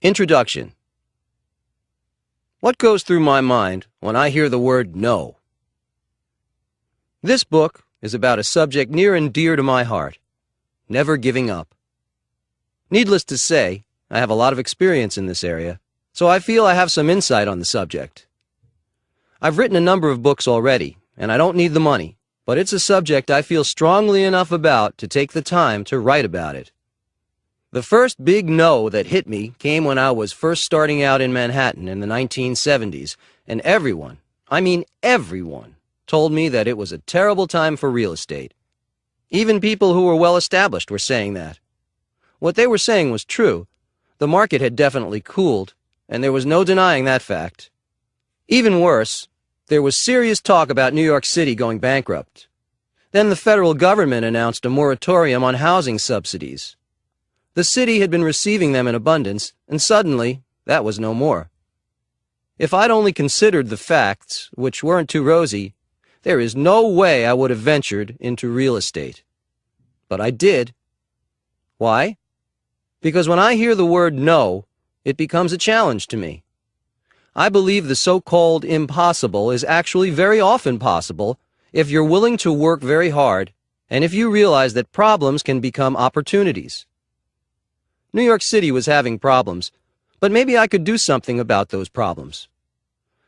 Introduction. What goes through my mind when I hear the word no? This book is about a subject near and dear to my heart: never giving up. Needless to say, I have a lot of experience in this area, so I feel I have some insight on the subject. I've written a number of books already, and I don't need the money, but it's a subject I feel strongly enough about to take the time to write about it. The first big no that hit me came when I was first starting out in Manhattan in the 1970s, and everyone, I mean everyone, told me that it was a terrible time for real estate. Even people who were well established were saying that. What they were saying was true. The market had definitely cooled, and there was no denying that fact. Even worse, there was serious talk about New York City going bankrupt. Then the federal government announced a moratorium on housing subsidies. The city had been receiving them in abundance, and suddenly, that was no more. If I'd only considered the facts, which weren't too rosy, there is no way I would have ventured into real estate. But I did. Why? Because when I hear the word no, it becomes a challenge to me. I believe the so-called impossible is actually very often possible if you're willing to work very hard, and if you realize that problems can become opportunities. New York City was having problems, but maybe I could do something about those problems.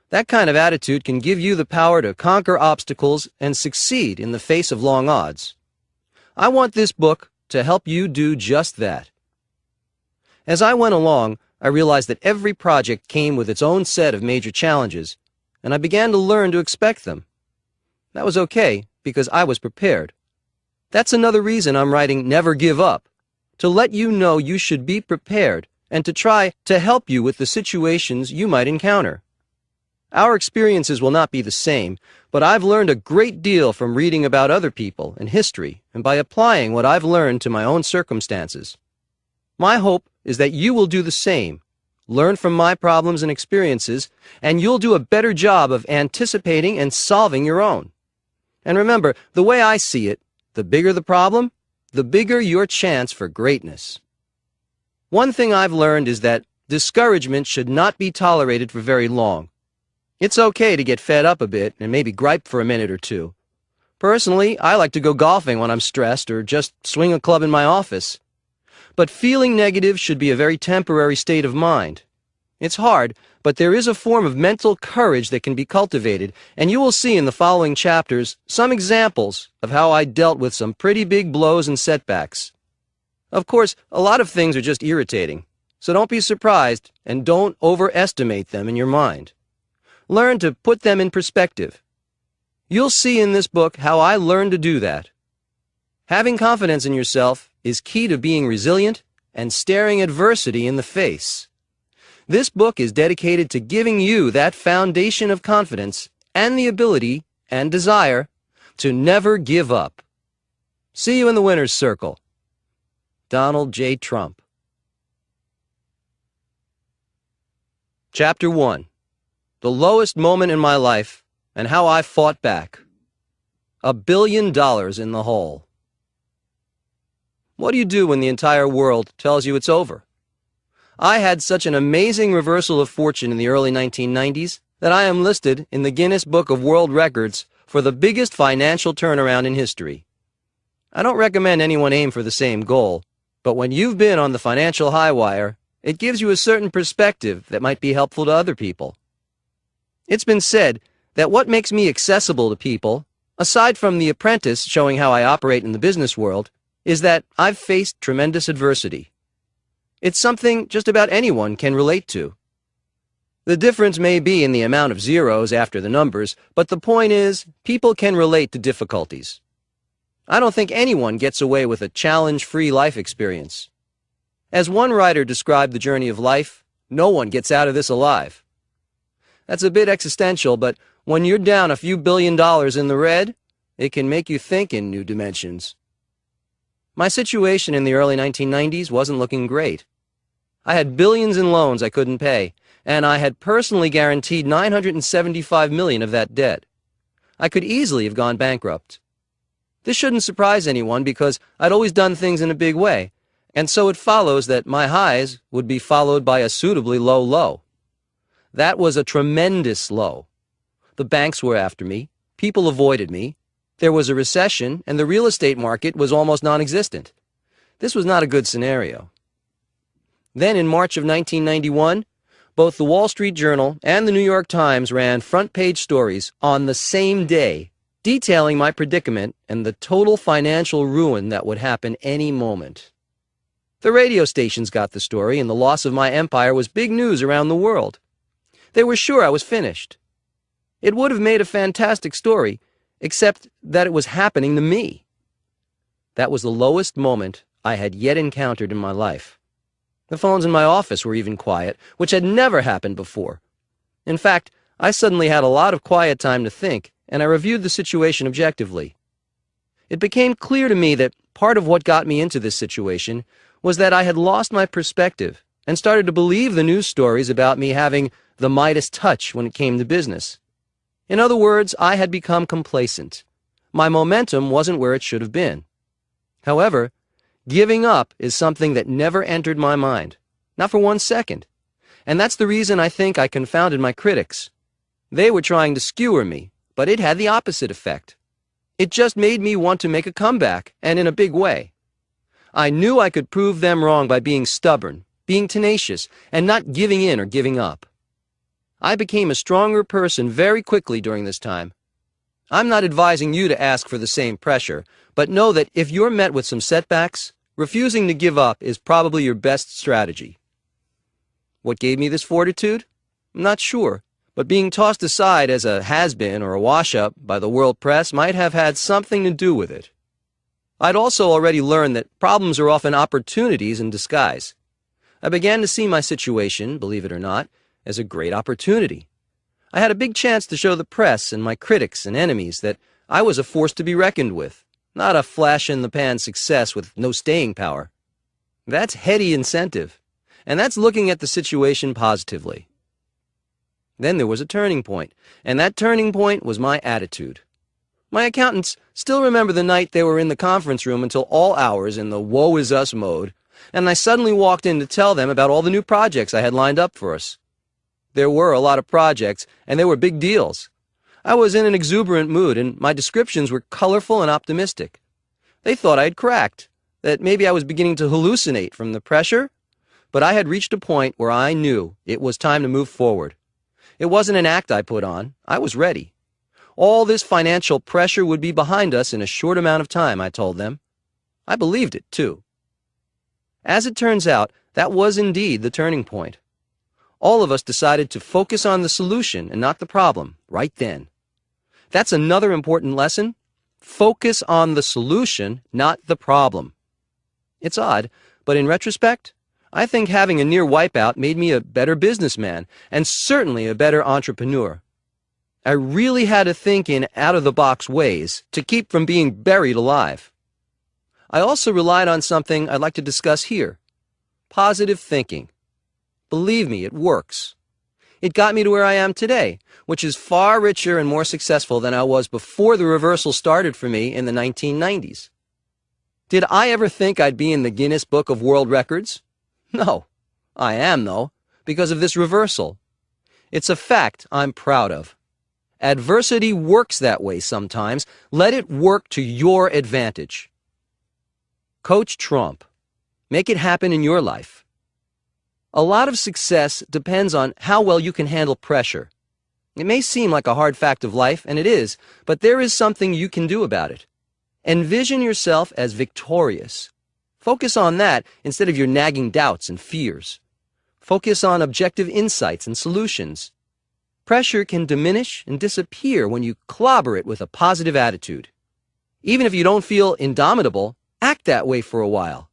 That kind of attitude can give you the power to conquer obstacles and succeed in the face of long odds. I want this book to help you do just that. As I went along, I realized that every project came with its own set of major challenges, and I began to learn to expect them. That was okay, because I was prepared. That's another reason I'm writing Never Give Up, to let you know you should be prepared and to try to help you with the situations you might encounter. Our experiences will not be the same, but I've learned a great deal from reading about other people and history and by applying what I've learned to my own circumstances. My hope is that you will do the same, learn from my problems and experiences, and you'll do a better job of anticipating and solving your own. And remember, the way I see it, the bigger the problem, the bigger your chance for greatness. One thing I've learned is that discouragement should not be tolerated for very long. It's okay to get fed up a bit and maybe gripe for a minute or two. Personally, I like to go golfing when I'm stressed or just swing a club in my office. But feeling negative should be a very temporary state of mind. It's hard, but there is a form of mental courage that can be cultivated, and you will see in the following chapters some examples of how I dealt with some pretty big blows and setbacks. Of course, a lot of things are just irritating, so don't be surprised and don't overestimate them in your mind. Learn to put them in perspective. You'll see in this book how I learned to do that. Having confidence in yourself is key to being resilient and staring adversity in the face. This book is dedicated to giving you that foundation of confidence and the ability and desire to never give up. See you in the winner's circle. Donald J. Trump. Chapter 1. The lowest moment in my life and how I fought back. $1 billion in the hole. What do you do when the entire world tells you it's over? I had such an amazing reversal of fortune in the early 1990s that I am listed in the Guinness Book of World Records for the biggest financial turnaround in history. I don't recommend anyone aim for the same goal, but when you've been on the financial high wire, it gives you a certain perspective that might be helpful to other people. It's been said that what makes me accessible to people, aside from The Apprentice showing how I operate in the business world, is that I've faced tremendous adversity. It's something just about anyone can relate to. The difference may be in the amount of zeros after the numbers, but the point is, people can relate to difficulties. I don't think anyone gets away with a challenge-free life experience. As one writer described the journey of life, no one gets out of this alive. That's a bit existential, but when you're down a few $1 billion in the red, it can make you think in new dimensions. My situation in the early 1990s wasn't looking great. I had billions in loans I couldn't pay, and I had personally guaranteed $975 million of that debt. I could easily have gone bankrupt. This shouldn't surprise anyone because I'd always done things in a big way, And so it follows that my highs would be followed by a suitably low low. That was a tremendous low. The banks were after me, people avoided me, there was a recession, and the real estate market was almost non-existent. This was not a good scenario. Then in March of 1991, both the Wall Street Journal and the New York Times ran front-page stories on the same day, detailing my predicament and the total financial ruin that would happen any moment. The radio stations got the story, and the loss of my empire was big news around the world. They were sure I was finished. It would have made a fantastic story, except that it was happening to me. That was the lowest moment I had yet encountered in my life. The phones in my office were even quiet, which had never happened before. In fact, I suddenly had a lot of quiet time to think, and I reviewed the situation objectively. It became clear to me that part of what got me into this situation was that I had lost my perspective and started to believe the news stories about me having the Midas touch when it came to business. In other words, I had become complacent. My momentum wasn't where it should have been. However, giving up is something that never entered my mind, not for 1 second. And that's the reason I think I confounded my critics. They were trying to skewer me, but it had the opposite effect. It just made me want to make a comeback, and in a big way. I knew I could prove them wrong by being stubborn, being tenacious, and not giving in or giving up. I became a stronger person very quickly during this time. I'm not advising you to ask for the same pressure, but know that if you're met with some setbacks, refusing to give up is probably your best strategy. What gave me this fortitude? I'm not sure, but being tossed aside as a has-been or a wash-up by the world press might have had something to do with it. I'd also already learned that problems are often opportunities in disguise. I began to see my situation, believe it or not, as a great opportunity. I had a big chance to show the press and my critics and enemies that I was a force to be reckoned with, not a flash-in-the-pan success with no staying power. That's heady incentive, and that's looking at the situation positively. Then there was a turning point, and that turning point was my attitude. My accountants still remember the night they were in the conference room until all hours in the woe-is-us mode, and I suddenly walked in to tell them about all the new projects I had lined up for us. There were a lot of projects, and they were big deals. I was in an exuberant mood, and my descriptions were colorful and optimistic. They thought I had cracked, that maybe I was beginning to hallucinate from the pressure, but I had reached a point where I knew it was time to move forward. It wasn't an act I put on. I was ready. All this financial pressure would be behind us in a short amount of time, I told them. I believed it, too. As it turns out, that was indeed the turning point. All of us decided to focus on the solution and not the problem, right then. That's another important lesson. Focus on the solution, not the problem. It's odd, but in retrospect, I think having a near wipeout made me a better businessman and certainly a better entrepreneur. I really had to think in out-of-the-box ways to keep from being buried alive. I also relied on something I'd like to discuss here: positive thinking. Believe me, it works. It got me to where I am today, which is far richer and more successful than I was before the reversal started for me in the 1990s. Did I ever think I'd be in the Guinness Book of World Records? No. I am, though, because of this reversal. It's a fact I'm proud of. Adversity works that way sometimes. Let it work to your advantage. Coach Trump. Make it happen in your life. A lot of success depends on how well you can handle pressure. It may seem like a hard fact of life, and it is, but there is something you can do about it. Envision yourself as victorious. Focus on that instead of your nagging doubts and fears. Focus on objective insights and solutions. Pressure can diminish and disappear when you clobber it with a positive attitude. Even if you don't feel indomitable, act that way for a while.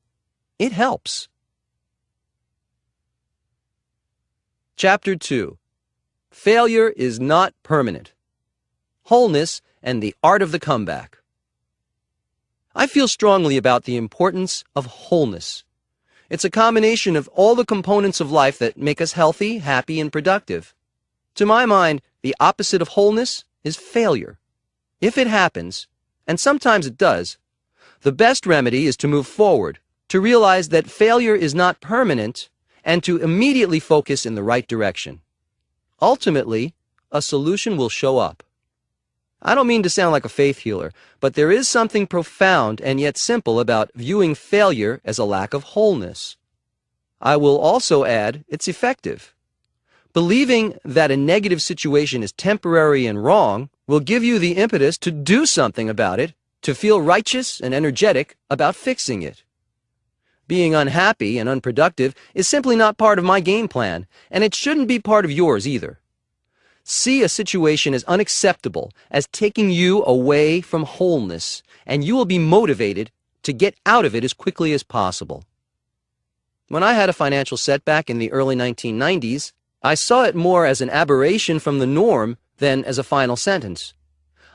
It helps. Chapter 2. Failure is not permanent. Wholeness and the art of the comeback. I feel strongly about the importance of wholeness. It's a combination of all the components of life that make us healthy, happy, and productive. To my mind, the opposite of wholeness is failure. If it happens, and sometimes it does, the best remedy is to move forward, to realize that failure is not permanent, and to immediately focus in the right direction. Ultimately, a solution will show up. I don't mean to sound like a faith healer, but there is something profound and yet simple about viewing failure as a lack of wholeness. I will also add it's effective. Believing that a negative situation is temporary and wrong will give you the impetus to do something about it, to feel righteous and energetic about fixing it. Being unhappy and unproductive is simply not part of my game plan, and it shouldn't be part of yours either. See a situation as unacceptable, as taking you away from wholeness, and you will be motivated to get out of it as quickly as possible. When I had a financial setback in the early 1990s, I saw it more as an aberration from the norm than as a final sentence.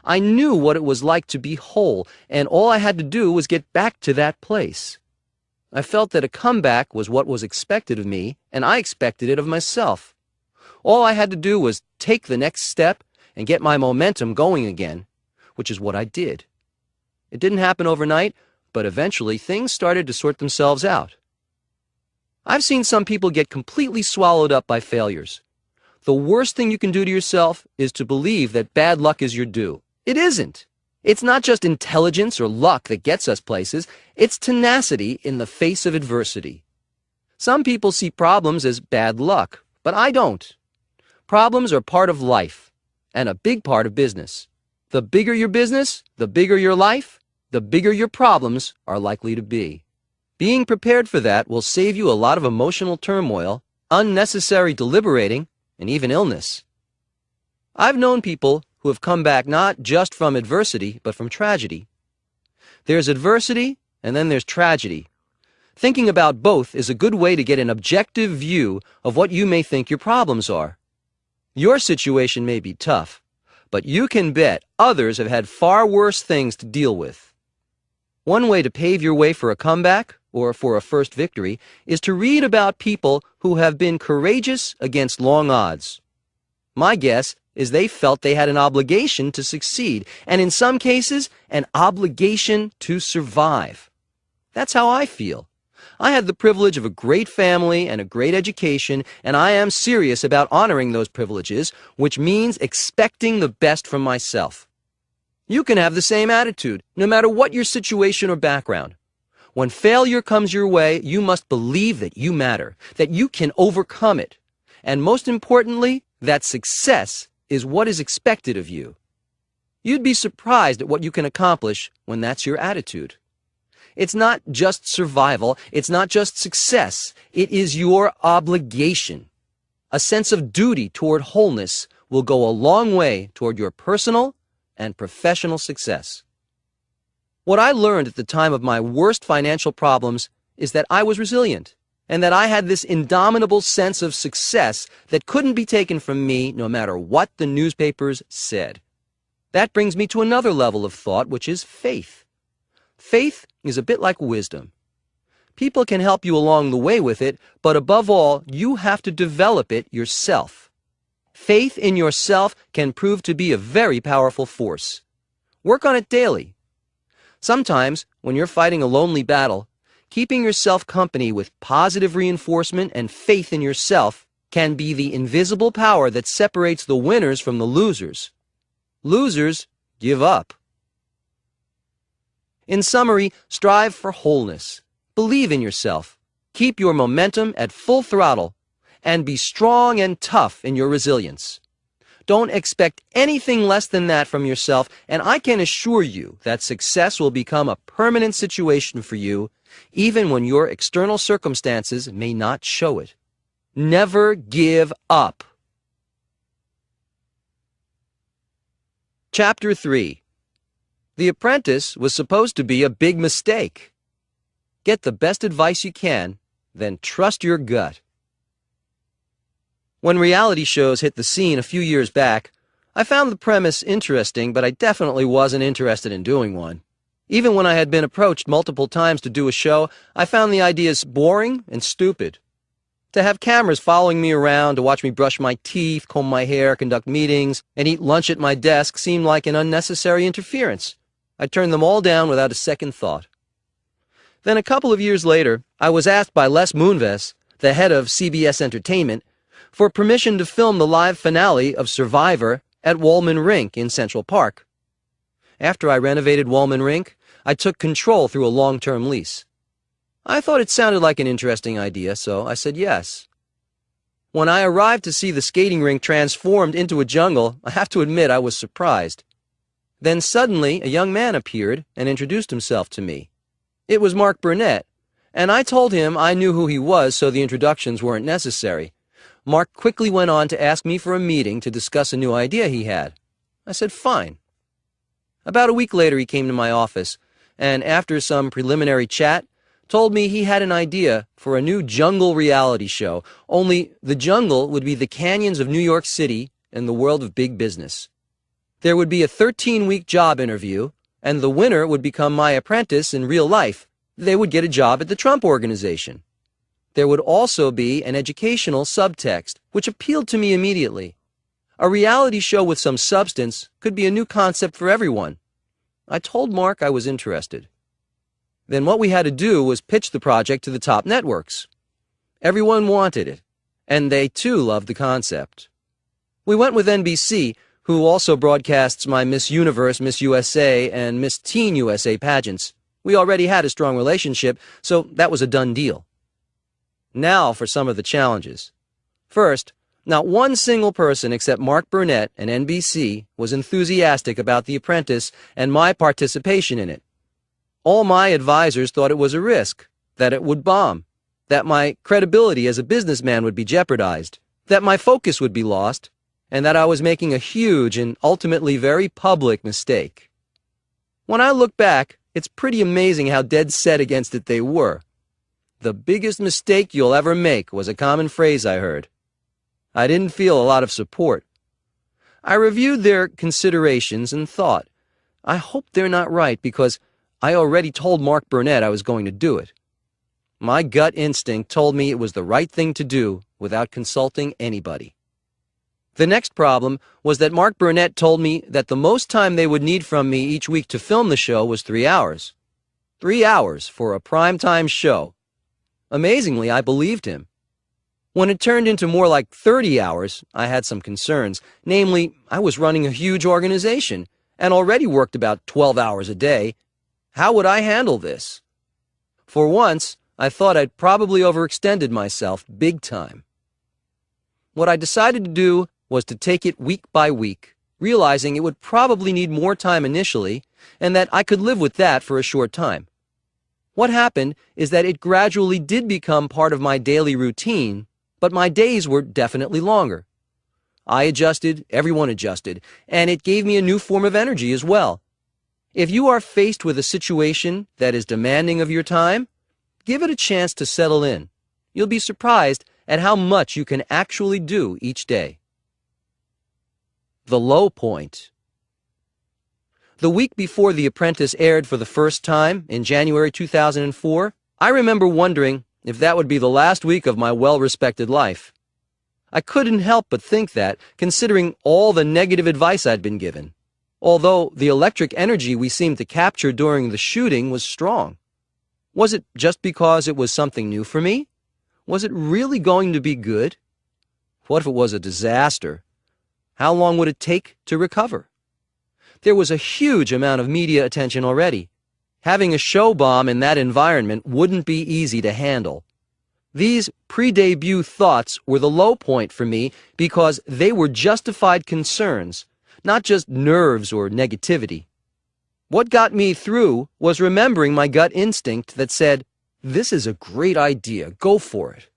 I knew what it was like to be whole, and all I had to do was get back to that place. I felt that a comeback was what was expected of me, and I expected it of myself. All I had to do was take the next step and get my momentum going again, which is what I did. It didn't happen overnight, but eventually things started to sort themselves out. I've seen some people get completely swallowed up by failures. The worst thing you can do to yourself is to believe that bad luck is your due. It isn't. It's not just intelligence or luck that gets us places, it's tenacity in the face of adversity. Some people see problems as bad luck, but I don't. Problems are part of life, and a big part of business. The bigger your business, the bigger your life, the bigger your problems are likely to be. Being prepared for that will save you a lot of emotional turmoil, unnecessary deliberating, and even illness. I've known people who have come back not just from adversity, but from tragedy. There's adversity, and then there's tragedy. Thinking about both is a good way to get an objective view of what you may think your problems are. Your situation may be tough, but you can bet others have had far worse things to deal with. One way to pave your way for a comeback, or for a first victory, is to read about people who have been courageous against long odds. My guess is they felt they had an obligation to succeed, and in some cases, an obligation to survive. That's how I feel. I had the privilege of a great family and a great education, and I am serious about honoring those privileges, which means expecting the best from myself. You can have the same attitude, no matter what your situation or background. When failure comes your way, you must believe that you matter, that you can overcome it, and most importantly, that success is what is expected of you. You'd be surprised at what you can accomplish when that's your attitude. It's not just survival, it's not just success, it is your obligation. A sense of duty toward wholeness will go a long way toward your personal and professional success. What I learned at the time of my worst financial problems is that I was resilient, and that I had this indomitable sense of success that couldn't be taken from me no matter what the newspapers said. That brings me to another level of thought, which is faith. Faith is a bit like wisdom. People can help you along the way with it, but above all, you have to develop it yourself. Faith in yourself can prove to be a very powerful force. Work on it daily. Sometimes, when you're fighting a lonely battle, keeping yourself company with positive reinforcement and faith in yourself can be the invisible power that separates the winners from the losers. Losers give up. In summary, strive for wholeness. Believe in yourself. Keep your momentum at full throttle, and be strong and tough in your resilience. Don't expect anything less than that from yourself, and I can assure you that success will become a permanent situation for you, even when your external circumstances may not show it. Never give up. Chapter 3. The Apprentice was supposed to be a big mistake. Get the best advice you can, then trust your gut. When reality shows hit the scene a few years back, I found the premise interesting, but I definitely wasn't interested in doing one. Even when I had been approached multiple times to do a show, I found the ideas boring and stupid. To have cameras following me around, to watch me brush my teeth, comb my hair, conduct meetings, and eat lunch at my desk seemed like an unnecessary interference. I turned them all down without a second thought. Then a couple of years later, I was asked by Les Moonves, the head of CBS Entertainment, for permission to film the live finale of Survivor at Wollman Rink in Central Park. After I renovated Wollman Rink, I took control through a long-term lease. I thought it sounded like an interesting idea, so I said yes. When I arrived to see the skating rink transformed into a jungle, I have to admit I was surprised. Then suddenly, a young man appeared and introduced himself to me. It was Mark Burnett, and I told him I knew who he was, so the introductions weren't necessary. Mark quickly went on to ask me for a meeting to discuss a new idea he had. I said, fine. About a week later, he came to my office, and after some preliminary chat, told me he had an idea for a new jungle reality show, only the jungle would be the canyons of New York City and the world of big business. There would be a 13-week job interview, and the winner would become my apprentice in real life. They would get a job at the Trump Organization. There would also be an educational subtext, which appealed to me immediately. A reality show with some substance could be a new concept for everyone. I told Mark I was interested. Then what we had to do was pitch the project to the top networks. Everyone wanted it, and they too loved the concept. We went with NBC, who also broadcasts my Miss Universe, Miss USA, and Miss Teen USA pageants. We already had a strong relationship, so that was a done deal. Now for some of the challenges. First, not one single person except Mark Burnett and NBC was enthusiastic about The Apprentice and my participation in it. All my advisors thought it was a risk, that it would bomb, that my credibility as a businessman would be jeopardized, that my focus would be lost, and that I was making a huge and ultimately very public mistake. When I look back, it's pretty amazing how dead set against it they were. The biggest mistake you'll ever make was a common phrase I heard. I didn't feel a lot of support. I reviewed their considerations and thought, I hope they're not right because I already told Mark Burnett I was going to do it. My gut instinct told me it was the right thing to do without consulting anybody. The next problem was that Mark Burnett told me that the most time they would need from me each week to film the show was 3 hours. 3 hours for a primetime show. Amazingly, I believed him. When it turned into more like 30 hours, I had some concerns. Namely, I was running a huge organization and already worked about 12 hours a day. How would I handle this? For once, I thought I'd probably overextended myself big time. What I decided to do was to take it week by week, realizing it would probably need more time initially, and that I could live with that for a short time. What happened is that it gradually did become part of my daily routine, but my days were definitely longer. I adjusted, everyone adjusted, and it gave me a new form of energy as well. If you are faced with a situation that is demanding of your time, give it a chance to settle in. You'll be surprised at how much you can actually do each day. The low point. The week before The Apprentice aired for the first time, in January 2004, I remember wondering if that would be the last week of my well-respected life. I couldn't help but think that, considering all the negative advice I'd been given, although the electric energy we seemed to capture during the shooting was strong. Was it just because it was something new for me? Was it really going to be good? What if it was a disaster? How long would it take to recover? There was a huge amount of media attention already. Having a show bomb in that environment wouldn't be easy to handle. These pre-debut thoughts were the low point for me because they were justified concerns, not just nerves or negativity. What got me through was remembering my gut instinct that said, "This is a great idea, go for it."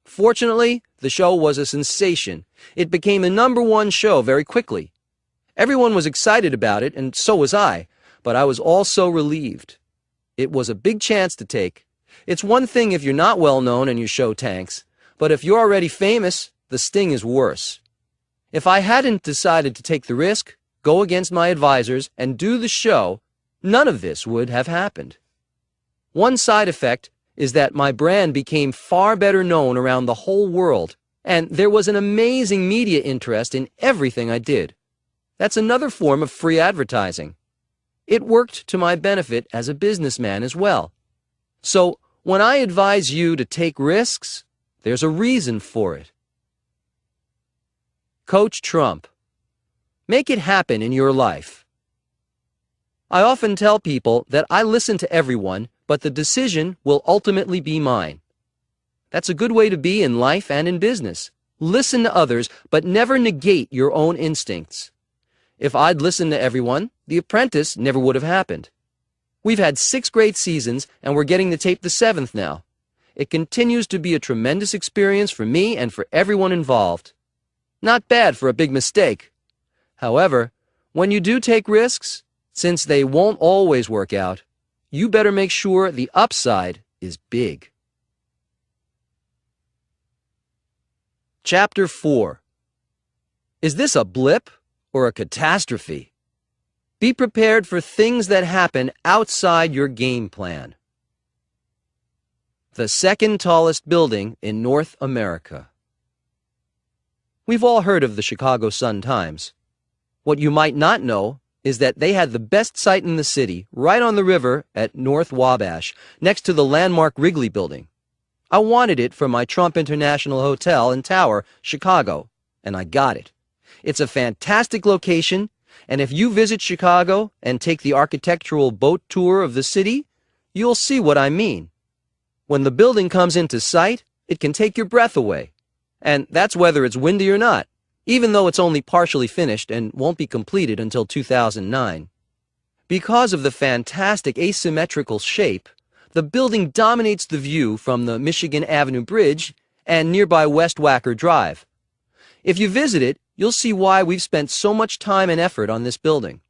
Fortunately, the show was a sensation. It became the #1 show very quickly. Everyone was excited about it, and so was I, but I was also relieved. It was a big chance to take. It's one thing if you're not well known and your show tanks, but if you're already famous, the sting is worse. If I hadn't decided to take the risk, go against my advisors, and do the show, none of this would have happened. One side effect is that my brand became far better known around the whole world, and there was an amazing media interest in everything I did. That's another form of free advertising. It worked to my benefit as a businessman as well. So, when I advise you to take risks, there's a reason for it. Coach Trump. Make it happen in your life. I often tell people that I listen to everyone, but the decision will ultimately be mine. That's a good way to be in life and in business. Listen to others, but never negate your own instincts. If I'd listened to everyone, The Apprentice never would have happened. We've had 6 great seasons, and we're getting to tape the 7th now. It continues to be a tremendous experience for me and for everyone involved. Not bad for a big mistake. However, when you do take risks, since they won't always work out, you better make sure the upside is big. Chapter 4. Is this a blip or a catastrophe? Be prepared for things that happen outside your game plan. The second tallest building in North America. We've all heard of the Chicago Sun-Times. What you might not know is that they had the best site in the city, right on the river at North Wabash, next to the landmark Wrigley Building. I wanted it for my Trump International Hotel and Tower, Chicago, and I got it. It's a fantastic location, and if you visit Chicago and take the architectural boat tour of the city, you'll see what I mean. When the building comes into sight, it can take your breath away. And that's whether it's windy or not, even though it's only partially finished and won't be completed until 2009. Because of the fantastic asymmetrical shape, the building dominates the view from the Michigan Avenue Bridge and nearby West Wacker Drive. If you visit it, you'll see why we've spent so much time and effort on this building.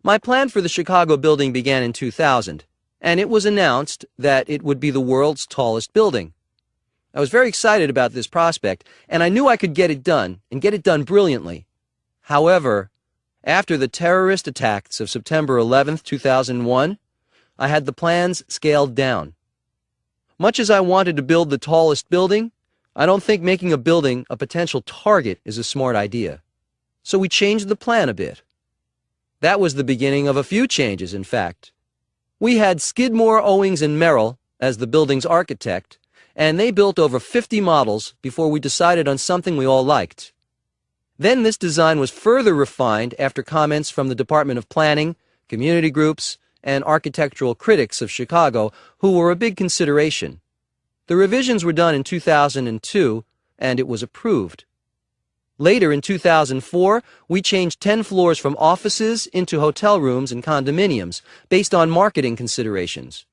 My plan for the Chicago building began in 2000, and it was announced that it would be the world's tallest building. I was very excited about this prospect, and I knew I could get it done, and get it done brilliantly. However, after the terrorist attacks of September 11, 2001, I had the plans scaled down. Much as I wanted to build the tallest building, I don't think making a building a potential target is a smart idea. So we changed the plan a bit. That was the beginning of a few changes, in fact. We had Skidmore, Owings & Merrill as the building's architect, and they built over 50 models before we decided on something we all liked. Then this design was further refined after comments from the Department of Planning, community groups, and architectural critics of Chicago, who were a big consideration. The revisions were done in 2002, and it was approved. Later, in 2004, we changed 10 floors from offices into hotel rooms and condominiums, based on marketing considerations.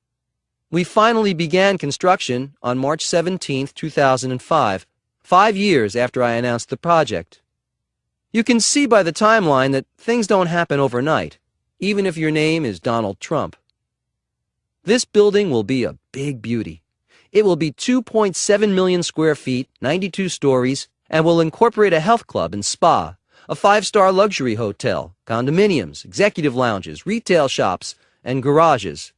We finally began construction on March 17, 2005, 5 years after I announced the project. You can see by the timeline that things don't happen overnight, even if your name is Donald Trump. This building will be a big beauty. It will be 2.7 million square feet, 92 stories, and will incorporate a health club and spa, a 5-star luxury hotel, condominiums, executive lounges, retail shops, and garages.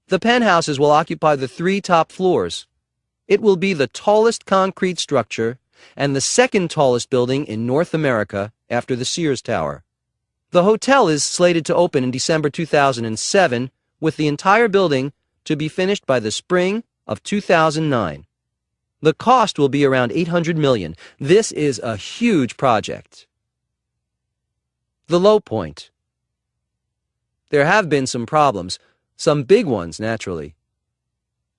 The penthouses will occupy the 3 top floors. It will be the tallest concrete structure and the second tallest building in North America after the Sears Tower. The hotel is slated to open in December 2007, with the entire building to be finished by the spring of 2009. The cost will be around $800 million. This is a huge project. The low point. There have been some problems, some big ones, naturally.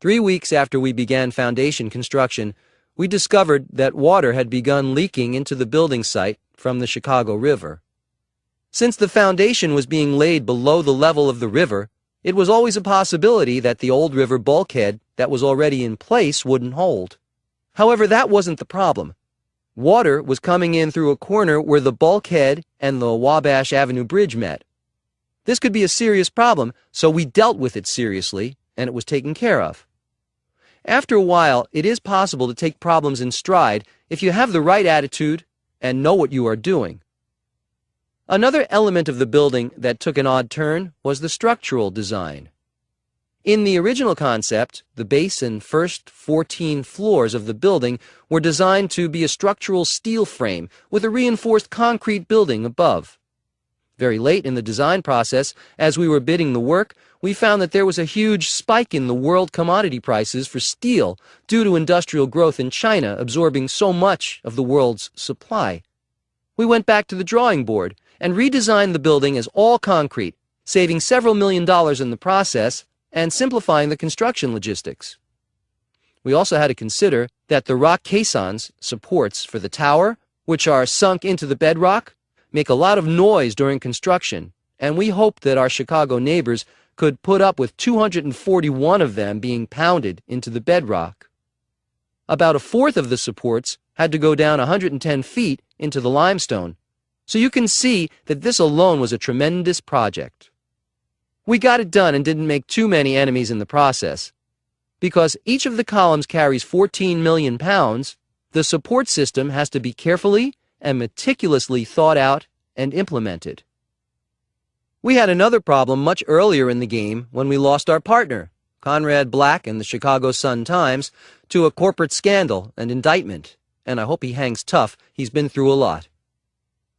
3 weeks after we began foundation construction, we discovered that water had begun leaking into the building site from the Chicago River. Since the foundation was being laid below the level of the river, it was always a possibility that the old river bulkhead that was already in place wouldn't hold. However, that wasn't the problem. Water was coming in through a corner where the bulkhead and the Wabash Avenue Bridge met. This could be a serious problem, so we dealt with it seriously, and it was taken care of. After a while, it is possible to take problems in stride if you have the right attitude and know what you are doing. Another element of the building that took an odd turn was the structural design. In the original concept, the base and first 14 floors of the building were designed to be a structural steel frame with a reinforced concrete building above. Very late in the design process, as we were bidding the work, we found that there was a huge spike in the world commodity prices for steel due to industrial growth in China absorbing so much of the world's supply. We went back to the drawing board and redesigned the building as all concrete, saving several $1 million in the process and simplifying the construction logistics. We also had to consider that the rock caissons, supports for the tower, which are sunk into the bedrock, make a lot of noise during construction, and we hoped that our Chicago neighbors could put up with 241 of them being pounded into the bedrock. About a fourth of the supports had to go down 110 feet into the limestone, so you can see that this alone was a tremendous project. We got it done and didn't make too many enemies in the process. Because each of the columns carries 14 million pounds, the support system has to be carefully and meticulously thought out and implemented. We had another problem much earlier in the game when we lost our partner, Conrad Black and the Chicago Sun-Times, to a corporate scandal and indictment, and I hope he hangs tough. He's been through a lot.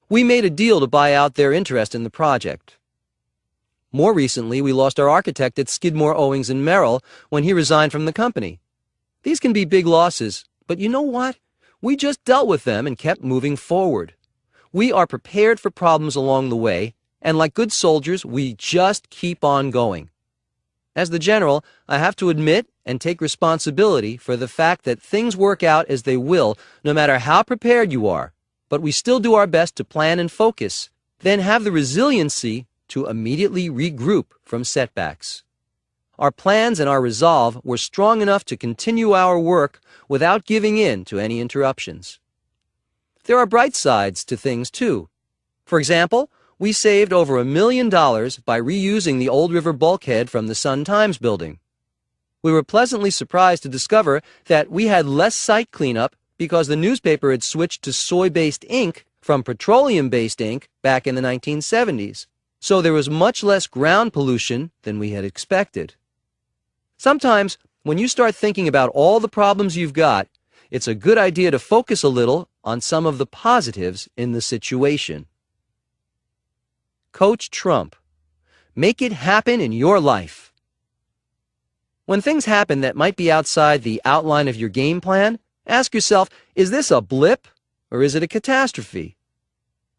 We made a deal to buy out their interest in the project. More recently, we lost our architect at Skidmore, Owings & Merrill when he resigned from the company. These can be big losses, but you know what? We just dealt with them and kept moving forward. We are prepared for problems along the way, and like good soldiers, we just keep on going. As the general, I have to admit and take responsibility for the fact that things work out as they will, no matter how prepared you are, but we still do our best to plan and focus, then have the resiliency to immediately regroup from setbacks. Our plans and our resolve were strong enough to continue our work without giving in to any interruptions. There are bright sides to things, too. For example, we saved over $1 million by reusing the Old River bulkhead from the Sun-Times building. We were pleasantly surprised to discover that we had less site cleanup because the newspaper had switched to soy-based ink from petroleum-based ink back in the 1970s, so there was much less ground pollution than we had expected. Sometimes, when you start thinking about all the problems you've got, it's a good idea to focus a little on some of the positives in the situation. Coach Trump. Make it happen in your life. When things happen that might be outside the outline of your game plan, ask yourself, is this a blip or is it a catastrophe?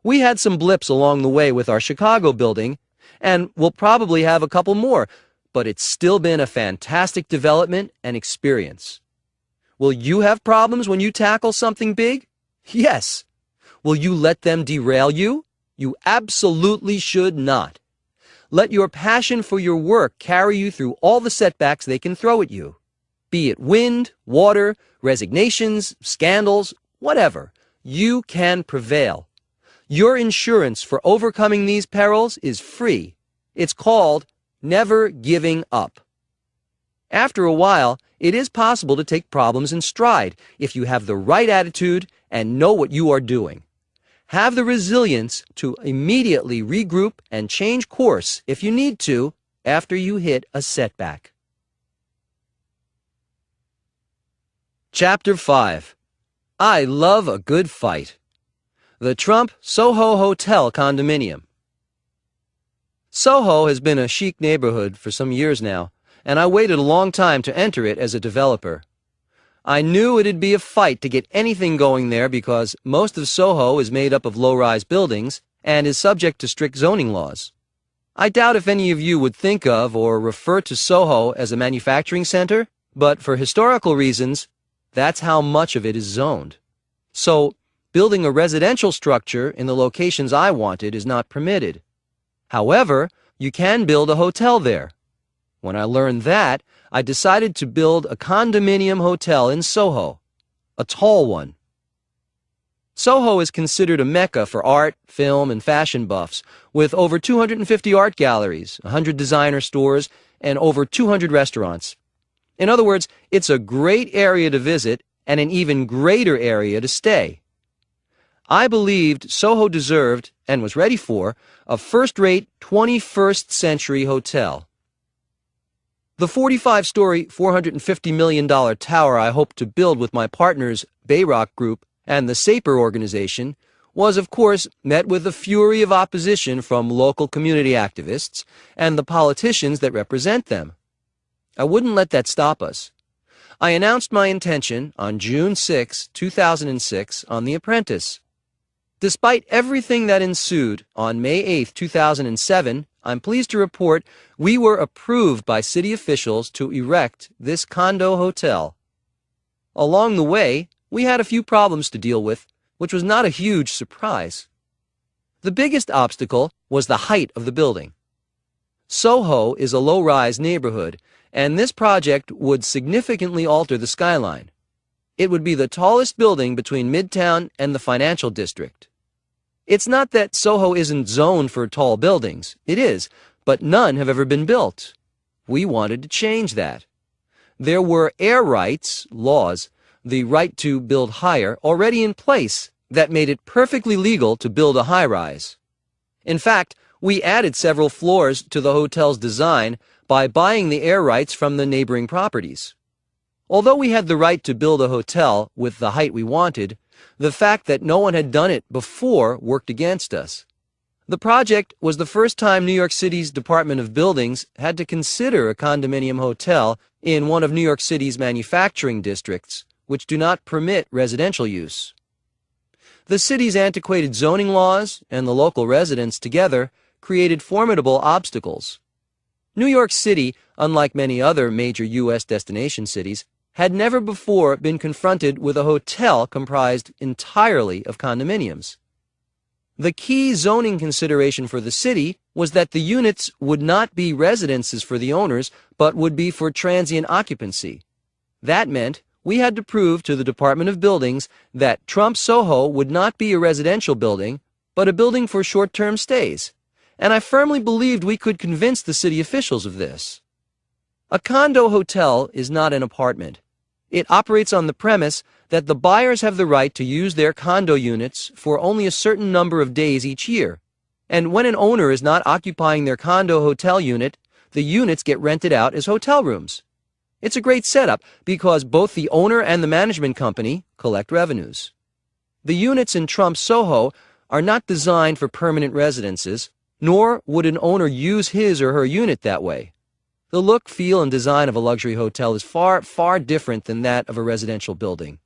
We had some blips along the way with our Chicago building, and we'll probably have a couple more, but it's still been a fantastic development and experience. Will you have problems when you tackle something big? Yes. Will you let them derail you? You absolutely should not. Let your passion for your work carry you through all the setbacks they can throw at you. Be it wind, water, resignations, scandals, whatever, you can prevail. Your insurance for overcoming these perils is free. It's called never giving up. After a while, it is possible to take problems in stride if you have the right attitude and know what you are doing. Have the resilience to immediately regroup and change course if you need to after you hit a setback. Chapter 5. I love a good fight. The Trump Soho Hotel Condominium. Soho has been a chic neighborhood for some years now, and I waited a long time to enter it as a developer. I knew it'd be a fight to get anything going there because most of Soho is made up of low-rise buildings and is subject to strict zoning laws. I doubt if any of you would think of or refer to Soho as a manufacturing center, but for historical reasons, that's how much of it is zoned. So, building a residential structure in the locations I wanted is not permitted. However, you can build a hotel there. When I learned that, I decided to build a condominium hotel in Soho, a tall one. Soho is considered a mecca for art, film, and fashion buffs, with over 250 art galleries, 100 designer stores, and over 200 restaurants. In other words, it's a great area to visit and an even greater area to stay. I believed Soho deserved, and was ready for, a first-rate 21st century hotel. The 45-story, $450 million tower I hoped to build with my partners Bayrock Group and the Saper organization was, of course, met with a fury of opposition from local community activists and the politicians that represent them. I wouldn't let that stop us. I announced my intention on June 6, 2006, on The Apprentice. Despite everything that ensued, on May 8, 2007, I'm pleased to report we were approved by city officials to erect this condo hotel. Along the way, we had a few problems to deal with, which was not a huge surprise. The biggest obstacle was the height of the building. Soho is a low-rise neighborhood, and this project would significantly alter the skyline. It would be the tallest building between Midtown and the financial district. It's not that Soho isn't zoned for tall buildings. It is, but none have ever been built. We wanted to change that. There were air rights, laws, the right to build higher, already in place that made it perfectly legal to build a high-rise. In fact, we added several floors to the hotel's design by buying the air rights from the neighboring properties. Although we had the right to build a hotel with the height we wanted, the fact that no one had done it before worked against us. The project was the first time New York City's Department of Buildings had to consider a condominium hotel in one of New York City's manufacturing districts, which do not permit residential use. The city's antiquated zoning laws and the local residents together created formidable obstacles. New York City, unlike many other major U.S. destination cities, had never before been confronted with a hotel comprised entirely of condominiums. The key zoning consideration for the city was that the units would not be residences for the owners, but would be for transient occupancy. That meant we had to prove to the Department of Buildings that Trump Soho would not be a residential building, but a building for short-term stays. And I firmly believed we could convince the city officials of this. A condo hotel is not an apartment. It operates on the premise that the buyers have the right to use their condo units for only a certain number of days each year. And when an owner is not occupying their condo hotel unit, the units get rented out as hotel rooms. It's a great setup because both the owner and the management company collect revenues. The units in Trump Soho are not designed for permanent residences, nor would an owner use his or her unit that way. The look, feel, and design of a luxury hotel is far, far different than that of a residential building.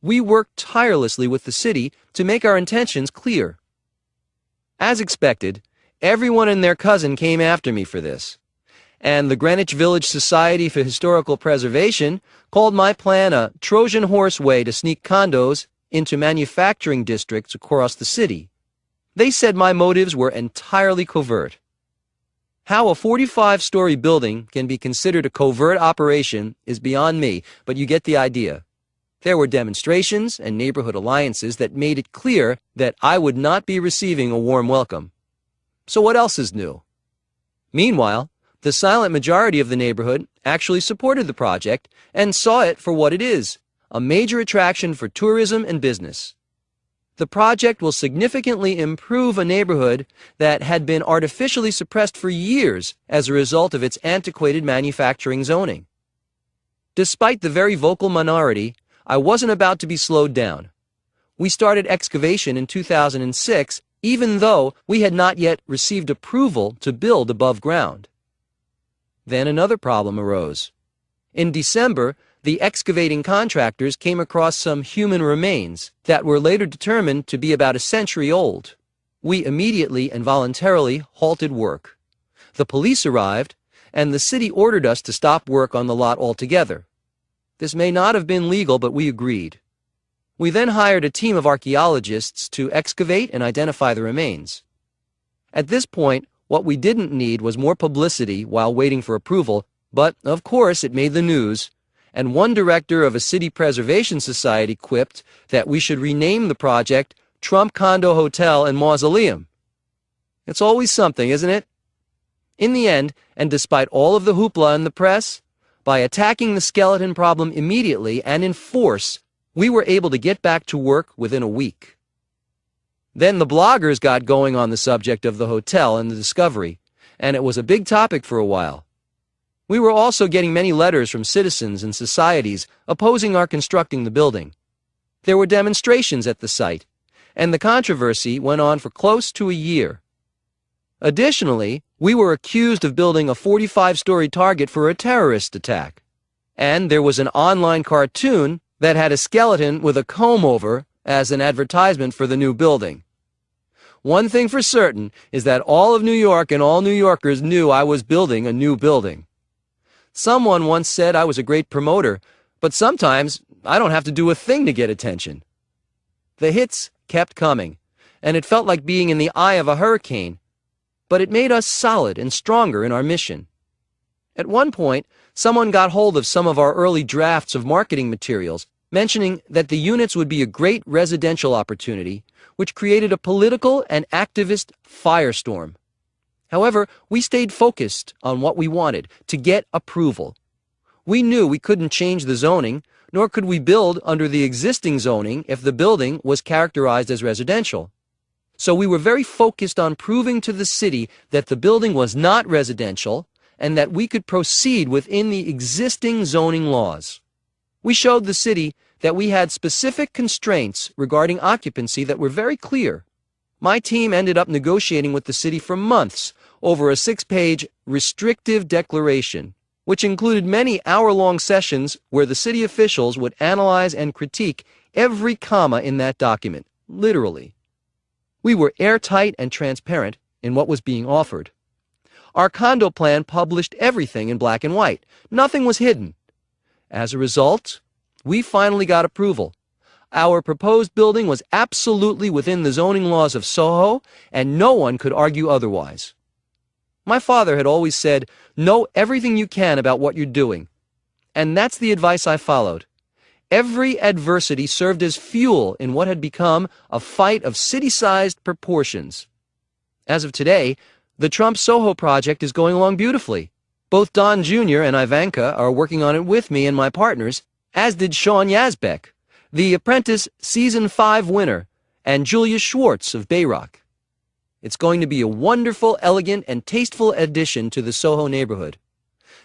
We worked tirelessly with the city to make our intentions clear. As expected, everyone and their cousin came after me for this, and the Greenwich Village Society for Historical Preservation called my plan a Trojan horse way to sneak condos into manufacturing districts across the city. They said my motives were entirely covert. How a 45-story building can be considered a covert operation is beyond me, but you get the idea. There were demonstrations and neighborhood alliances that made it clear that I would not be receiving a warm welcome. So what else is new? Meanwhile, the silent majority of the neighborhood actually supported the project and saw it for what it is, a major attraction for tourism and business. The project will significantly improve a neighborhood that had been artificially suppressed for years as a result of its antiquated manufacturing zoning. Despite the very vocal minority, I wasn't about to be slowed down. We started excavation in 2006, even though we had not yet received approval to build above ground. Then another problem arose. In December, the excavating contractors came across some human remains that were later determined to be about a century old. We immediately and voluntarily halted work. The police arrived, and the city ordered us to stop work on the lot altogether. This may not have been legal, but we agreed. We then hired a team of archaeologists to excavate and identify the remains. At this point, what we didn't need was more publicity while waiting for approval, but, of course, it made the news. And one director of a city preservation society quipped that we should rename the project Trump Condo Hotel and Mausoleum. It's always something, isn't it? In the end, and despite all of the hoopla in the press, by attacking the skeleton problem immediately and in force, we were able to get back to work within a week. Then the bloggers got going on the subject of the hotel and the discovery, and it was a big topic for a while. We were also getting many letters from citizens and societies opposing our constructing the building. There were demonstrations at the site, and the controversy went on for close to a year. Additionally, we were accused of building a 45-story target for a terrorist attack. And there was an online cartoon that had a skeleton with a comb-over as an advertisement for the new building. One thing for certain is that all of New York and all New Yorkers knew I was building a new building. Someone once said I was a great promoter, but sometimes I don't have to do a thing to get attention. The hits kept coming, and it felt like being in the eye of a hurricane, but it made us solid and stronger in our mission. At one point, someone got hold of some of our early drafts of marketing materials, mentioning that the units would be a great residential opportunity, which created a political and activist firestorm. However, we stayed focused on what we wanted, to get approval. We knew we couldn't change the zoning, nor could we build under the existing zoning if the building was characterized as residential. So we were very focused on proving to the city that the building was not residential and that we could proceed within the existing zoning laws. We showed the city that we had specific constraints regarding occupancy that were very clear. My team ended up negotiating with the city for months over a 6-page restrictive declaration, which included many hour-long sessions where the city officials would analyze and critique every comma in that document, literally. We were airtight and transparent in what was being offered. Our condo plan published everything in black and white. Nothing was hidden. As a result, we finally got approval. Our proposed building was absolutely within the zoning laws of Soho, and no one could argue otherwise. My father had always said, "Know everything you can about what you're doing." And that's the advice I followed. Every adversity served as fuel in what had become a fight of city-sized proportions. As of today, the Trump Soho project is going along beautifully. Both Don Jr. and Ivanka are working on it with me and my partners, as did Sean Yazbek, The Apprentice Season 5 winner, and Julia Schwartz of Bayrock. It's going to be a wonderful, elegant, and tasteful addition to the Soho neighborhood.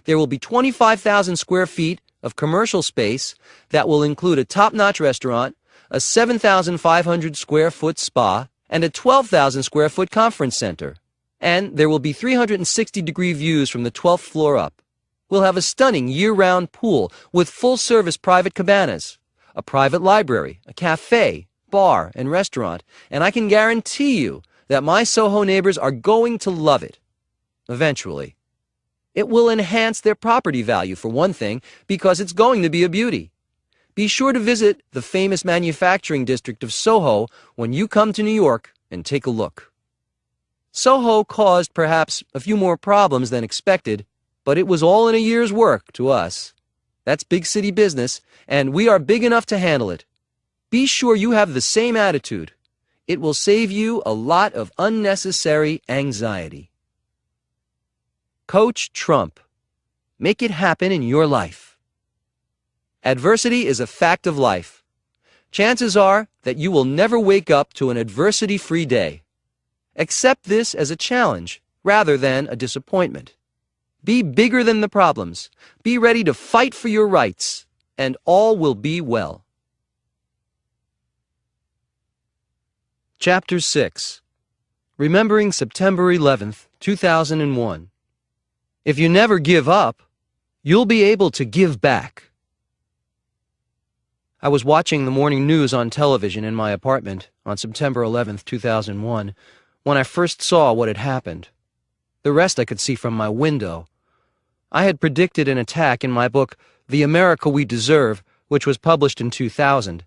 There will be 25,000 square feet of commercial space that will include a top-notch restaurant, a 7,500 square foot spa, and a 12,000 square foot conference center. And there will be 360-degree views from the 12th floor up. We'll have a stunning year-round pool with full-service private cabanas, a private library, a cafe, bar, and restaurant, and I can guarantee you that my Soho neighbors are going to love it. Eventually. It will enhance their property value, for one thing, because it's going to be a beauty. Be sure to visit the famous manufacturing district of Soho when you come to New York and take a look. Soho caused perhaps a few more problems than expected, but it was all in a year's work to us. That's big city business, and we are big enough to handle it. Be sure you have the same attitude. It will save you a lot of unnecessary anxiety. Coach Trump. Make it happen in your life. Adversity is a fact of life. Chances are that you will never wake up to an adversity-free day. Accept this as a challenge rather than a disappointment. Be bigger than the problems. Be ready to fight for your rights, and all will be well. Chapter 6. Remembering September 11th, 2001. If you never give up, you'll be able to give back. I was watching the morning news on television in my apartment on September 11th, 2001, when I first saw what had happened. The rest I could see from my window. I had predicted an attack in my book, The America We Deserve, which was published in 2000.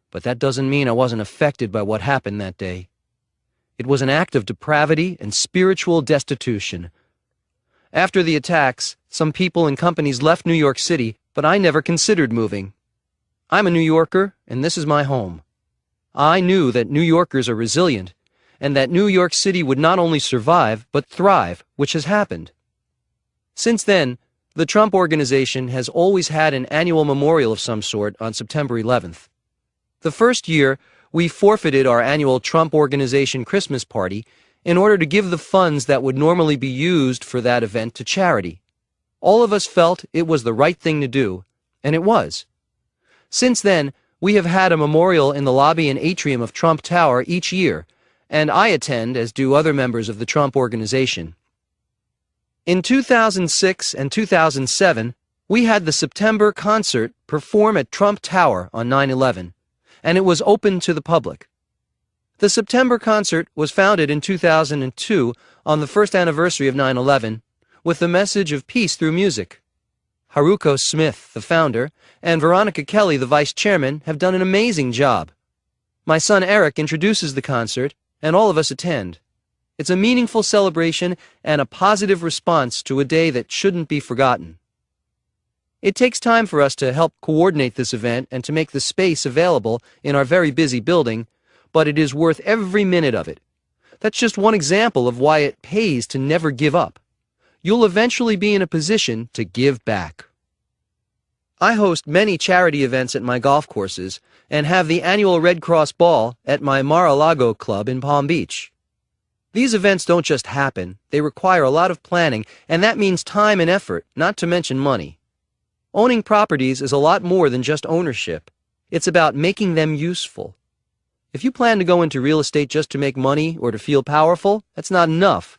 But that doesn't mean I wasn't affected by what happened that day. It was an act of depravity and spiritual destitution. After the attacks, some people and companies left New York City, but I never considered moving. I'm a New Yorker, and this is my home. I knew that New Yorkers are resilient, and that New York City would not only survive, but thrive, which has happened. Since then, the Trump Organization has always had an annual memorial of some sort on September 11th. The first year, we forfeited our annual Trump Organization Christmas party in order to give the funds that would normally be used for that event to charity. All of us felt it was the right thing to do, and it was. Since then, We have had a memorial in the lobby and atrium of Trump Tower each year, and I attend, as do other members of the Trump Organization. In 2006 and 2007, we had the September concert perform at Trump Tower on 9/11, and it was open to the public. The September concert was founded in 2002 on the first anniversary of 9/11 with the message of peace through music. Haruko Smith, the founder, and Veronica Kelly, the vice chairman, have done an amazing job. My son Eric introduces the concert, and all of us attend. It's a meaningful celebration and a positive response to a day that shouldn't be forgotten. It takes time for us to help coordinate this event and to make the space available in our very busy building, but it is worth every minute of it. That's just one example of why it pays to never give up. You'll eventually be in a position to give back. I host many charity events at my golf courses and have the annual Red Cross Ball at my Mar-a-Lago club in Palm Beach. These events don't just happen, they require a lot of planning, and that means time and effort, not to mention money. Owning properties is a lot more than just ownership. It's about making them useful. If you plan to go into real estate just to make money or to feel powerful, that's not enough.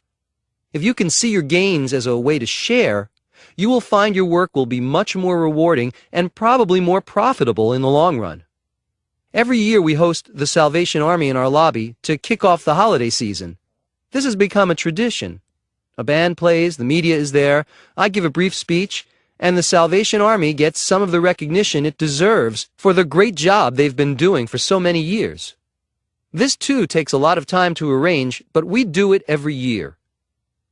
If you can see your gains as a way to share, you will find your work will be much more rewarding and probably more profitable in the long run. Every year we host the Salvation Army in our lobby to kick off the holiday season. This has become a tradition. A band plays, the media is there, I give a brief speech, and the Salvation Army gets some of the recognition it deserves for the great job they've been doing for so many years. This too takes a lot of time to arrange, but we do it every year.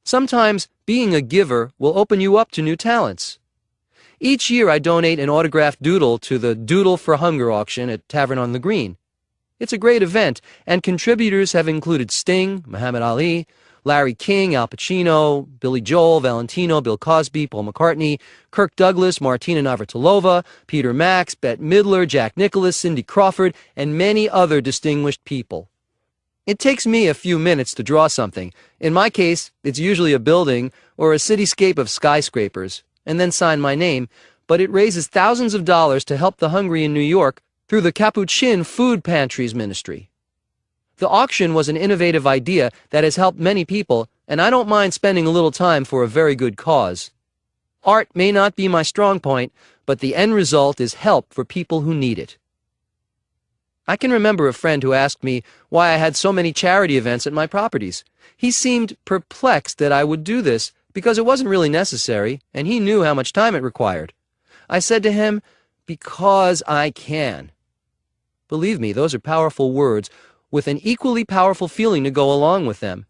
Sometimes being a giver will open you up to new talents. Each year I donate an autographed doodle to the Doodle for Hunger auction at Tavern on the Green. It's a great event, and contributors have included Sting, Muhammad Ali, Larry King, Al Pacino, Billy Joel, Valentino, Bill Cosby, Paul McCartney, Kirk Douglas, Martina Navratilova, Peter Max, Bette Midler, Jack Nicklaus, Cindy Crawford, and many other distinguished people. It takes me a few minutes to draw something. In my case, it's usually a building or a cityscape of skyscrapers, and then sign my name, but it raises thousands of dollars to help the hungry in New York through the Capuchin Food Pantries Ministry. The auction was an innovative idea that has helped many people, and I don't mind spending a little time for a very good cause. Art may not be my strong point, but the end result is help for people who need it. I can remember a friend who asked me why I had so many charity events at my properties. He seemed perplexed that I would do this because it wasn't really necessary, and he knew how much time it required. I said to him, "Because I can." Believe me, those are powerful words, with an equally powerful feeling to go along with them.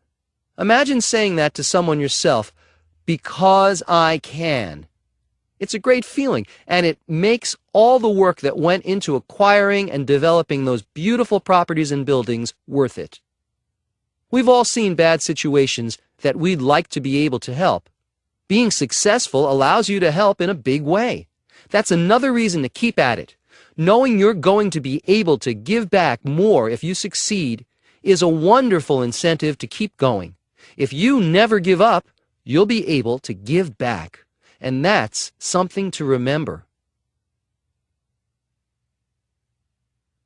Imagine saying that to someone yourself, "Because I can." It's a great feeling, and it makes all the work that went into acquiring and developing those beautiful properties and buildings worth it. We've all seen bad situations that we'd like to be able to help. Being successful allows you to help in a big way. That's another reason to keep at it. Knowing you're going to be able to give back more if you succeed is a wonderful incentive to keep going. If you never give up, you'll be able to give back. And that's something to remember.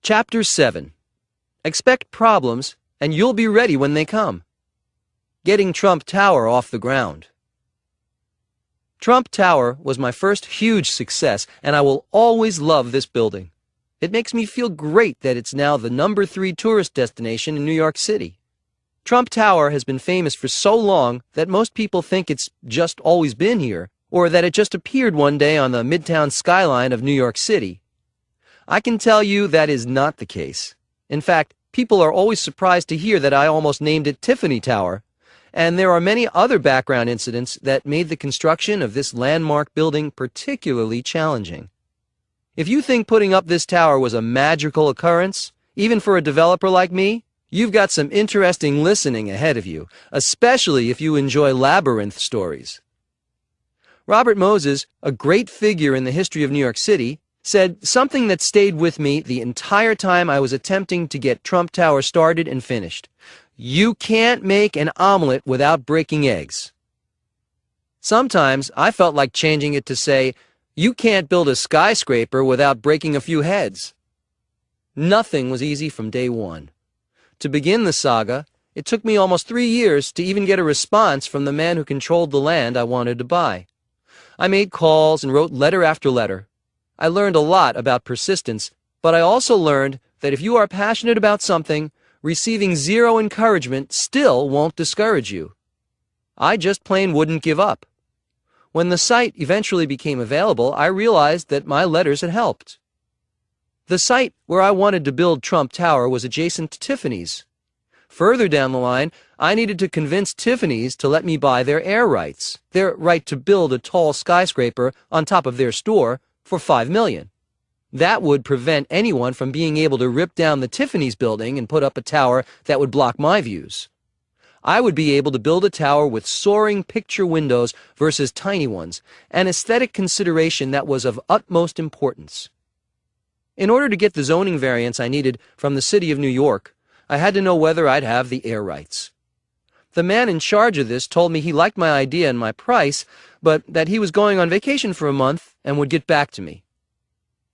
Chapter 7. Expect problems, and you'll be ready when they come. Getting Trump Tower off the ground. Trump Tower was my first huge success, and I will always love this building. It makes me feel great that it's now the number 3 tourist destination in New York City. Trump Tower has been famous for so long that most people think it's just always been here, or that it just appeared one day on the Midtown skyline of New York City. I can tell you that is not the case. In fact, people are always surprised to hear that I almost named it Tiffany Tower, and there are many other background incidents that made the construction of this landmark building particularly challenging. If you think putting up this tower was a magical occurrence, even for a developer like me, you've got some interesting listening ahead of you, especially if you enjoy labyrinth stories. Robert Moses, a great figure in the history of New York City, said something that stayed with me the entire time I was attempting to get Trump Tower started and finished. You can't make an omelet without breaking eggs. Sometimes I felt like changing it to say, you can't build a skyscraper without breaking a few heads. Nothing was easy from day one. To begin the saga, it took me almost 3 years to even get a response from the man who controlled the land I wanted to buy. I made calls and wrote letter after letter. I learned a lot about persistence, but I also learned that if you are passionate about something, receiving zero encouragement still won't discourage you. I just plain wouldn't give up. When the site eventually became available, I realized that my letters had helped. The site where I wanted to build Trump Tower was adjacent to Tiffany's. Further down the line, I needed to convince Tiffany's to let me buy their air rights, their right to build a tall skyscraper on top of their store, for $5 million. That would prevent anyone from being able to rip down the Tiffany's building and put up a tower that would block my views. I would be able to build a tower with soaring picture windows versus tiny ones, an aesthetic consideration that was of utmost importance. In order to get the zoning variance I needed from the city of New York, I had to know whether I'd have the air rights. The man in charge of this told me he liked my idea and my price, but that he was going on vacation for a month and would get back to me.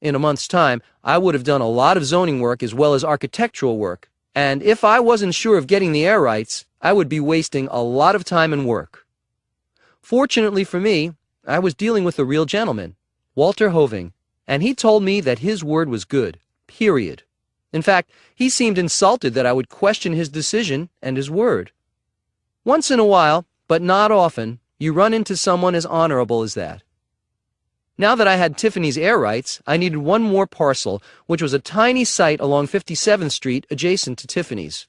In a month's time, I would have done a lot of zoning work as well as architectural work, and if I wasn't sure of getting the air rights, I would be wasting a lot of time and work. Fortunately for me, I was dealing with a real gentleman, Walter Hoving, and he told me that his word was good, period. In fact, he seemed insulted that I would question his decision and his word. Once in a while, but not often, you run into someone as honorable as that. Now that I had Tiffany's air rights, I needed one more parcel, which was a tiny site along 57th Street adjacent to Tiffany's.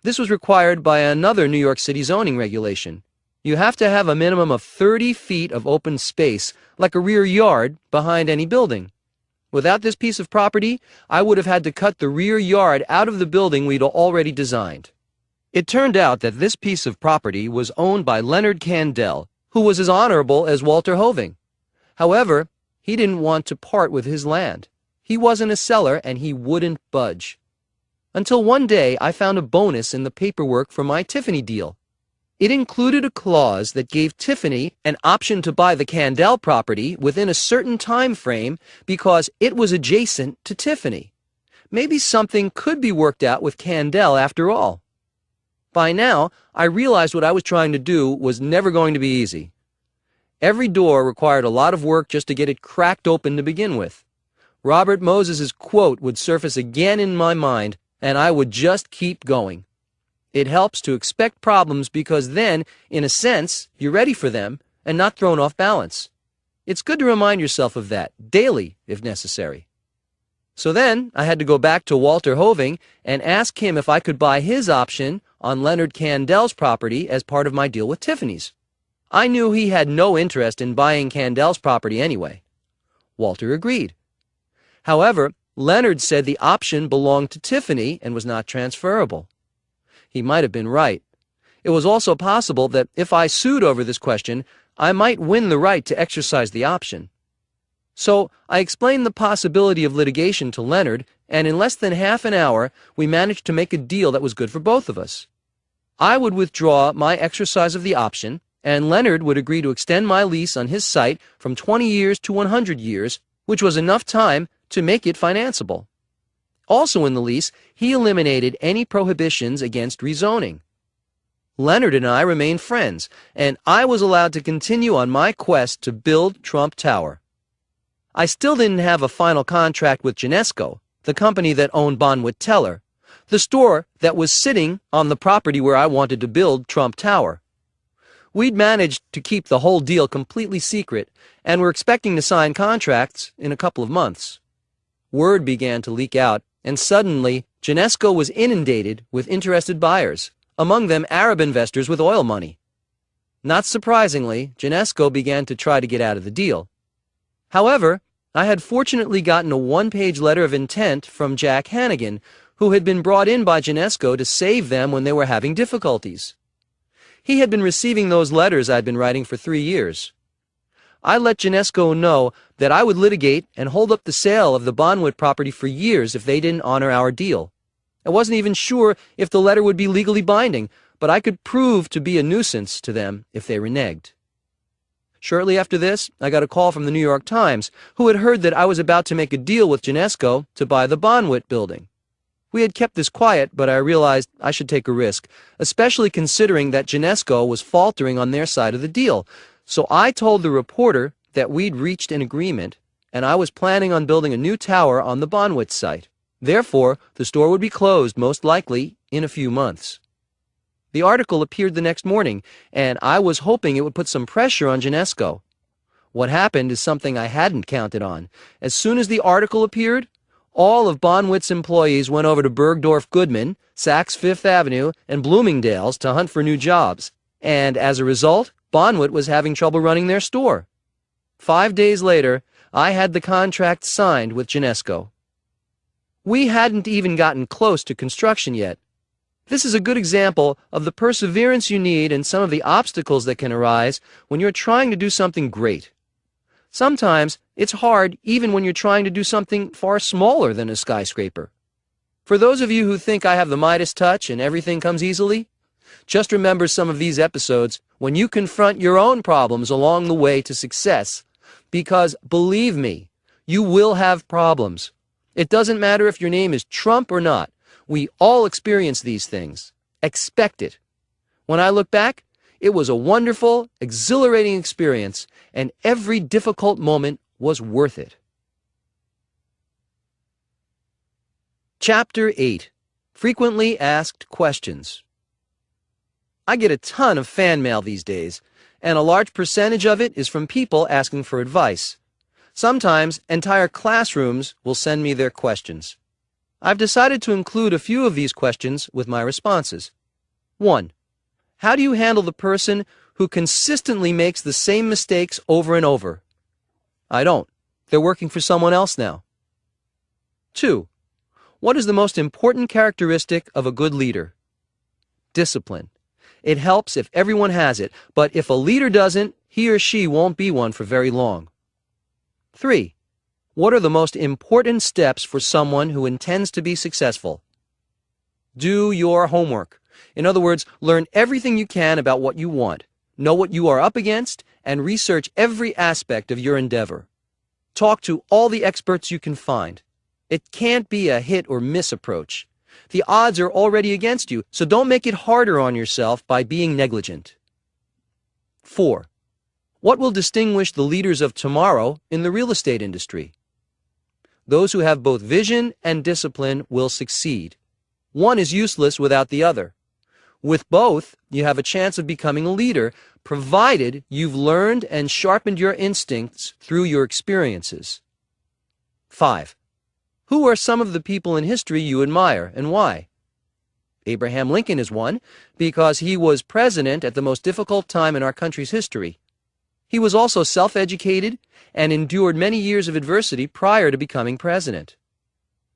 This was required by another New York City zoning regulation. You have to have a minimum of 30 feet of open space, like a rear yard, behind any building. Without this piece of property, I would have had to cut the rear yard out of the building we'd already designed. It turned out that this piece of property was owned by Leonard Kandel, who was as honorable as Walter Hoving. However, he didn't want to part with his land. He wasn't a seller and he wouldn't budge. Until one day I found a bonus in the paperwork for my Tiffany deal. It included a clause that gave Tiffany an option to buy the Kandel property within a certain time frame because it was adjacent to Tiffany. Maybe something could be worked out with Kandel after all. By now, I realized what I was trying to do was never going to be easy. Every door required a lot of work just to get it cracked open to begin with. Robert Moses's quote would surface again in my mind, and I would just keep going. It helps to expect problems because then, in a sense, you're ready for them and not thrown off balance. It's good to remind yourself of that, daily if necessary. So then, I had to go back to Walter Hoving and ask him if I could buy his option on Leonard Kandel's property as part of my deal with Tiffany's. I knew he had no interest in buying Kandel's property anyway. Walter agreed. However, Leonard said the option belonged to Tiffany and was not transferable. He might have been right. It was also possible that if I sued over this question, I might win the right to exercise the option. So I explained the possibility of litigation to Leonard, and in less than half an hour, we managed to make a deal that was good for both of us. I would withdraw my exercise of the option, and Leonard would agree to extend my lease on his site from 20 years to 100 years, which was enough time to make it financeable. Also in the lease, he eliminated any prohibitions against rezoning. Leonard and I remained friends, and I was allowed to continue on my quest to build Trump Tower. I still didn't have a final contract with Genesco, the company that owned Bonwit Teller, the store that was sitting on the property where I wanted to build Trump Tower. We'd managed to keep the whole deal completely secret, and were expecting to sign contracts in a couple of months. Word began to leak out, and suddenly, Genesco was inundated with interested buyers, among them Arab investors with oil money. Not surprisingly, Genesco began to try to get out of the deal. However, I had fortunately gotten a one-page letter of intent from Jack Hannigan, who had been brought in by Genesco to save them when they were having difficulties. He had been receiving those letters I'd been writing for 3 years. I let Genesco know that I would litigate and hold up the sale of the Bonwit property for years if they didn't honor our deal. I wasn't even sure if the letter would be legally binding, but I could prove to be a nuisance to them if they reneged. Shortly after this, I got a call from the New York Times, who had heard that I was about to make a deal with Genesco to buy the Bonwit building. We had kept this quiet, but I realized I should take a risk, especially considering that Genesco was faltering on their side of the deal. So I told the reporter that we'd reached an agreement, and I was planning on building a new tower on the Bonwit site. Therefore, the store would be closed, most likely, in a few months. The article appeared the next morning, and I was hoping it would put some pressure on Genesco. What happened is something I hadn't counted on. As soon as the article appeared, all of Bonwit's employees went over to Bergdorf Goodman, Saks Fifth Avenue, and Bloomingdale's to hunt for new jobs. And as a result, Bonwit was having trouble running their store. 5 days later, I had the contract signed with Genesco. We hadn't even gotten close to construction yet. This is a good example of the perseverance you need and some of the obstacles that can arise when you're trying to do something great. Sometimes it's hard even when you're trying to do something far smaller than a skyscraper. For those of you who think I have the Midas touch and everything comes easily, just remember some of these episodes when you confront your own problems along the way to success, because believe me, you will have problems. It doesn't matter if your name is Trump or not. We all experience these things. Expect it. When I look back, it was a wonderful, exhilarating experience, and every difficult moment was worth it. Chapter 8. Frequently Asked Questions. I get a ton of fan mail these days, and a large percentage of it is from people asking for advice. Sometimes entire classrooms will send me their questions. I've decided to include a few of these questions with my responses. 1. How do you handle the person who consistently makes the same mistakes over and over? I don't. They're working for someone else now. 2. What is the most important characteristic of a good leader? Discipline. It helps if everyone has it, but if a leader doesn't, he or she won't be one for very long. 3. What are the most important steps for someone who intends to be successful? Do your homework. In other words, learn everything you can about what you want, know what you are up against, and research every aspect of your endeavor. Talk to all the experts you can find. It can't be a hit or miss approach. The odds are already against you, so don't make it harder on yourself by being negligent. 4. What will distinguish the leaders of tomorrow in the real estate industry? Those who have both vision and discipline will succeed. One is useless without the other. With both, you have a chance of becoming a leader, provided you've learned and sharpened your instincts through your experiences. 5. Who are some of the people in history you admire, and why? Abraham Lincoln is one, because he was president at the most difficult time in our country's history. He was also self-educated and endured many years of adversity prior to becoming president.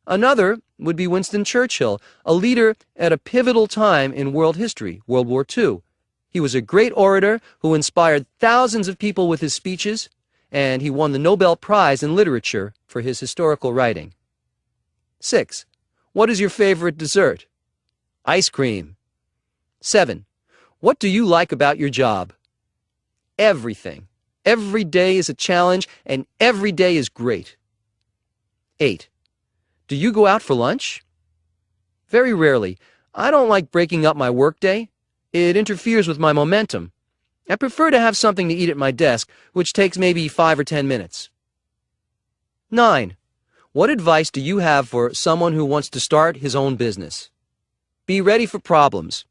Another would be Winston Churchill, a leader at a pivotal time in world history, World War II. He was a great orator who inspired thousands of people with his speeches, and he won the Nobel Prize in Literature for his historical writing. 6. What is your favorite dessert? Ice cream. 7. What do you like about your job? Everything. Every day is a challenge, and every day is great. 8. Do you go out for lunch? Very rarely. I don't like breaking up my workday. It interferes with my momentum. I prefer to have something to eat at my desk, which takes maybe 5 or 10 minutes. 9. What advice do you have for someone who wants to start his own business? Be ready for problems.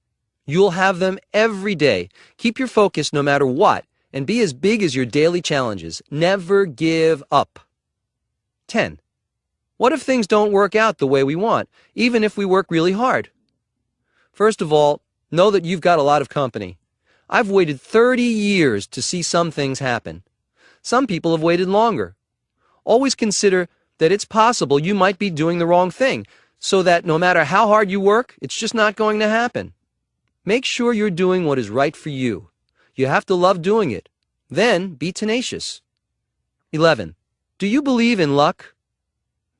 You'll have them every day. Keep your focus no matter what, and be as big as your daily challenges. Never give up. 10. What if things don't work out the way we want, even if we work really hard? First of all, know that you've got a lot of company. I've waited 30 years to see some things happen. Some people have waited longer. Always consider that it's possible you might be doing the wrong thing, so that no matter how hard you work, it's just not going to happen. Make sure you're doing what is right for you. You have to love doing it. Then be tenacious. 11. Do you believe in luck?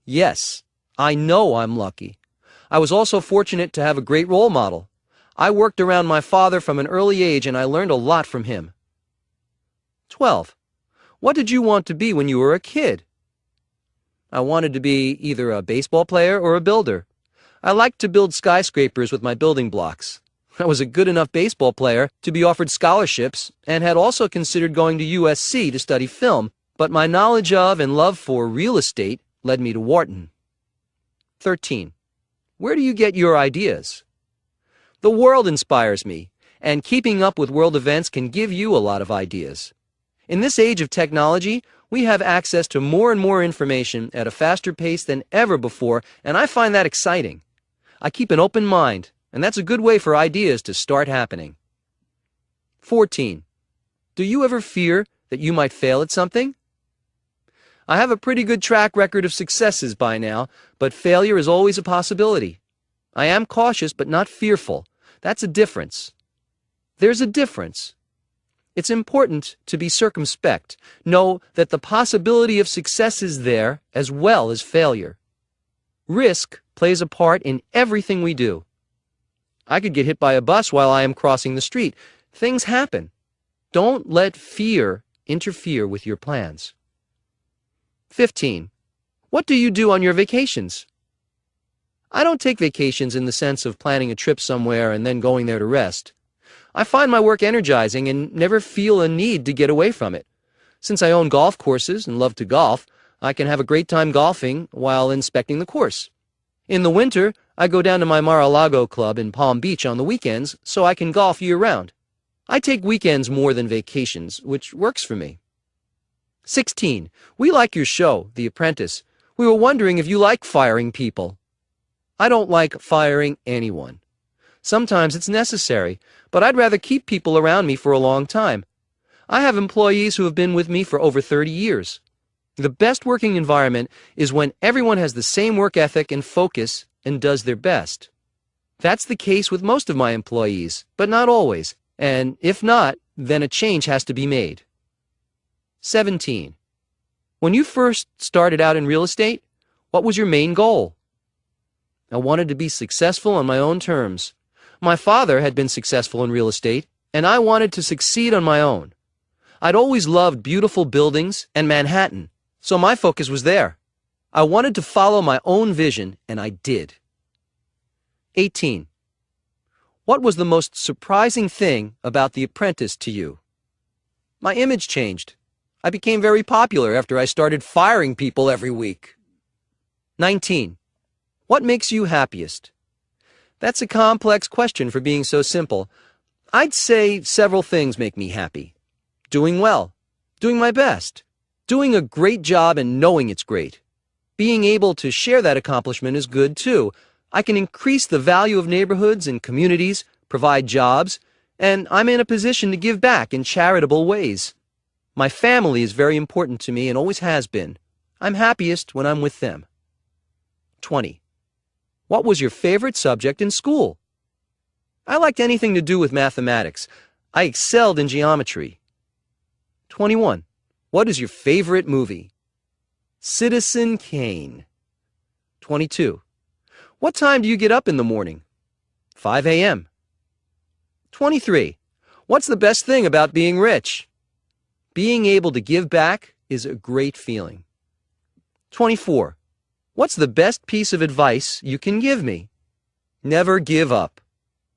Yes, I know I'm lucky. I was also fortunate to have a great role model. I worked around my father from an early age, and I learned a lot from him. 12. What did you want to be when you were a kid? I wanted to be either a baseball player or a builder. I liked to build skyscrapers with my building blocks. I was a good enough baseball player to be offered scholarships and had also considered going to USC to study film, but my knowledge of and love for real estate led me to Wharton. 13. Where do you get your ideas? The world inspires me, and keeping up with world events can give you a lot of ideas. In this age of technology, we have access to more and more information at a faster pace than ever before, and I find that exciting. I keep an open mind, and that's a good way for ideas to start happening. 14. Do you ever fear that you might fail at something? I have a pretty good track record of successes by now, but failure is always a possibility. I am cautious but not fearful. That's a difference. There's a difference. It's important to be circumspect. Know that the possibility of success is there as well as failure. Risk plays a part in everything we do. I could get hit by a bus while I am crossing the street. Things happen. Don't let fear interfere with your plans. 15. What do you do on your vacations? I don't take vacations in the sense of planning a trip somewhere and then going there to rest. I find my work energizing and never feel a need to get away from it. Since I own golf courses and love to golf, I can have a great time golfing while inspecting the course. In the winter, I go down to my Mar-a-Lago club in Palm Beach on the weekends so I can golf year-round. I take weekends more than vacations, which works for me. 16. We like your show, The Apprentice. We were wondering if you like firing people. I don't like firing anyone. Sometimes it's necessary, but I'd rather keep people around me for a long time. I have employees who have been with me for over 30 years. The best working environment is when everyone has the same work ethic and focus and does their best. That's the case with most of my employees, but not always, and if not, then a change has to be made. 17. When you first started out in real estate, what was your main goal? I wanted to be successful on my own terms. My father had been successful in real estate, and I wanted to succeed on my own. I'd always loved beautiful buildings and Manhattan, so my focus was there. I wanted to follow my own vision, and I did. 18. What was the most surprising thing about The Apprentice to you? My image changed. I became very popular after I started firing people every week. 19. What makes you happiest? That's a complex question for being so simple. I'd say several things make me happy. Doing well, doing my best, doing a great job and knowing it's great. Being able to share that accomplishment is good too. I can increase the value of neighborhoods and communities, provide jobs, and I'm in a position to give back in charitable ways. My family is very important to me and always has been. I'm happiest when I'm with them. 20. What was your favorite subject in school? I liked anything to do with mathematics. I excelled in geometry. 21. What is your favorite movie? Citizen Kane. 22. What time do you get up in the morning? 5 a.m. 23. What's the best thing about being rich? Being able to give back is a great feeling. 24. What's the best piece of advice you can give me? Never give up.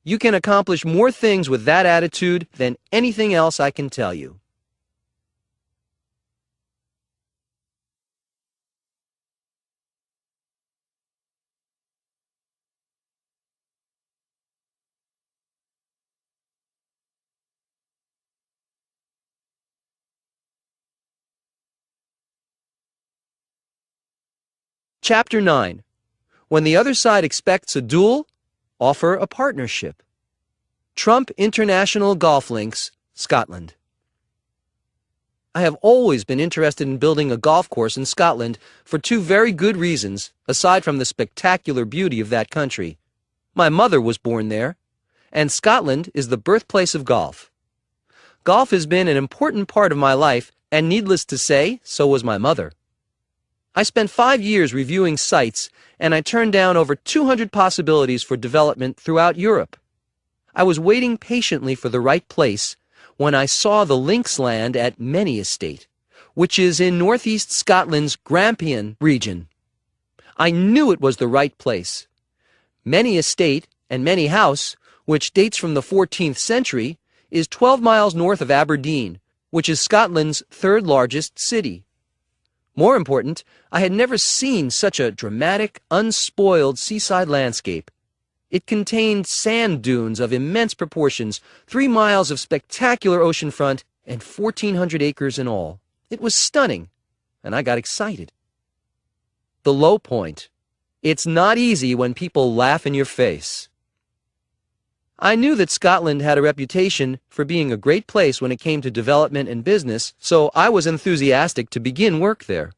You can accomplish more things with that attitude than anything else I can tell you. Chapter 9. When the other side expects a duel, offer a partnership. Trump International Golf Links, Scotland. I have always been interested in building a golf course in Scotland for two very good reasons, aside from the spectacular beauty of that country. My mother was born there, and Scotland is the birthplace of golf. Golf has been an important part of my life, and needless to say, so was my mother. I spent 5 years reviewing sites, and I turned down over 200 possibilities for development throughout Europe. I was waiting patiently for the right place when I saw the links land at Many Estate, which is in northeast Scotland's Grampian region. I knew it was the right place. Many Estate and Many House, which dates from the 14th century, is 12 miles north of Aberdeen, which is Scotland's third largest city. More important, I had never seen such a dramatic, unspoiled seaside landscape. It contained sand dunes of immense proportions, 3 miles of spectacular oceanfront, and 1,400 acres in all. It was stunning, and I got excited. The low point. It's not easy when people laugh in your face. I knew that Scotland had a reputation for being a great place when it came to development and business, so I was enthusiastic to begin work there.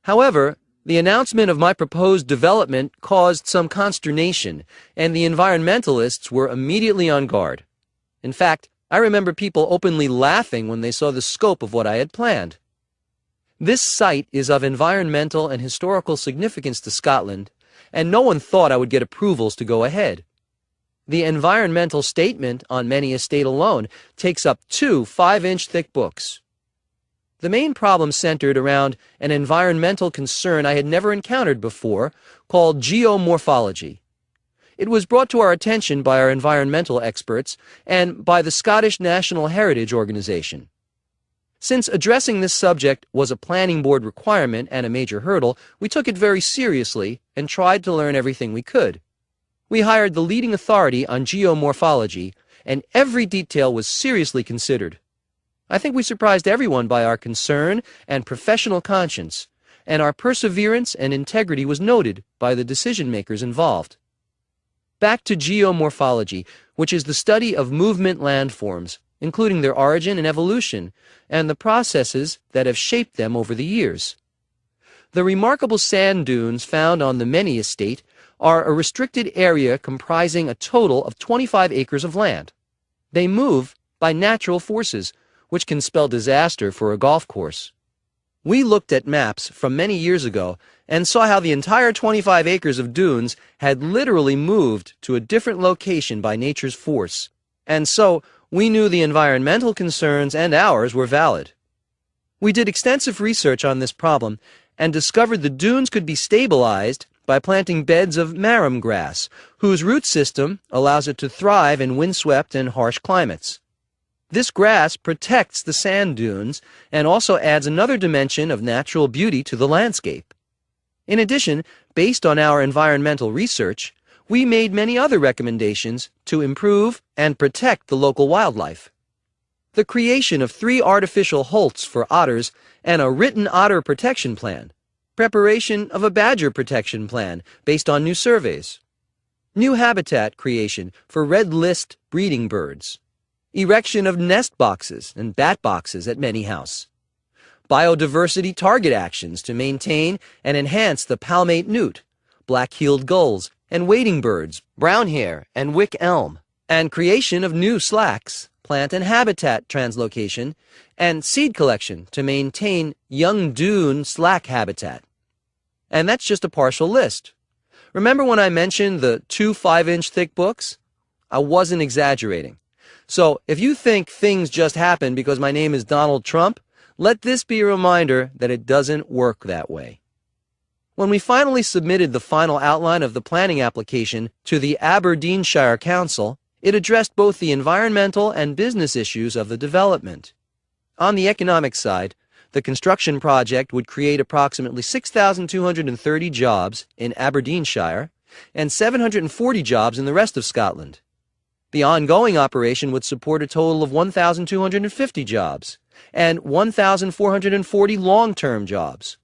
However, the announcement of my proposed development caused some consternation, and the environmentalists were immediately on guard. In fact, I remember people openly laughing when they saw the scope of what I had planned. This site is of environmental and historical significance to Scotland, and no one thought I would get approvals to go ahead. The environmental statement on Many Estate alone takes up 2 5-inch thick books. The main problem centered around an environmental concern I had never encountered before, called geomorphology. It was brought to our attention by our environmental experts and by the Scottish National Heritage Organization. Since addressing this subject was a planning board requirement and a major hurdle, we took it very seriously and tried to learn everything we could. We hired the leading authority on geomorphology, and every detail was seriously considered. I think we surprised everyone by our concern and professional conscience, and our perseverance and integrity was noted by the decision-makers involved. Back to geomorphology, which is the study of movement landforms, including their origin and evolution, and the processes that have shaped them over the years. The remarkable sand dunes found on the Many Estate are a restricted area comprising a total of 25 acres of land. They move by natural forces, which can spell disaster for a golf course. We looked at maps from many years ago and saw how the entire 25 acres of dunes had literally moved to a different location by nature's force, and so we knew the environmental concerns and ours were valid. We did extensive research on this problem and discovered the dunes could be stabilized by planting beds of marram grass, whose root system allows it to thrive in windswept and harsh climates. This grass protects the sand dunes and also adds another dimension of natural beauty to the landscape. In addition, based on our environmental research, we made many other recommendations to improve and protect the local wildlife. The creation of 3 artificial holts for otters and a written otter protection plan, preparation of a badger protection plan based on new surveys, new habitat creation for red list breeding birds, erection of nest boxes and bat boxes at Many House, biodiversity target actions to maintain and enhance the palmate newt, black-heeled gulls, and wading birds, brown hare, and wick elm, and creation of new slacks, plant and habitat translocation, and seed collection to maintain young dune slack habitat. And that's just a partial list. Remember when I mentioned the 2 5-inch thick books? I wasn't exaggerating. So if you think things just happen because my name is Donald Trump, let this be a reminder that it doesn't work that way. When we finally submitted the final outline of the planning application to the Aberdeenshire Council, it addressed both the environmental and business issues of the development. On the economic side, the construction project would create approximately 6,230 jobs in Aberdeenshire and 740 jobs in the rest of Scotland. The ongoing operation would support a total of 1,250 jobs and 1,440 long-term jobs.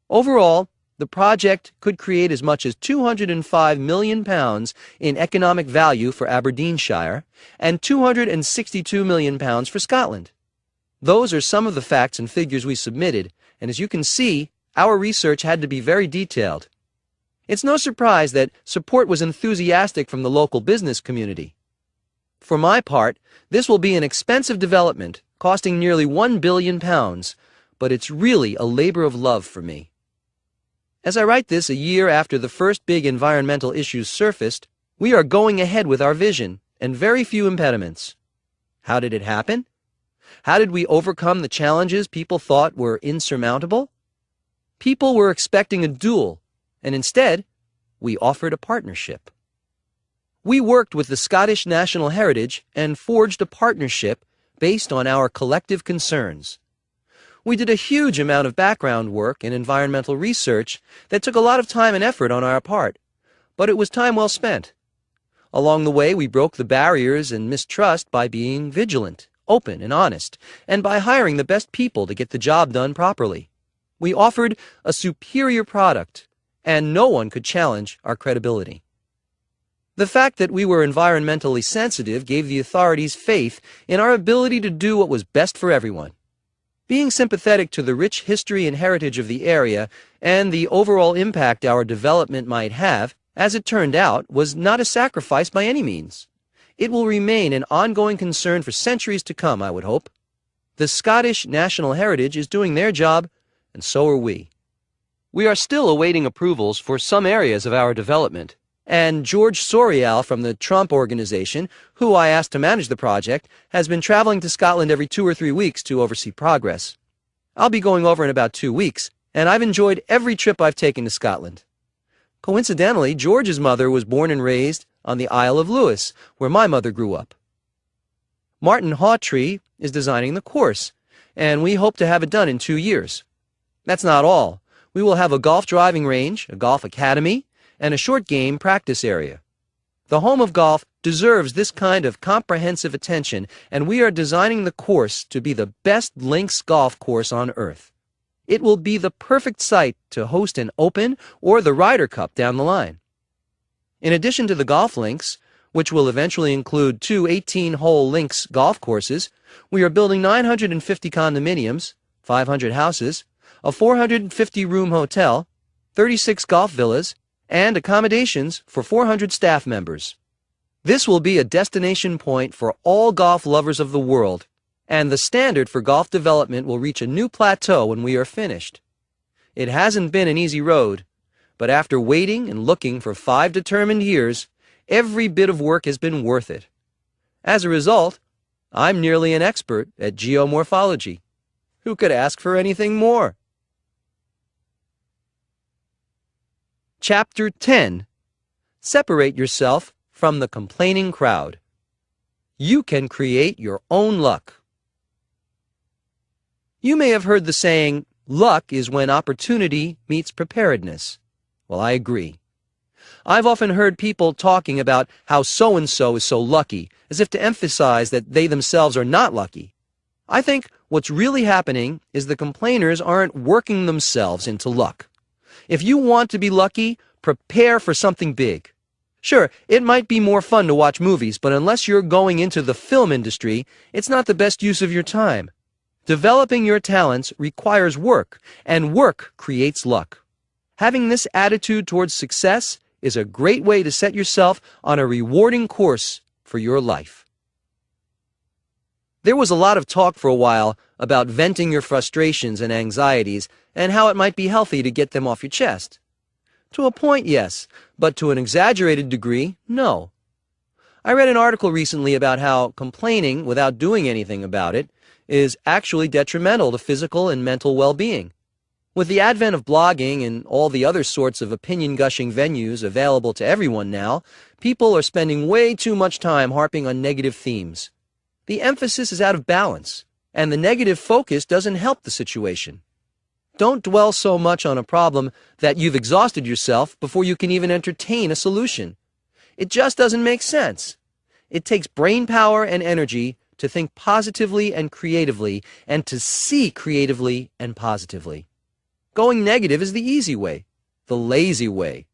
Overall, the project could create as much as £205 million in economic value for Aberdeenshire and £262 million for Scotland. Those are some of the facts and figures we submitted, and as you can see, our research had to be very detailed. It's no surprise that support was enthusiastic from the local business community. For my part, this will be an expensive development, costing nearly £1 billion, but it's really a labor of love for me. As I write this a year after the first big environmental issues surfaced, we are going ahead with our vision, and very few impediments. How did it happen? How did we overcome the challenges people thought were insurmountable? People were expecting a duel, and instead, we offered a partnership. We worked with the Scottish National Heritage and forged a partnership based on our collective concerns. We did a huge amount of background work and environmental research that took a lot of time and effort on our part, but it was time well spent. Along the way, we broke the barriers and mistrust by being vigilant, open, and honest, and by hiring the best people to get the job done properly. We offered a superior product, and no one could challenge our credibility. The fact that we were environmentally sensitive gave the authorities faith in our ability to do what was best for everyone. Being sympathetic to the rich history and heritage of the area and the overall impact our development might have, as it turned out, was not a sacrifice by any means. It will remain an ongoing concern for centuries to come, I would hope. The Scottish National Heritage is doing their job, and so are we. We are still awaiting approvals for some areas of our development, and George Sorial from the Trump Organization, who I asked to manage the project, has been traveling to Scotland every 2 or 3 weeks to oversee progress. I'll be going over in about 2 weeks, and I've enjoyed every trip I've taken to Scotland. Coincidentally, George's mother was born and raised on the Isle of Lewis, where my mother grew up. Martin Hawtree is designing the course, and we hope to have it done in 2 years. That's not all. We will have a golf driving range, a golf academy, and a short game practice area. The home of golf deserves this kind of comprehensive attention, and we are designing the course to be the best links golf course on earth. It will be the perfect site to host an Open or the Ryder Cup down the line. In addition to the golf links, which will eventually include 2 18-hole links golf courses, we are building 950 condominiums, 500 houses, a 450-room hotel, 36 golf villas, and accommodations for 400 staff members. This will be a destination point for all golf lovers of the world, and the standard for golf development will reach a new plateau when we are finished. It hasn't been an easy road, but after waiting and looking for 5 determined years, every bit of work has been worth it. As a result, I'm nearly an expert at geomorphology. Who could ask for anything more? Chapter 10. Separate yourself from the complaining crowd. You can create your own luck. You may have heard the saying, luck is when opportunity meets preparedness. Well, I agree. I've often heard people talking about how so-and-so is so lucky, as if to emphasize that they themselves are not lucky. I think what's really happening is the complainers aren't working themselves into luck. If you want to be lucky, prepare for something big. Sure, it might be more fun to watch movies, but unless you're going into the film industry, it's not the best use of your time. Developing your talents requires work, and work creates luck. Having this attitude towards success is a great way to set yourself on a rewarding course for your life. There was a lot of talk for a while about venting your frustrations and anxieties and how it might be healthy to get them off your chest. To a point, yes, but to an exaggerated degree, no. I read an article recently about how complaining without doing anything about it is actually detrimental to physical and mental well-being. With the advent of blogging and all the other sorts of opinion-gushing venues available to everyone now, people are spending way too much time harping on negative themes. The emphasis is out of balance, and the negative focus doesn't help the situation. Don't dwell so much on a problem that you've exhausted yourself before you can even entertain a solution. It just doesn't make sense. It takes brain power and energy to think positively and creatively, and to see creatively and positively. Going negative is the easy way, the lazy way.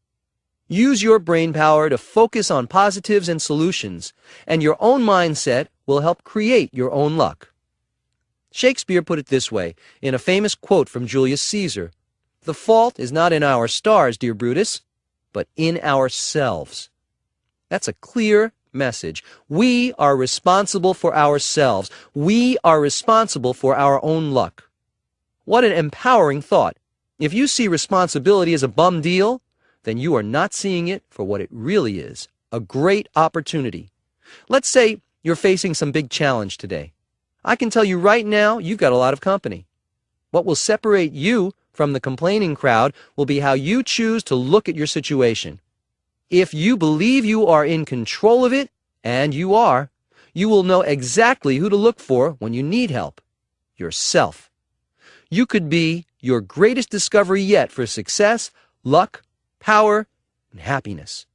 Use your brain power to focus on positives and solutions, and your own mindset will help create your own luck. Shakespeare put it this way in a famous quote from Julius Caesar: "The fault is not in our stars, dear Brutus, but in ourselves." That's a clear message. We are responsible for ourselves. We are responsible for our own luck. What an empowering thought. If you see responsibility as a bum deal, then you are not seeing it for what it really is, a great opportunity. Let's say you're facing some big challenge today. I can tell you right now, you've got a lot of company. What will separate you from the complaining crowd will be how you choose to look at your situation. If you believe you are in control of it, and you are, you will know exactly who to look for when you need help. Yourself. You could be your greatest discovery yet for success, luck, power, and happiness.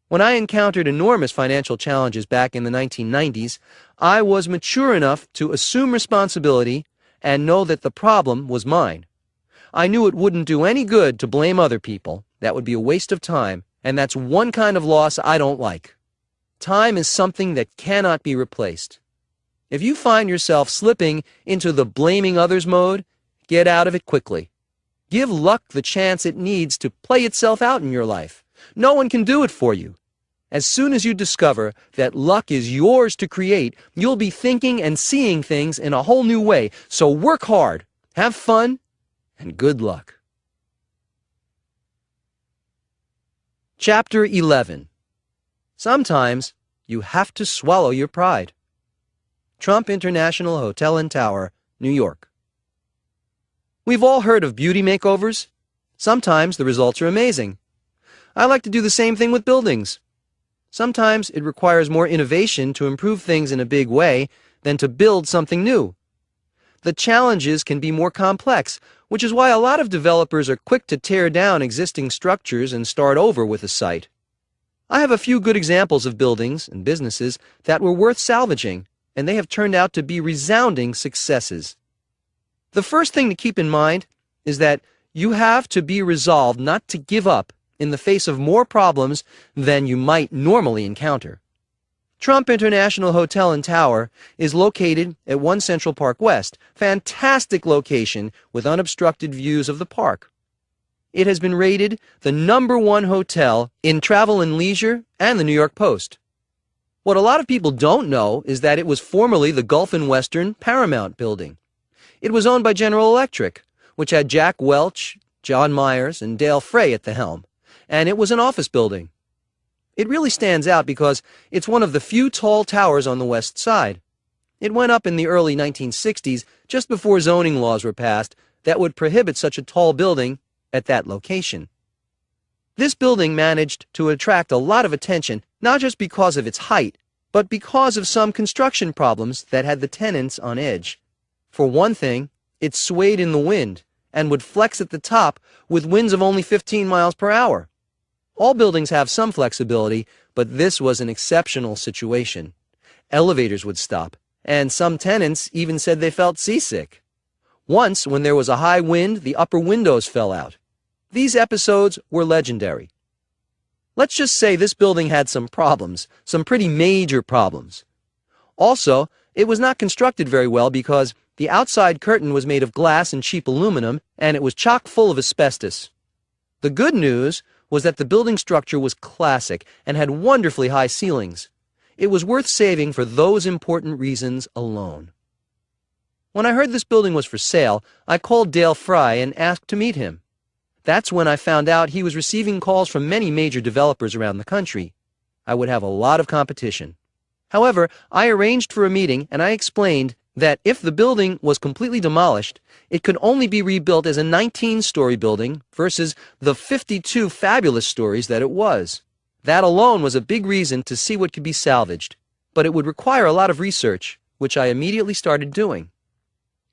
When I encountered enormous financial challenges back in the 1990s, I was mature enough to assume responsibility and know that the problem was mine. I knew it wouldn't do any good to blame other people. That would be a waste of time, and that's one kind of loss I don't like. Time is something that cannot be replaced. If you find yourself slipping into the blaming others mode, get out of it quickly. Give luck the chance it needs to play itself out in your life. No one can do it for you. As soon as you discover that luck is yours to create, you'll be thinking and seeing things in a whole new way. So work hard, have fun, and good luck. Chapter 11. Sometimes you have to swallow your pride. Trump International Hotel and Tower, New York. We've all heard of beauty makeovers. Sometimes the results are amazing. I like to do the same thing with buildings. Sometimes it requires more innovation to improve things in a big way than to build something new. The challenges can be more complex, which is why a lot of developers are quick to tear down existing structures and start over with a site. I have a few good examples of buildings and businesses that were worth salvaging, and they have turned out to be resounding successes. The first thing to keep in mind is that you have to be resolved not to give up in the face of more problems than you might normally encounter. Trump International Hotel and Tower is located at 1 Central Park West. Fantastic location with unobstructed views of the park. It has been rated the #1 hotel in Travel and Leisure and the New York Post. What a lot of people don't know is that it was formerly the Gulf and Western Paramount building. It was owned by General Electric, which had Jack Welch, John Myers, and Dale Frey at the helm, and it was an office building. It really stands out because it's one of the few tall towers on the west side. It went up in the early 1960s, just before zoning laws were passed that would prohibit such a tall building at that location. This building managed to attract a lot of attention, not just because of its height, but because of some construction problems that had the tenants on edge. For one thing, it swayed in the wind and would flex at the top with winds of only 15 miles per hour. All buildings have some flexibility, but this was an exceptional situation. Elevators would stop, and some tenants even said they felt seasick. Once, when there was a high wind, the upper windows fell out. These episodes were legendary. Let's just say this building had some problems, some pretty major problems. Also, it was not constructed very well because the outside curtain was made of glass and cheap aluminum, and it was chock full of asbestos. The good news was that the building structure was classic and had wonderfully high ceilings. It was worth saving for those important reasons alone. When I heard this building was for sale, I called Dale Frey and asked to meet him. That's when I found out he was receiving calls from many major developers around the country. I would have a lot of competition. However, I arranged for a meeting and I explained that if the building was completely demolished, it could only be rebuilt as a 19-story building versus the 52 fabulous stories that it was. That alone was a big reason to see what could be salvaged, but it would require a lot of research, which I immediately started doing.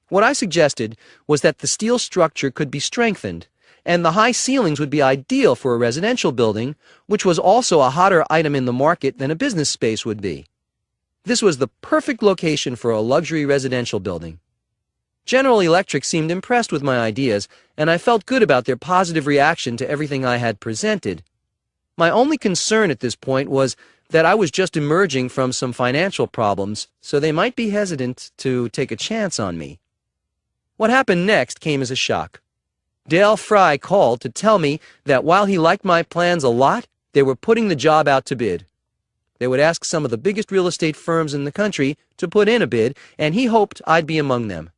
What I suggested was that the steel structure could be strengthened, and the high ceilings would be ideal for a residential building, which was also a hotter item in the market than a business space would be. This was the perfect location for a luxury residential building. General Electric seemed impressed with my ideas, and I felt good about their positive reaction to everything I had presented. My only concern at this point was that I was just emerging from some financial problems, so they might be hesitant to take a chance on me. What happened next came as a shock. Dale Frey called to tell me that while he liked my plans a lot, they were putting the job out to bid. They would ask some of the biggest real estate firms in the country to put in a bid, and he hoped I'd be among them.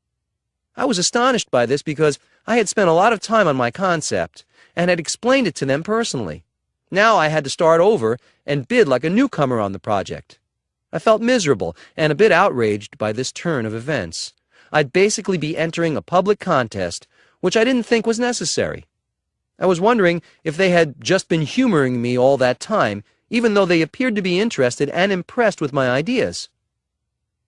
I was astonished by this because I had spent a lot of time on my concept and had explained it to them personally. Now I had to start over and bid like a newcomer on the project. I felt miserable and a bit outraged by this turn of events. I'd basically be entering a public contest, which I didn't think was necessary. I was wondering if they had just been humoring me all that time, even though they appeared to be interested and impressed with my ideas.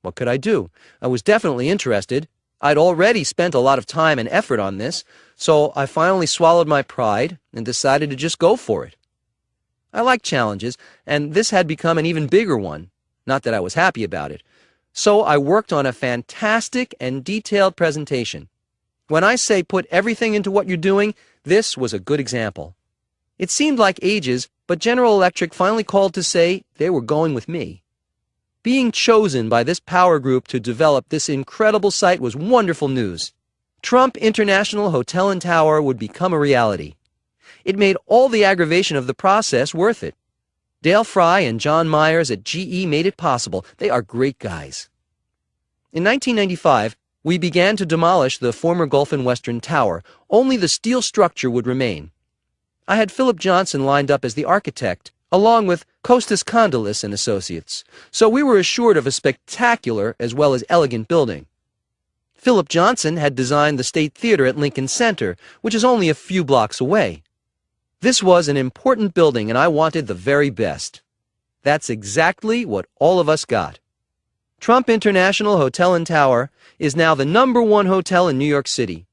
What could I do? I was definitely interested. I'd already spent a lot of time and effort on this, so I finally swallowed my pride and decided to just go for it. I like challenges, and this had become an even bigger one. Not that I was happy about it. So I worked on a fantastic and detailed presentation. When I say put everything into what you're doing, this was a good example. It seemed like ages, but General Electric finally called to say they were going with me. Being chosen by this power group to develop this incredible site was wonderful news. Trump International Hotel and Tower would become a reality. It made all the aggravation of the process worth it. Dale Fry and John Myers at GE made it possible. They are great guys. In 1995, we began to demolish the former Gulf and Western Tower. Only the steel structure would remain. I had Philip Johnson lined up as the architect, along with Costas Kondylis and Associates, so we were assured of a spectacular as well as elegant building. Philip Johnson had designed the State Theater at Lincoln Center, which is only a few blocks away. This was an important building, and I wanted the very best. That's exactly what all of us got. Trump International Hotel and Tower is now the #1 hotel in New York City.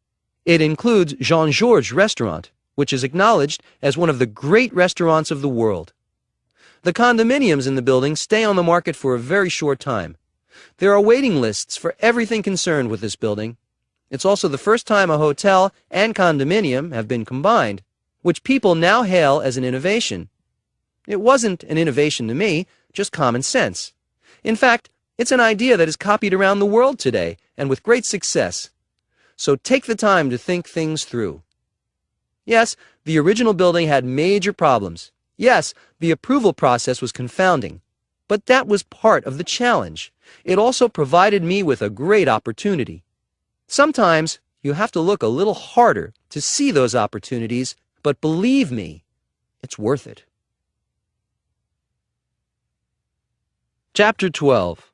It includes Jean-Georges Restaurant, which is acknowledged as one of the great restaurants of the world. The condominiums in the building stay on the market for a very short time. There are waiting lists for everything concerned with this building. It's also the first time a hotel and condominium have been combined, which people now hail as an innovation. It wasn't an innovation to me, just common sense. In fact, it's an idea that is copied around the world today, and with great success. So take the time to think things through. Yes, the original building had major problems. Yes, the approval process was confounding. But that was part of the challenge. It also provided me with a great opportunity. Sometimes you have to look a little harder to see those opportunities, but believe me, it's worth it. Chapter 12.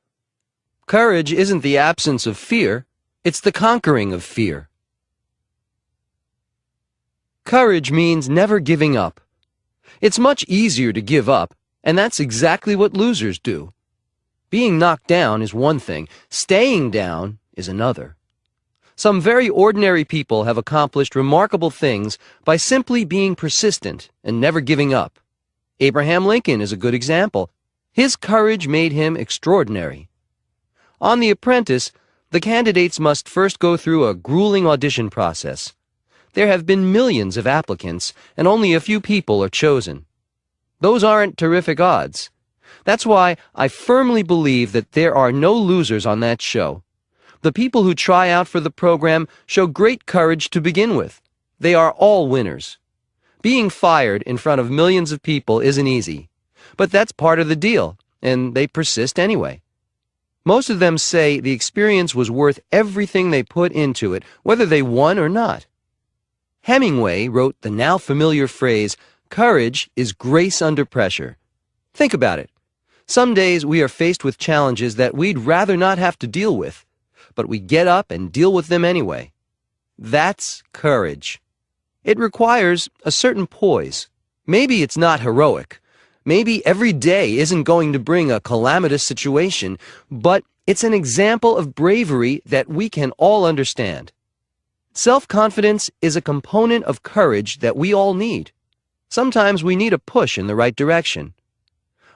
Courage isn't the absence of fear, it's the conquering of fear. Courage means never giving up. It's much easier to give up, and that's exactly what losers do. Being knocked down is one thing, staying down is another. Some very ordinary people have accomplished remarkable things by simply being persistent and never giving up. Abraham Lincoln is a good example. His courage made him extraordinary. On The Apprentice, the candidates must first go through a grueling audition process. There have been millions of applicants, and only a few people are chosen. Those aren't terrific odds. That's why I firmly believe that there are no losers on that show. The people who try out for the program show great courage to begin with. They are all winners. Being fired in front of millions of people isn't easy, but that's part of the deal, and they persist anyway. Most of them say the experience was worth everything they put into it, whether they won or not. Hemingway wrote the now familiar phrase, "Courage is grace under pressure." Think about it. Some days we are faced with challenges that we'd rather not have to deal with, but we get up and deal with them anyway. That's courage. It requires a certain poise. Maybe it's not heroic. Maybe every day isn't going to bring a calamitous situation, but it's an example of bravery that we can all understand. Self-confidence is a component of courage that we all need. Sometimes we need a push in the right direction.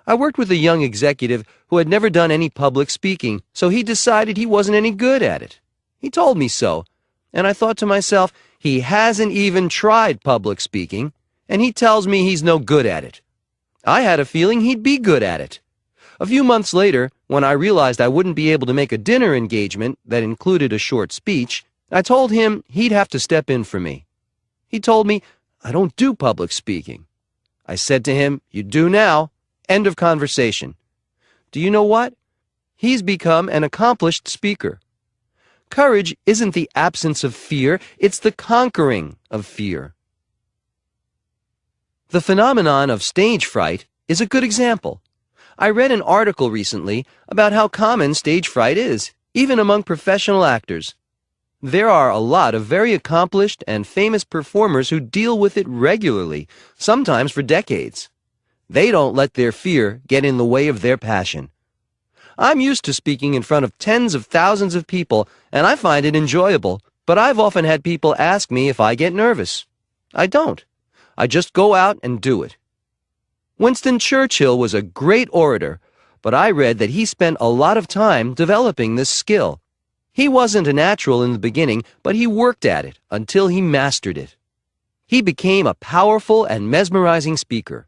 I worked with a young executive who had never done any public speaking, so he decided he wasn't any good at it. He told me so, and I thought to myself, he hasn't even tried public speaking, and he tells me he's no good at it. I had a feeling he'd be good at it. A few months later, when I realized I wouldn't be able to make a dinner engagement that included a short speech, I told him he'd have to step in for me. He told me, "I don't do public speaking." I said to him, "You do now." End of conversation. Do you know what? He's become an accomplished speaker. Courage isn't the absence of fear, it's the conquering of fear. The phenomenon of stage fright is a good example. I read an article recently about how common stage fright is, even among professional actors. There are a lot of very accomplished and famous performers who deal with it regularly, sometimes for decades. They don't let their fear get in the way of their passion. I'm used to speaking in front of tens of thousands of people, and I find it enjoyable, but I've often had people ask me if I get nervous. I don't. I just go out and do it. Winston Churchill was a great orator, but I read that he spent a lot of time developing this skill. He wasn't a natural in the beginning, but he worked at it until he mastered it. He became a powerful and mesmerizing speaker.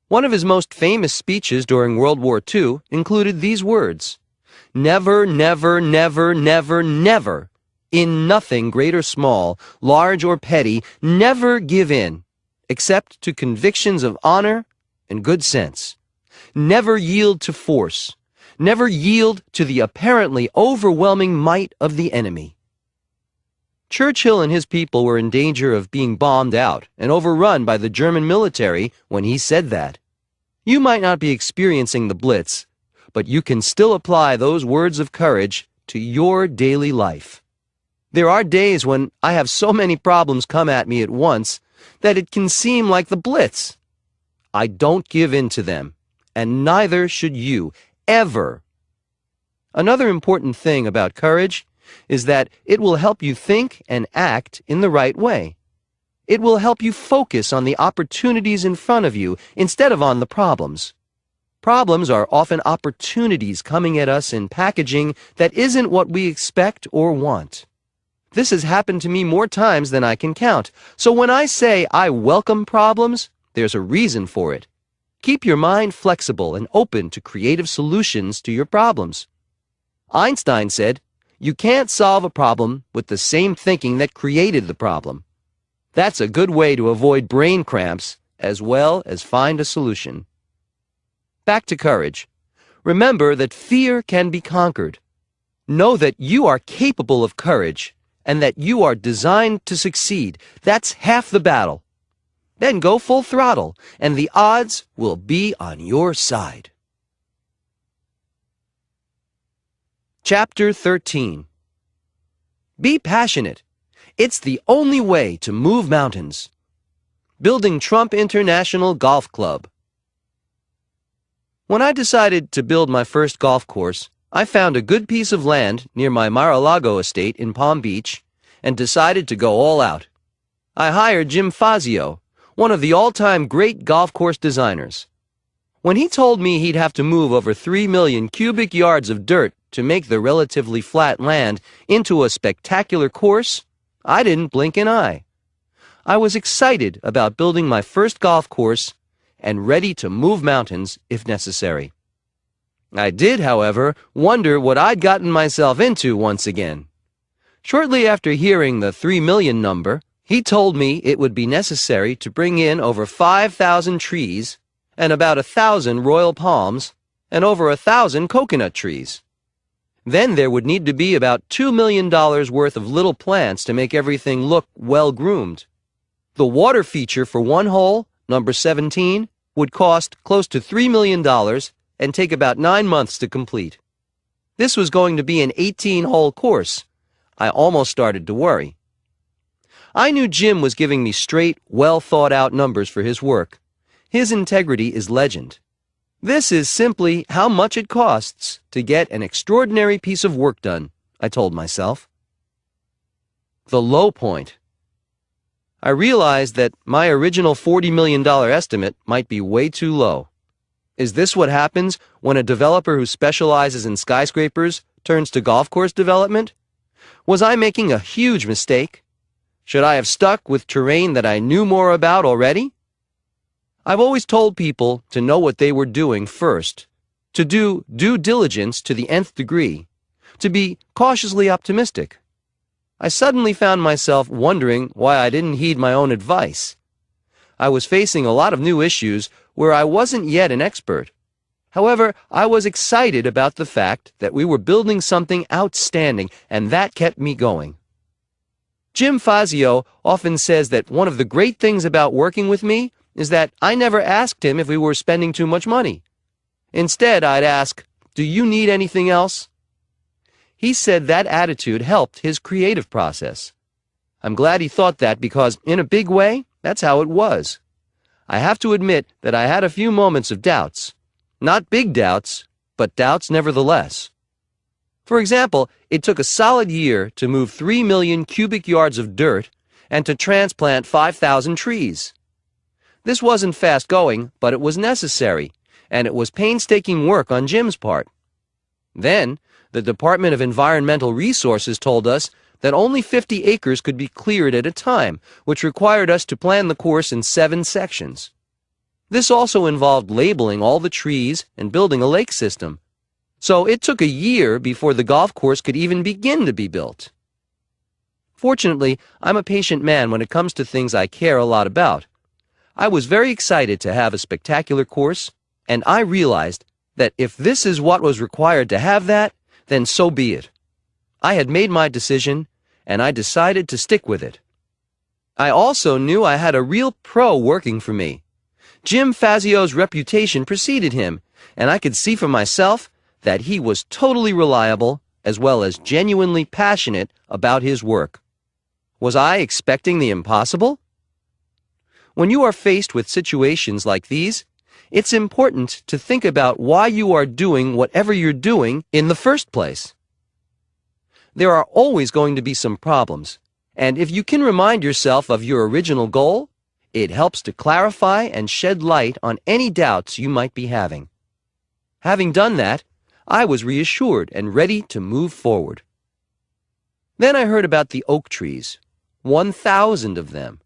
One of his most famous speeches during World War II included these words: "Never, never, never, never, never, in nothing great or small, large or petty, never give in, except to convictions of honor and good sense. Never yield to force. Never yield to the apparently overwhelming might of the enemy." Churchill and his people were in danger of being bombed out and overrun by the German military when he said that. You might not be experiencing the Blitz, but you can still apply those words of courage to your daily life. There are days when I have so many problems come at me at once that it can seem like the Blitz. I don't give in to them, and neither should you, ever. Another important thing about courage is that it will help you think and act in the right way. It will help you focus on the opportunities in front of you instead of on the problems. Problems are often opportunities coming at us in packaging that isn't what we expect or want. This has happened to me more times than I can count, so when I say I welcome problems, there's a reason for it. Keep your mind flexible and open to creative solutions to your problems. Einstein said, "You can't solve a problem with the same thinking that created the problem." That's a good way to avoid brain cramps as well as find a solution. Back to courage. Remember that fear can be conquered. Know that you are capable of courage and that you are designed to succeed. That's half the battle. Then go full throttle, and the odds will be on your side. Chapter 13. Be passionate. It's the only way to move mountains. Building Trump International Golf Club. When I decided to build my first golf course, I found a good piece of land near my Mar-a-Lago estate in Palm Beach and decided to go all out. I hired Jim Fazio, one of the all-time great golf course designers. When he told me he'd have to move over 3 million cubic yards of dirt to make the relatively flat land into a spectacular course, I didn't blink an eye. I was excited about building my first golf course and ready to move mountains if necessary. I did, however, wonder what I'd gotten myself into once again. Shortly after hearing the 3 million number, he told me it would be necessary to bring in over 5,000 trees and about 1,000 royal palms and over 1,000 coconut trees. Then there would need to be about $2 million worth of little plants to make everything look well-groomed. The water feature for one hole, number 17, would cost close to $3 million and take about 9 months to complete. This was going to be an 18-hole course. I almost started to worry. I knew Jim was giving me straight, well-thought-out numbers for his work. His integrity is legend. This is simply how much it costs to get an extraordinary piece of work done, I told myself. The low point. I realized that my original $40 million estimate might be way too low. Is this what happens when a developer who specializes in skyscrapers turns to golf course development? Was I making a huge mistake? Should I have stuck with terrain that I knew more about already? I've always told people to know what they were doing first, to do due diligence to the nth degree, to be cautiously optimistic. I suddenly found myself wondering why I didn't heed my own advice. I was facing a lot of new issues where I wasn't yet an expert. However, I was excited about the fact that we were building something outstanding, and that kept me going. Jim Fazio often says that one of the great things about working with me is that I never asked him if we were spending too much money. Instead, I'd ask, "Do you need anything else?" He said that attitude helped his creative process. I'm glad he thought that because, in a big way, that's how it was. I have to admit that I had a few moments of doubts. Not big doubts, but doubts nevertheless. For example, it took a solid year to move 3 million cubic yards of dirt and to transplant 5,000 trees. This wasn't fast going, but it was necessary, and it was painstaking work on Jim's part. Then, the Department of Environmental Resources told us that only 50 acres could be cleared at a time, which required us to plan the course in 7 sections. This also involved labeling all the trees and building a lake system. So it took a year before the golf course could even begin to be built. Fortunately, I'm a patient man when it comes to things I care a lot about. I was very excited to have a spectacular course, and I realized that if this is what was required to have that, then so be it. I had made my decision, and I decided to stick with it. I also knew I had a real pro working for me. Jim Fazio's reputation preceded him, and I could see for myself that he was totally reliable as well as genuinely passionate about his work. Was I expecting the impossible? When you are faced with situations like these, it's important to think about why you are doing whatever you're doing in the first place. There are always going to be some problems, and if you can remind yourself of your original goal, it helps to clarify and shed light on any doubts you might be having. Having done that, I was reassured and ready to move forward. Then I heard about the oak trees, 1,000 of them.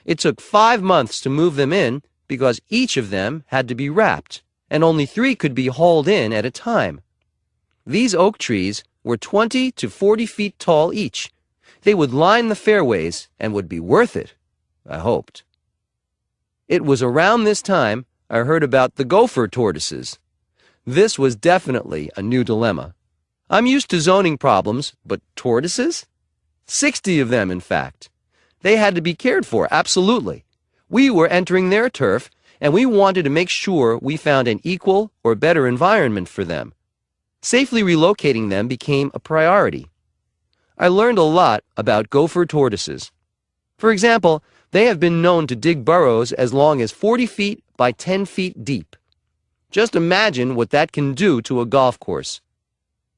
It took 5 months to move them in because each of them had to be wrapped, and only 3 could be hauled in at a time. These oak trees were 20 to 40 feet tall each. They would line the fairways and would be worth it, I hoped. It was around this time I heard about the gopher tortoises. This was definitely a new dilemma. I'm used to zoning problems, but tortoises? 60 of them, in fact. They had to be cared for, absolutely. We were entering their turf, and we wanted to make sure we found an equal or better environment for them. Safely relocating them became a priority. I learned a lot about gopher tortoises. For example, they have been known to dig burrows as long as 40 feet by 10 feet deep. Just imagine what that can do to a golf course.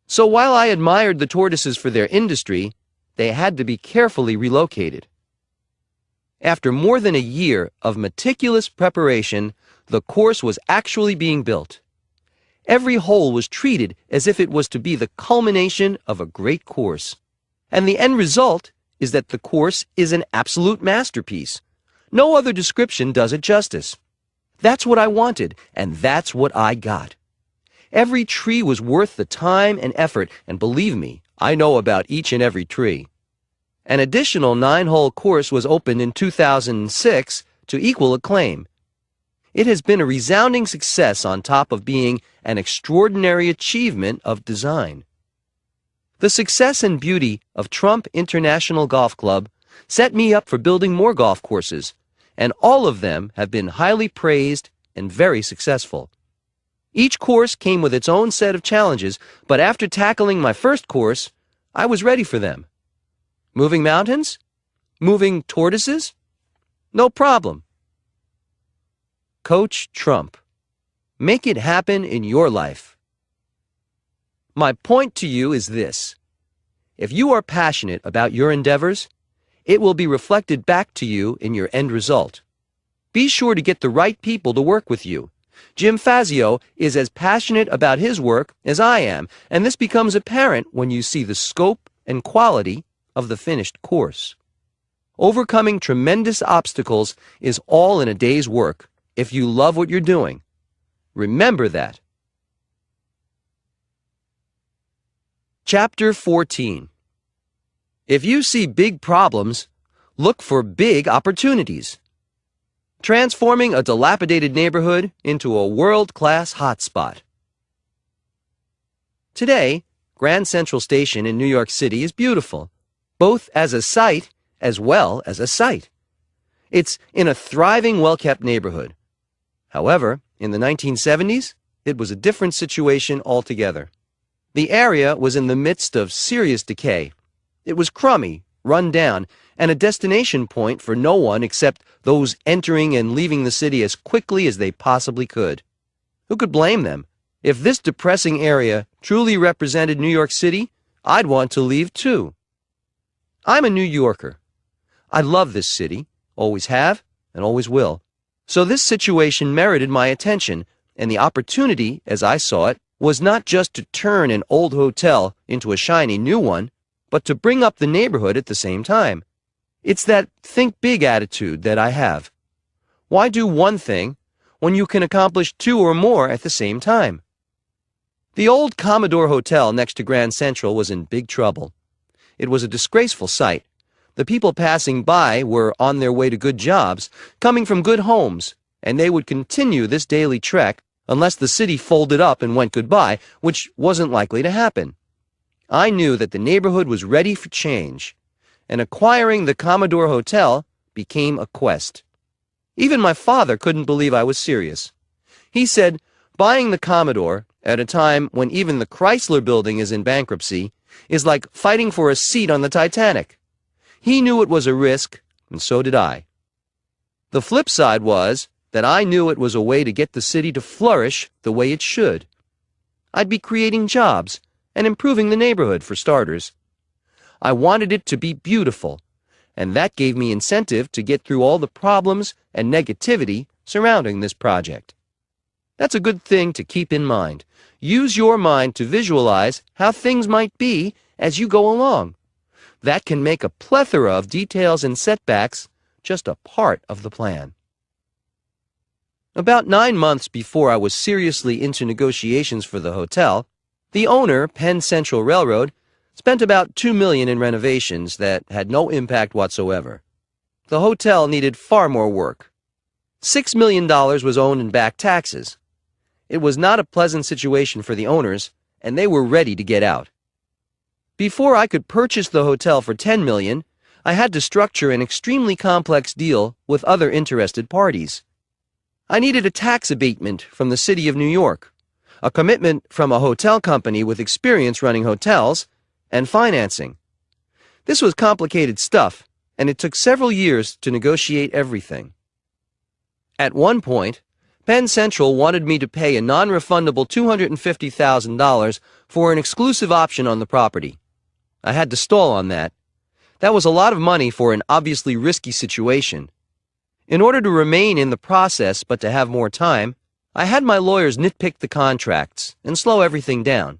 So while I admired the tortoises for their industry, they had to be carefully relocated. After more than a year of meticulous preparation, the course was actually being built. Every hole was treated as if it was to be the culmination of a great course. And the end result is that the course is an absolute masterpiece. No other description does it justice. That's what I wanted, and that's what I got. Every tree was worth the time and effort, and believe me, I know about each and every tree. An additional 9-hole course was opened in 2006 to equal acclaim. It has been a resounding success on top of being an extraordinary achievement of design. The success and beauty of Trump International Golf Club set me up for building more golf courses, and all of them have been highly praised and very successful. Each course came with its own set of challenges, but after tackling my first course, I was ready for them. Moving mountains? Moving tortoises? No problem. Coach Trump. Make it happen in your life. My point to you is this. If you are passionate about your endeavors, it will be reflected back to you in your end result. Be sure to get the right people to work with you. Jim Fazio is as passionate about his work as I am, and this becomes apparent when you see the scope and quality of the finished course. Overcoming tremendous obstacles is all in a day's work if you love what you're doing. Remember that. Chapter 14. If you see big problems, look for big opportunities. Transforming a dilapidated neighborhood into a world-class hotspot. Today, Grand Central Station in New York City is beautiful, both as a site as well as a site. It's in a thriving, well-kept neighborhood. However, in the 1970s, it was a different situation altogether. The area was in the midst of serious decay. It was crummy, run down, and a destination point for no one except those entering and leaving the city as quickly as they possibly could. Who could blame them? If this depressing area truly represented New York City, I'd want to leave too. I'm a New Yorker. I love this city, always have, and always will. So this situation merited my attention, and the opportunity, as I saw it, was not just to turn an old hotel into a shiny new one, but to bring up the neighborhood at the same time. It's that think big attitude that I have. Why do one thing when you can accomplish two or more at the same time? The old Commodore Hotel next to Grand Central was in big trouble. It was a disgraceful sight. The people passing by were on their way to good jobs, coming from good homes, and they would continue this daily trek unless the city folded up and went goodbye, which wasn't likely to happen. I knew that the neighborhood was ready for change, and acquiring the Commodore Hotel became a quest. Even my father couldn't believe I was serious. He said, buying the Commodore at a time when even the Chrysler Building is in bankruptcy is like fighting for a seat on the Titanic. He knew it was a risk, and so did I. The flip side was that I knew it was a way to get the city to flourish the way it should. I'd be creating jobs and improving the neighborhood for starters. I wanted it to be beautiful, and that gave me incentive to get through all the problems and negativity surrounding this project. That's a good thing to keep in mind. Use your mind to visualize how things might be as you go along. That can make a plethora of details and setbacks just a part of the plan. About 9 months before I was seriously into negotiations for the hotel, the owner, Penn Central Railroad, spent about $2 million in renovations that had no impact whatsoever. The hotel needed far more work. $6 million was owed in back taxes. It was not a pleasant situation for the owners, and they were ready to get out. Before I could purchase the hotel for $10 million, I had to structure an extremely complex deal with other interested parties. I needed a tax abatement from the city of New York, a commitment from a hotel company with experience running hotels, and financing. This was complicated stuff, and it took several years to negotiate everything. At one point, Penn Central wanted me to pay a non-refundable $250,000 for an exclusive option on the property. I had to stall on that. That was a lot of money for an obviously risky situation. In order to remain in the process but to have more time, I had my lawyers nitpick the contracts and slow everything down.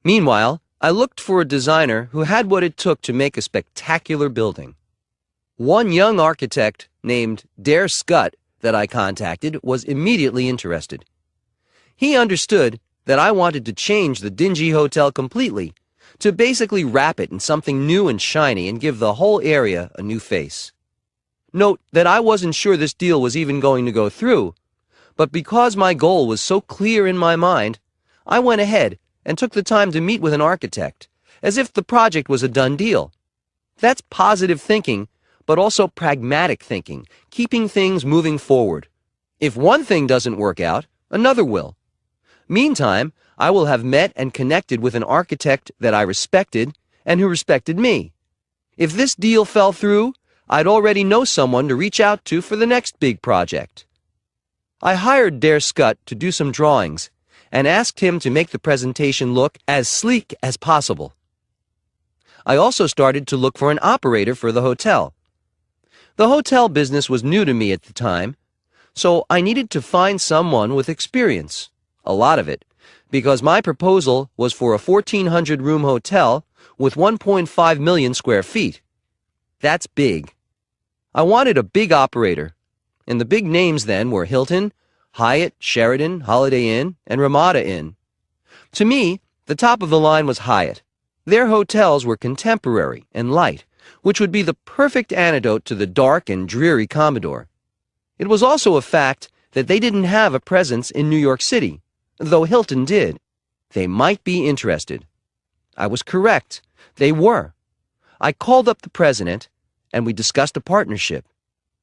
Meanwhile, I looked for a designer who had what it took to make a spectacular building. One young architect named Dare Scott that I contacted was immediately interested. He understood that I wanted to change the dingy hotel completely, to basically wrap it in something new and shiny and give the whole area a new face. Note that I wasn't sure this deal was even going to go through, but because my goal was so clear in my mind, I went ahead and took the time to meet with an architect, as if the project was a done deal. That's positive thinking, but also pragmatic thinking, keeping things moving forward. If one thing doesn't work out, another will. Meantime, I will have met and connected with an architect that I respected and who respected me. If this deal fell through, I'd already know someone to reach out to for the next big project. I hired Dare Scott to do some drawings and asked him to make the presentation look as sleek as possible. I also started to look for an operator for the hotel. The hotel business was new to me at the time, so I needed to find someone with experience, a lot of it, because my proposal was for a 1,400-room hotel with 1.5 million square feet. That's big. I wanted a big operator, and the big names then were Hilton, Hyatt, Sheraton, Holiday Inn, and Ramada Inn. To me, the top of the line was Hyatt. Their hotels were contemporary and light, which would be the perfect antidote to the dark and dreary Commodore. It was also a fact that they didn't have a presence in New York City, though Hilton did. They might be interested. I was correct. They were. I called up the president, and we discussed a partnership.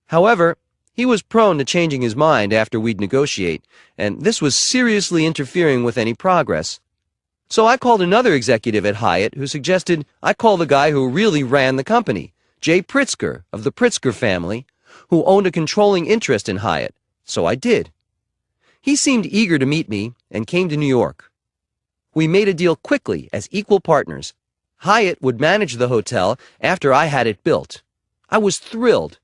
However, He was prone to changing his mind after we'd negotiate, and this was seriously interfering with any progress. So I called another executive at Hyatt who suggested I call the guy who really ran the company, Jay Pritzker of the Pritzker family, who owned a controlling interest in Hyatt. So I did. He seemed eager to meet me and came to New York. We made a deal quickly as equal partners. Hyatt would manage the hotel after I had it built. I was thrilled.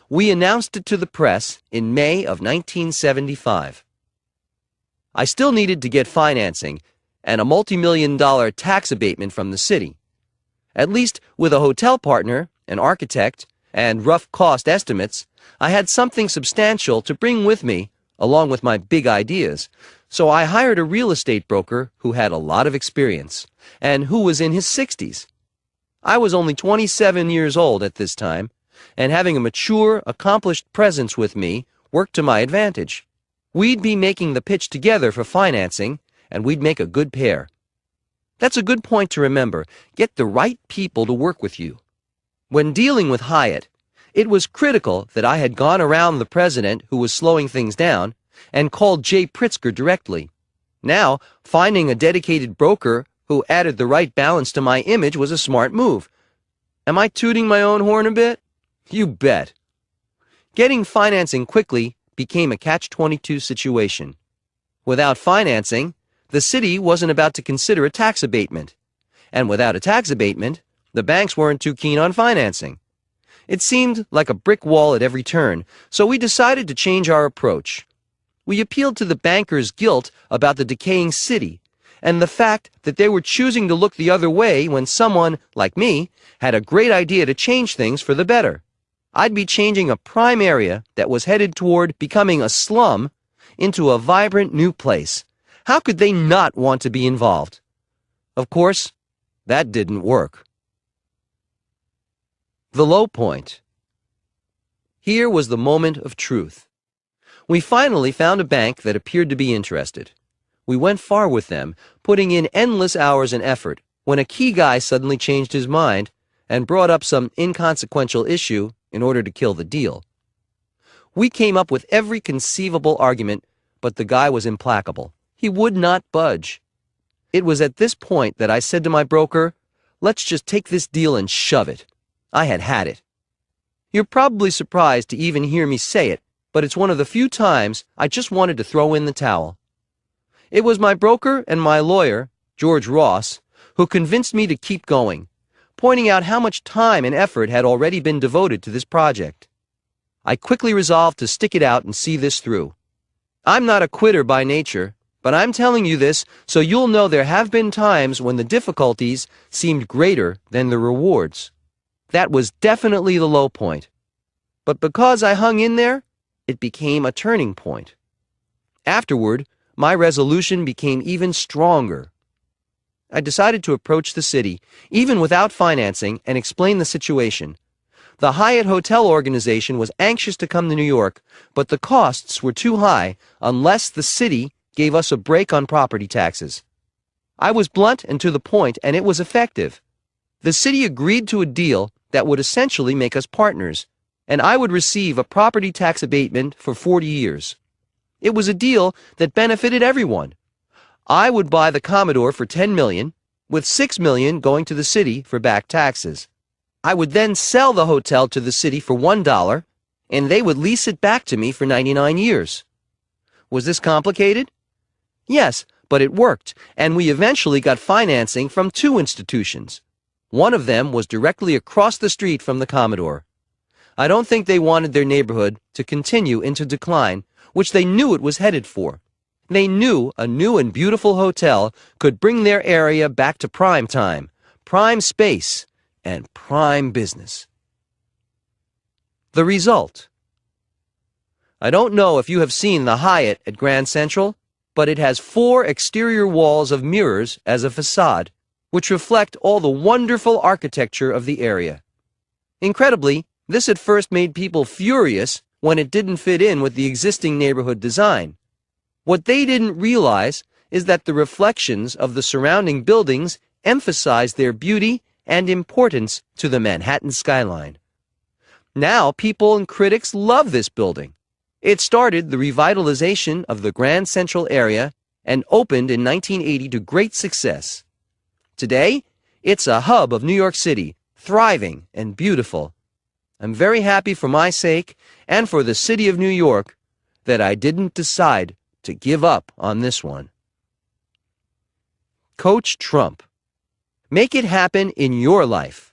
We announced it to the press in May of 1975. I still needed to get financing and a multi-million-dollar tax abatement from the city. At least with a hotel partner, an architect, and rough cost estimates, I had something substantial to bring with me along with my big ideas. So I hired a real estate broker who had a lot of experience and who was in his 60s. I was only 27 years old at this time, and having a mature, accomplished presence with me worked to my advantage. We'd be making the pitch together for financing, and we'd make a good pair. That's a good point to remember. Get the right people to work with you. When dealing with Hyatt, it was critical that I had gone around the president who was slowing things down and called Jay Pritzker directly. Now, finding a dedicated broker who added the right balance to my image was a smart move. Am I tooting my own horn a bit? You bet. Getting financing quickly became a catch-22 situation. Without financing, the city wasn't about to consider a tax abatement. And without a tax abatement, the banks weren't too keen on financing. It seemed like a brick wall at every turn, so we decided to change our approach. We appealed to the bankers' guilt about the decaying city and the fact that they were choosing to look the other way when someone, like me, had a great idea to change things for the better. I'd be changing a prime area that was headed toward becoming a slum into a vibrant new place. How could they not want to be involved? Of course, that didn't work. The low point. Here was the moment of truth. We finally found a bank that appeared to be interested. We went far with them, putting in endless hours and effort, when a key guy suddenly changed his mind and brought up some inconsequential issue in order to kill the deal. We came up with every conceivable argument, but the guy was implacable. He would not budge. It was at this point that I said to my broker, "Let's just take this deal and shove it." I had it. You're probably surprised to even hear me say it, but it's one of the few times I just wanted to throw in the towel. It was my broker and my lawyer, George Ross, who convinced me to keep going, pointing out how much time and effort had already been devoted to this project. I quickly resolved to stick it out and see this through. I'm not a quitter by nature, but I'm telling you this so you'll know there have been times when the difficulties seemed greater than the rewards. That was definitely the low point. But because I hung in there, it became a turning point. Afterward, my resolution became even stronger. I decided to approach the city, even without financing, and explain the situation. The Hyatt Hotel organization was anxious to come to New York, but the costs were too high unless the city gave us a break on property taxes. I was blunt and to the point, and it was effective. The city agreed to a deal that would essentially make us partners, and I would receive a property tax abatement for 40 years. It was a deal that benefited everyone. I would buy the Commodore for $10 million, with $6 million going to the city for back taxes. I would then sell the hotel to the city for $1, and they would lease it back to me for 99 years. Was this complicated? Yes, but it worked, and we eventually got financing from two institutions. One of them was directly across the street from the Commodore. I don't think they wanted their neighborhood to continue into decline, which they knew it was headed for. They knew a new and beautiful hotel could bring their area back to prime time, prime space, and prime business. The result. I don't know if you have seen the Hyatt at Grand Central, but it has 4 exterior walls of mirrors as a facade, which reflect all the wonderful architecture of the area. Incredibly, this at first made people furious when it didn't fit in with the existing neighborhood design. What they didn't realize is that the reflections of the surrounding buildings emphasize their beauty and importance to the Manhattan skyline. Now people and critics love this building. It started the revitalization of the Grand Central area and opened in 1980 to great success. Today, it's a hub of New York City, thriving and beautiful. I'm very happy for my sake and for the city of New York that I didn't decide to give up on this one. Coach Trump. Make it happen in your life.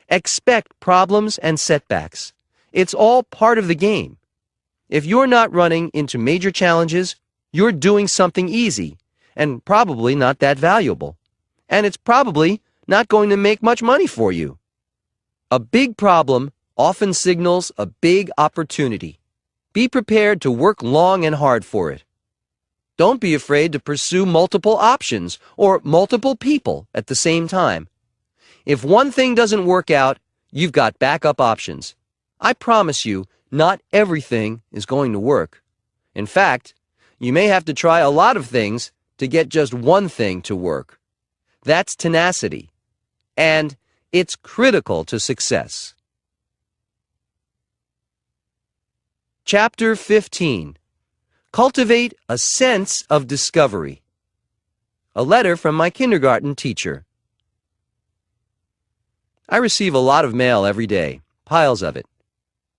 Expect problems and setbacks. It's all part of the game. If you're not running into major challenges, you're doing something easy and probably not that valuable. And it's probably not going to make much money for you. A big problem often signals a big opportunity. Be prepared to work long and hard for it. Don't be afraid to pursue multiple options or multiple people at the same time. If one thing doesn't work out, you've got backup options. I promise you, not everything is going to work. In fact, you may have to try a lot of things to get just one thing to work. That's tenacity. And it's critical to success. Chapter 15. Cultivate a sense of discovery. A letter from my kindergarten teacher. I receive a lot of mail every day, piles of it.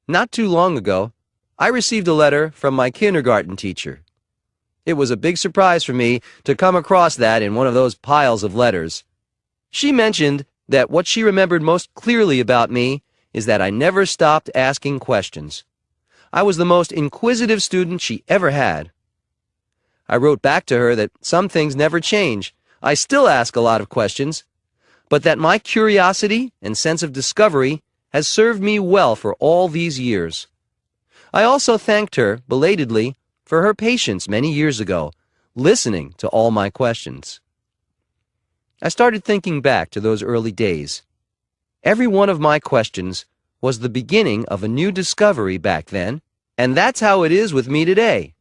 Not too long ago, I received a letter from my kindergarten teacher. It was a big surprise for me to come across that in one of those piles of letters. She mentioned that what she remembered most clearly about me is that I never stopped asking questions. I was the most inquisitive student she ever had. I wrote back to her that some things never change. I still ask a lot of questions, but that my curiosity and sense of discovery has served me well for all these years. I also thanked her, belatedly, for her patience many years ago, listening to all my questions. I started thinking back to those early days. Every one of my questions was the beginning of a new discovery back then, and that's how it is with me today.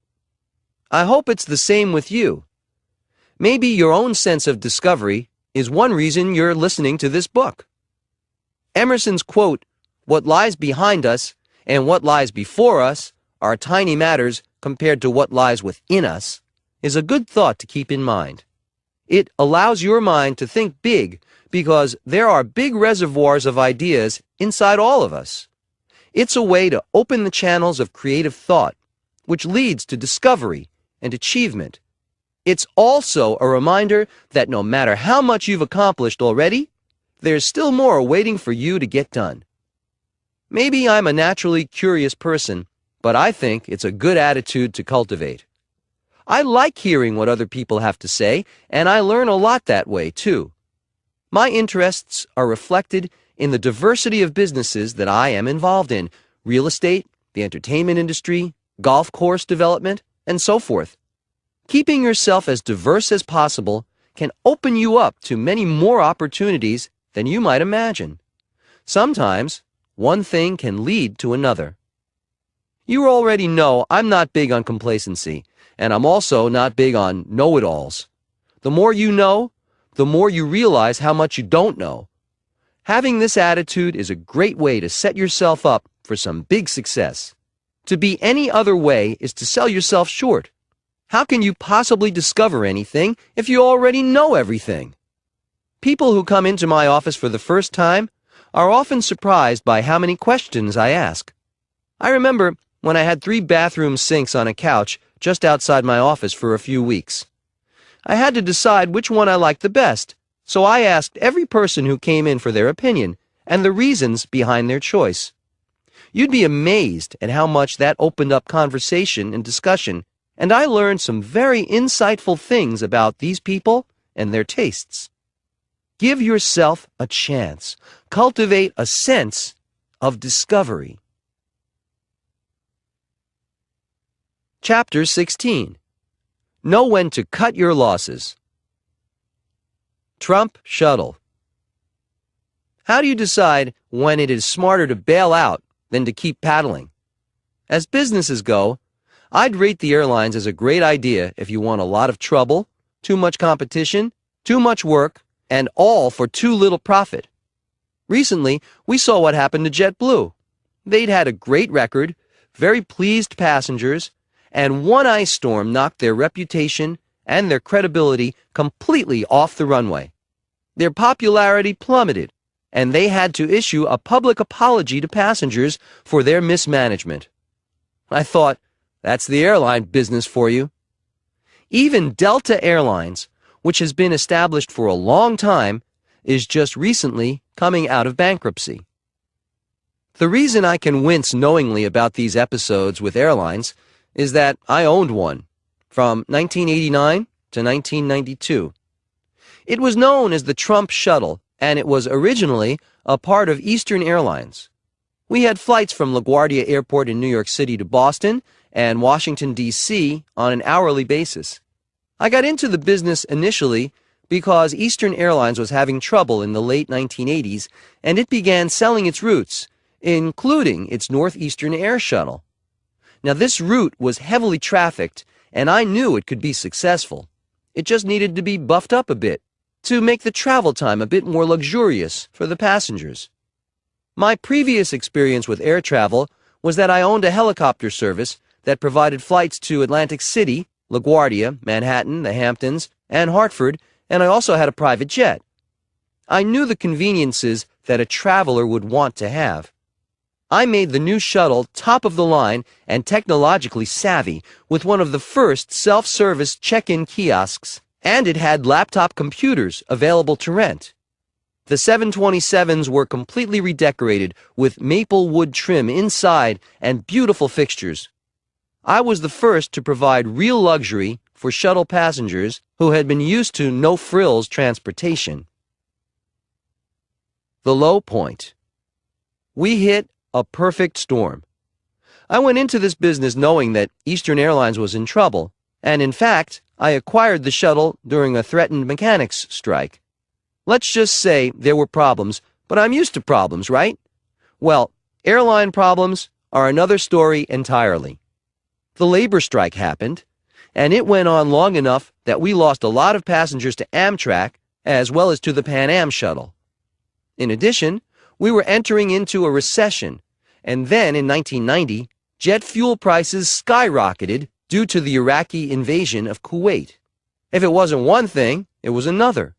I hope it's the same with you. Maybe your own sense of discovery is one reason you're listening to this book. Emerson's quote, "What lies behind us and what lies before us are tiny matters compared to what lies within us," is a good thought to keep in mind. It allows your mind to think big because there are big reservoirs of ideas inside all of us. It's a way to open the channels of creative thought, which leads to discovery and achievement. It's also a reminder that no matter how much you've accomplished already, there's still more waiting for you to get done. Maybe I'm a naturally curious person, but I think it's a good attitude to cultivate. I like hearing what other people have to say, and I learn a lot that way, too. My interests are reflected in the diversity of businesses that I am involved in: real estate, the entertainment industry, golf course development, and so forth. Keeping yourself as diverse as possible can open you up to many more opportunities than you might imagine. Sometimes, one thing can lead to another. You already know I'm not big on complacency, and I'm also not big on know-it-alls. The more you know, the more you realize how much you don't know. Having this attitude is a great way to set yourself up for some big success. To be any other way is to sell yourself short. How can you possibly discover anything if you already know everything? People who come into my office for the first time are often surprised by how many questions I ask. I remember when I had 3 bathroom sinks on a couch just outside my office for a few weeks. I had to decide which one I liked the best, so I asked every person who came in for their opinion and the reasons behind their choice. You'd be amazed at how much that opened up conversation and discussion, and I learned some very insightful things about these people and their tastes. Give yourself a chance. Cultivate a sense of discovery. Chapter 16. Know when to cut your losses. Trump Shuttle. How do you decide when it is smarter to bail out than to keep paddling? As businesses go, I'd rate the airlines as a great idea if you want a lot of trouble, too much competition, too much work, and all for too little profit. Recently, we saw what happened to JetBlue. They'd had a great record, very pleased passengers, and one ice storm knocked their reputation and their credibility completely off the runway. Their popularity plummeted, and they had to issue a public apology to passengers for their mismanagement. I thought, that's the airline business for you. Even Delta Airlines, which has been established for a long time, is just recently coming out of bankruptcy. The reason I can wince knowingly about these episodes with airlines is that I owned one from 1989 to 1992. It was known as the Trump Shuttle, and it was originally a part of Eastern Airlines. We had flights from LaGuardia Airport in New York City to Boston and Washington, D.C. on an hourly basis. I got into the business initially because Eastern Airlines was having trouble in the late 1980s, and it began selling its routes, including its Northeastern Air Shuttle. Now, this route was heavily trafficked, and I knew it could be successful. It just needed to be buffed up a bit to make the travel time a bit more luxurious for the passengers. My previous experience with air travel was that I owned a helicopter service that provided flights to Atlantic City, LaGuardia, Manhattan, the Hamptons, and Hartford, and I also had a private jet. I knew the conveniences that a traveler would want to have. I made the new shuttle top of the line and technologically savvy with one of the first self-service check-in kiosks, and it had laptop computers available to rent. The 727s were completely redecorated with maple wood trim inside and beautiful fixtures. I was the first to provide real luxury for shuttle passengers who had been used to no-frills transportation. The low point. We hit a perfect storm. I went into this business knowing that Eastern Airlines was in trouble, and in fact, I acquired the shuttle during a threatened mechanics strike. Let's just say there were problems, but I'm used to problems, right? Well, airline problems are another story entirely. The labor strike happened, and it went on long enough that we lost a lot of passengers to Amtrak as well as to the Pan Am shuttle. In addition, we were entering into a recession, and then in 1990, jet fuel prices skyrocketed due to the Iraqi invasion of Kuwait. If it wasn't one thing, it was another.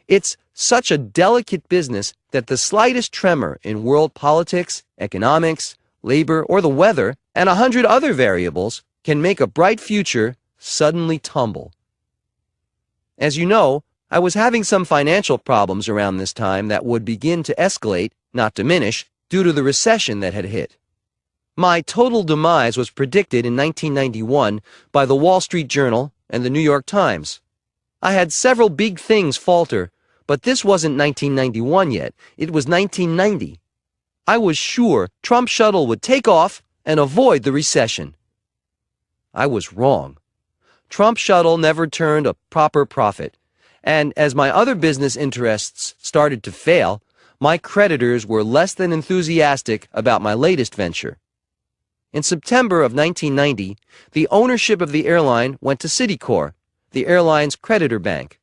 It's such a delicate business that the slightest tremor in world politics, economics, labor, or the weather, and 100 other variables can make a bright future suddenly tumble. As you know, I was having some financial problems around this time that would begin to escalate, not diminish, due to the recession that had hit. My total demise was predicted in 1991 by the Wall Street Journal and the New York Times. I had several big things falter, but this wasn't 1991 yet. It was 1990. I was sure Trump Shuttle would take off and avoid the recession. I was wrong. Trump Shuttle never turned a proper profit, and as my other business interests started to fail, my creditors were less than enthusiastic about my latest venture. In September of 1990, the ownership of the airline went to Citicorp, the airline's creditor bank.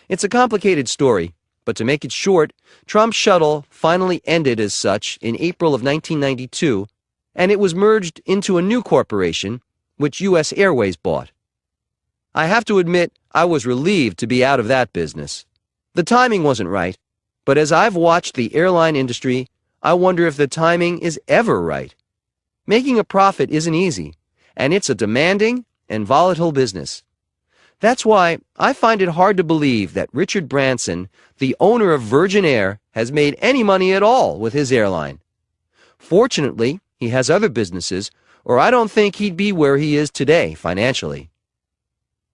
It's a complicated story, but to make it short, Trump Shuttle finally ended as such in April of 1992, and it was merged into a new corporation, which U.S. Airways bought. I have to admit, I was relieved to be out of that business. The timing wasn't right, but as I've watched the airline industry, I wonder if the timing is ever right. Making a profit isn't easy, and it's a demanding and volatile business. That's why I find it hard to believe that Richard Branson, the owner of Virgin Air, has made any money at all with his airline. Fortunately, he has other businesses, or I don't think he'd be where he is today financially.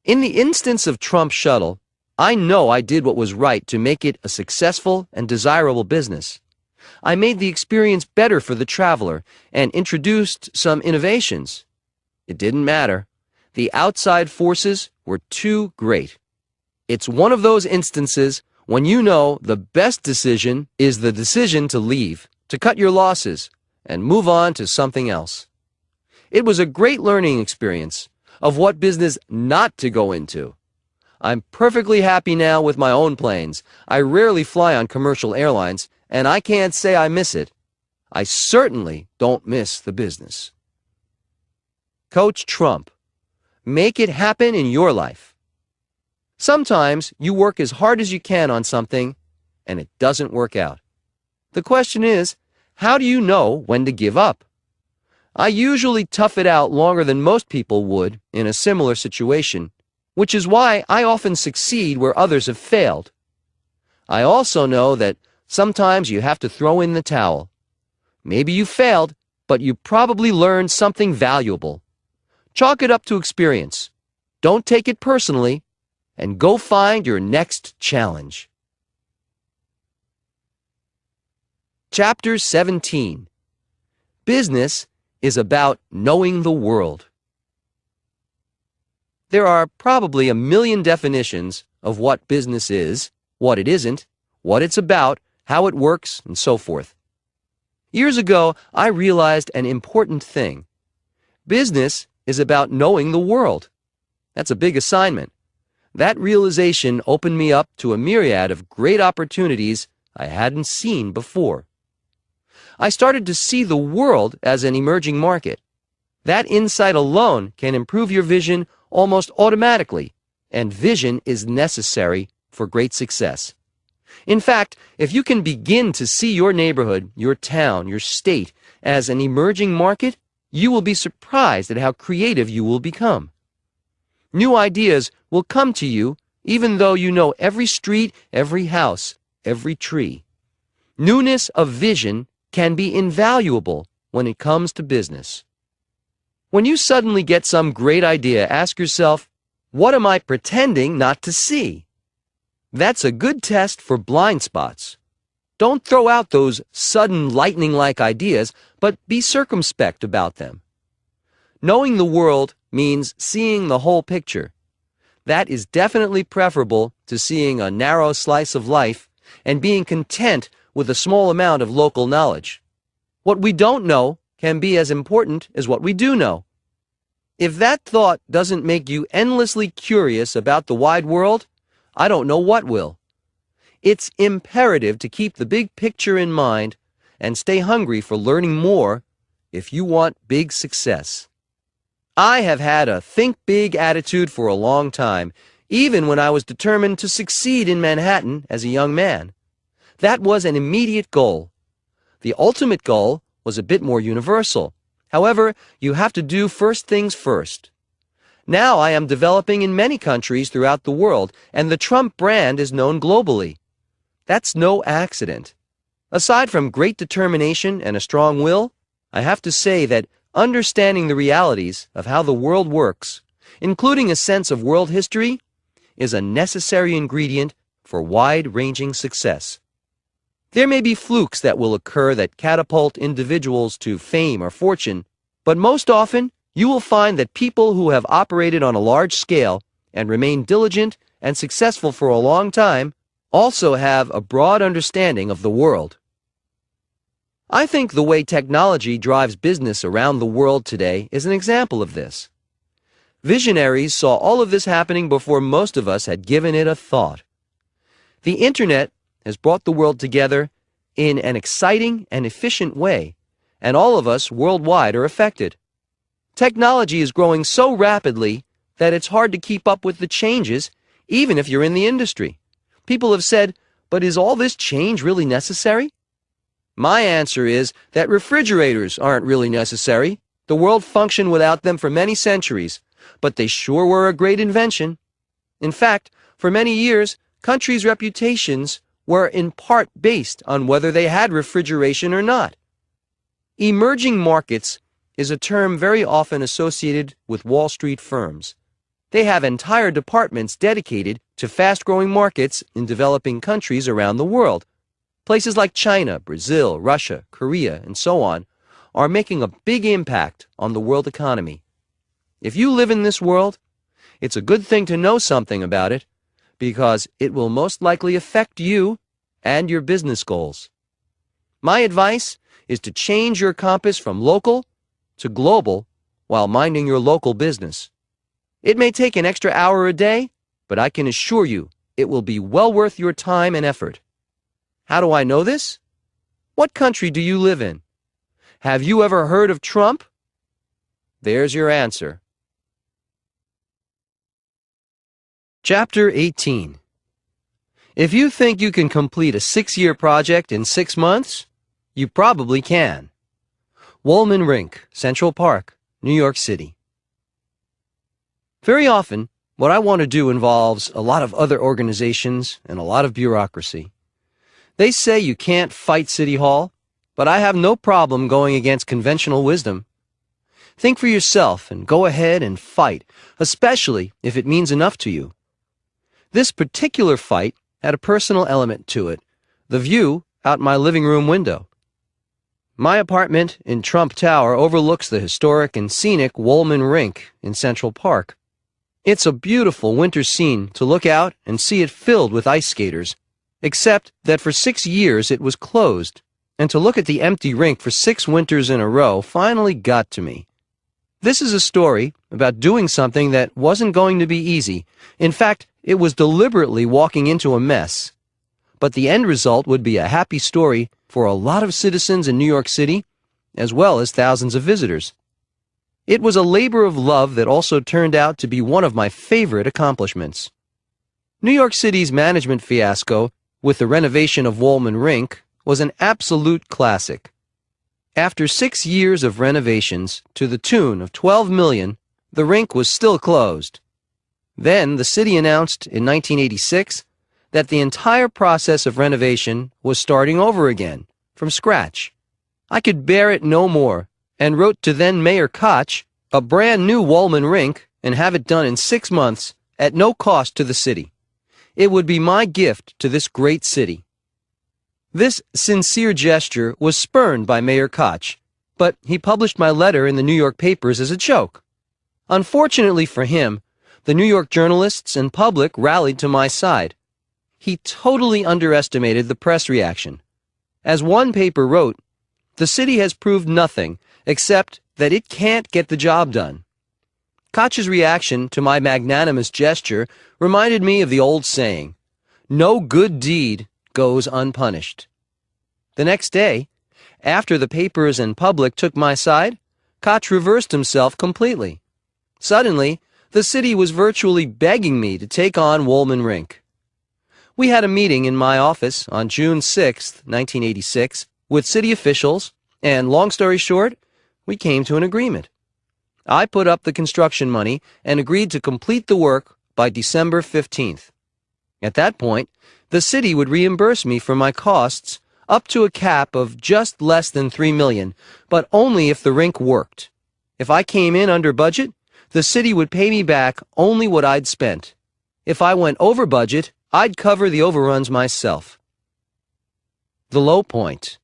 In the instance of Trump Shuttle, I know I did what was right to make it a successful and desirable business. I made the experience better for the traveler and introduced some innovations. It didn't matter. The outside forces were too great. It's one of those instances when you know the best decision is the decision to leave, to cut your losses, and move on to something else. It was a great learning experience of what business not to go into. I'm perfectly happy now with my own planes. I rarely fly on commercial airlines, and I can't say I miss it. I certainly don't miss the business. Coach Trump. Make it happen in your life. Sometimes you work as hard as you can on something and it doesn't work out. The question is, how do you know when to give up? I usually tough it out longer than most people would in a similar situation, which is why I often succeed where others have failed. I also know that sometimes you have to throw in the towel. Maybe you failed, but you probably learned something valuable. Chalk it up to experience. Don't take it personally, and go find your next challenge. Chapter 17. Business is about knowing the world. There are probably a million definitions of what business is, what it isn't, what it's about, how it works, and so forth. Years ago, I realized an important thing. Business is about knowing the world. That's a big assignment. That realization opened me up to a myriad of great opportunities I hadn't seen before. I started to see the world as an emerging market. That insight alone can improve your vision almost automatically, and vision is necessary for great success. In fact, if you can begin to see your neighborhood, your town, your state as an emerging market, you will be surprised at how creative you will become. New ideas will come to you even though you know every street, every house, every tree. Newness of vision can be invaluable when it comes to business. When you suddenly get some great idea, ask yourself, what am I pretending not to see? That's a good test for blind spots. Don't throw out those sudden lightning-like ideas, but be circumspect about them. Knowing the world means seeing the whole picture. That is definitely preferable to seeing a narrow slice of life and being content with a small amount of local knowledge. What we don't know can be as important as what we do know. If that thought doesn't make you endlessly curious about the wide world, I don't know what will. It's imperative to keep the big picture in mind and stay hungry for learning more if you want big success. I have had a think big attitude for a long time, even when I was determined to succeed in Manhattan as a young man. That was an immediate goal. The ultimate goal was a bit more universal. However, you have to do first things first. Now I am developing in many countries throughout the world, and the Trump brand is known globally. That's no accident. Aside from great determination and a strong will, I have to say that understanding the realities of how the world works, including a sense of world history, is a necessary ingredient for wide-ranging success. There may be flukes that will occur that catapult individuals to fame or fortune, but most often you will find that people who have operated on a large scale and remained diligent and successful for a long time also have a broad understanding of the world. I think the way technology drives business around the world today is an example of this. Visionaries saw all of this happening before most of us had given it a thought. The Internet has brought the world together in an exciting and efficient way, and all of us worldwide are affected. Technology is growing so rapidly that it's hard to keep up with the changes, even if you're in the industry. People have said, but is all this change really necessary? My answer is that refrigerators aren't really necessary. The world functioned without them for many centuries, but they sure were a great invention. In fact, for many years, countries' reputations were in part based on whether they had refrigeration or not. Emerging markets is a term very often associated with Wall Street firms. They have entire departments dedicated to fast-growing markets in developing countries around the world. Places like China, Brazil, Russia, Korea, and so on are making a big impact on the world economy. If you live in this world, it's a good thing to know something about it, because it will most likely affect you and your business goals. My advice is to change your compass from local to global while minding your local business. It may take an extra hour a day, but I can assure you it will be well worth your time and effort. How do I know this? What country do you live in? Have you ever heard of Trump? There's your answer. Chapter 18. If you think you can complete a 6-year project in 6 months, you probably can. Wollman Rink, Central Park, New York City. Very often, what I want to do involves a lot of other organizations and a lot of bureaucracy. They say you can't fight City Hall, but I have no problem going against conventional wisdom. Think for yourself and go ahead and fight, especially if it means enough to you. This particular fight had a personal element to it, the view out my living room window. My apartment in Trump Tower overlooks the historic and scenic Wollman Rink in Central Park. It's a beautiful winter scene to look out and see it filled with ice skaters, except that for 6 years it was closed, and to look at the empty rink for 6 winters in a row finally got to me. This is a story about doing something that wasn't going to be easy. In fact, it was deliberately walking into a mess. But the end result would be a happy story for a lot of citizens in New York City, as well as thousands of visitors. It was a labor of love that also turned out to be one of my favorite accomplishments. New York City's management fiasco with the renovation of Wollman Rink was an absolute classic. After 6 years of renovations to the tune of $12 million, the rink was still closed. Then the city announced in 1986 that the entire process of renovation was starting over again, from scratch. I could bear it no more, and wrote to then Mayor Koch a brand new Wollman Rink and have it done in 6 months at no cost to the city. It would be my gift to this great city. This sincere gesture was spurned by Mayor Koch, but he published my letter in the New York papers as a joke. Unfortunately for him, the New York journalists and public rallied to my side. He totally underestimated the press reaction. As one paper wrote, "The city has proved nothing except that it can't get the job done." Koch's reaction to my magnanimous gesture reminded me of the old saying, "No good deed goes unpunished." The next day, after the papers and public took my side, Koch reversed himself completely. Suddenly, the city was virtually begging me to take on Wollman Rink. We had a meeting in my office on June 6, 1986, with city officials, and long story short, we came to an agreement. I put up the construction money and agreed to complete the work by December 15th. At that point, the city would reimburse me for my costs up to a cap of just less than $3 million, but only if the rink worked. If I came in under budget, the city would pay me back only what I'd spent. If I went over budget, I'd cover the overruns myself. The low point.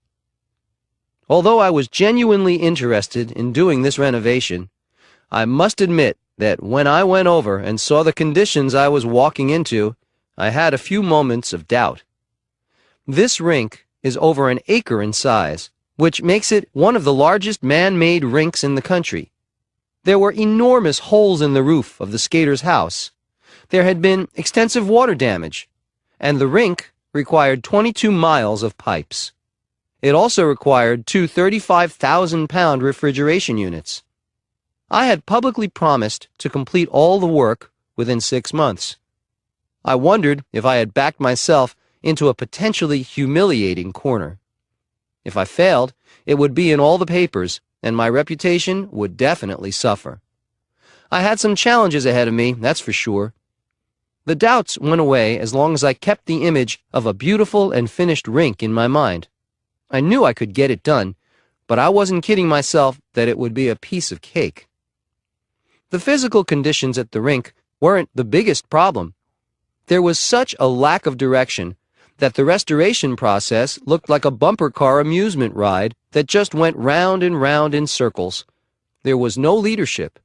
Although I was genuinely interested in doing this renovation, I must admit that when I went over and saw the conditions I was walking into, I had a few moments of doubt. This rink is over an acre in size, which makes it one of the largest man-made rinks in the country. There were enormous holes in the roof of the skater's house. There had been extensive water damage, and the rink required 22 miles of pipes. It also required 2 35,000-pound refrigeration units. I had publicly promised to complete all the work within 6 months. I wondered if I had backed myself into a potentially humiliating corner. If I failed, it would be in all the papers, and my reputation would definitely suffer. I had some challenges ahead of me, that's for sure. The doubts went away as long as I kept the image of a beautiful and finished rink in my mind. I knew I could get it done, but I wasn't kidding myself that it would be a piece of cake. The physical conditions at the rink weren't the biggest problem. There was such a lack of direction that the restoration process looked like a bumper car amusement ride that just went round and round in circles. There was no leadership.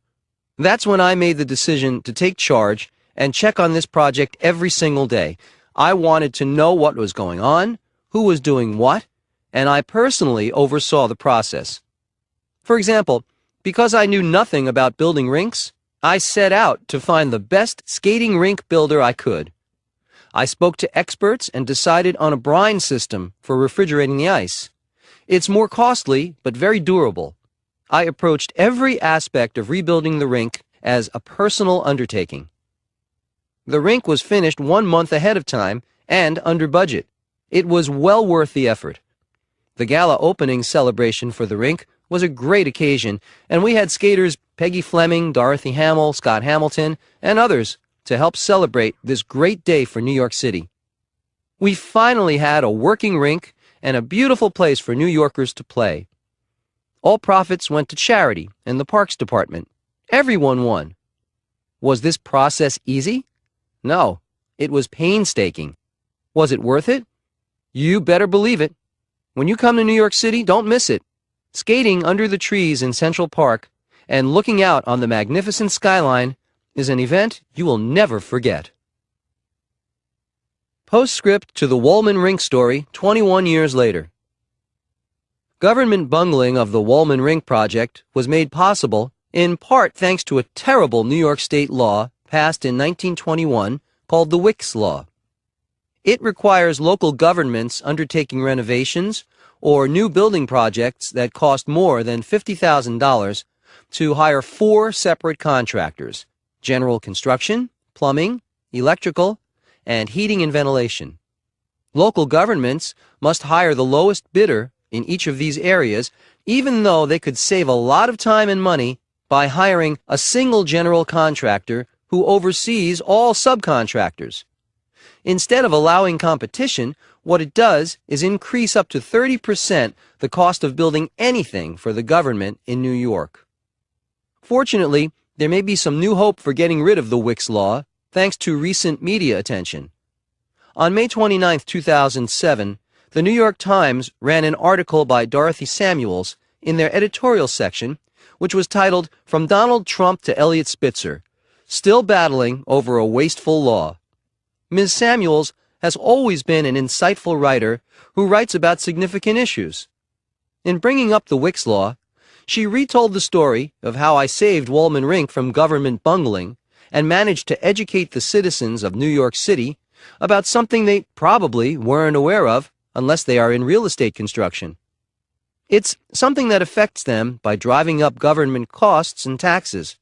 That's when I made the decision to take charge and check on this project every single day. I wanted to know what was going on, who was doing what, and I personally oversaw the process. For example, because I knew nothing about building rinks, I set out to find the best skating rink builder I could. I spoke to experts and decided on a brine system for refrigerating the ice. It's more costly, but very durable. I approached every aspect of rebuilding the rink as a personal undertaking. The rink was finished 1 month ahead of time and under budget. It was well worth the effort. The gala opening celebration for the rink was a great occasion, and we had skaters Peggy Fleming, Dorothy Hamill, Scott Hamilton, and others to help celebrate this great day for New York City. We finally had a working rink and a beautiful place for New Yorkers to play. All profits went to charity and the Parks Department. Everyone won. Was this process easy? No, it was painstaking. Was it worth it? You better believe it. When you come to New York City, don't miss it. Skating under the trees in Central Park and looking out on the magnificent skyline is an event you will never forget. Postscript to the Wollman Rink story 21 years later. Government bungling of the Wollman Rink project was made possible in part thanks to a terrible New York State law passed in 1921 called the Wicks Law. It requires local governments undertaking renovations or new building projects that cost more than $50,000 to hire 4 separate contractors: general construction, plumbing, electrical, and heating and ventilation. Local governments must hire the lowest bidder in each of these areas, even though they could save a lot of time and money by hiring a single general contractor who oversees all subcontractors. Instead of allowing competition, what it does is increase up to 30% the cost of building anything for the government in New York. Fortunately, there may be some new hope for getting rid of the Wicks Law, thanks to recent media attention. On May 29, 2007, the New York Times ran an article by Dorothy Samuels in their editorial section, which was titled "From Donald Trump to Eliot Spitzer, Still Battling Over a Wasteful Law." Ms. Samuels has always been an insightful writer who writes about significant issues. In bringing up the Wicks Law, she retold the story of how I saved Wollman Rink from government bungling and managed to educate the citizens of New York City about something they probably weren't aware of unless they are in real estate construction. It's something that affects them by driving up government costs and taxes.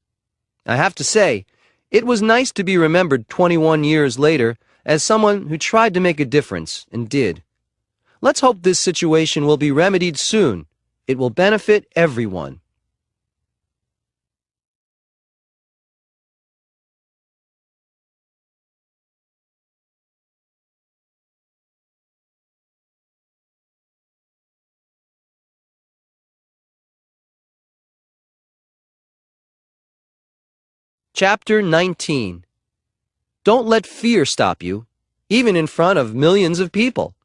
I have to say, it was nice to be remembered 21 years later as someone who tried to make a difference and did. Let's hope this situation will be remedied soon. It will benefit everyone. Chapter 19. Don't let fear stop you, even in front of millions of people.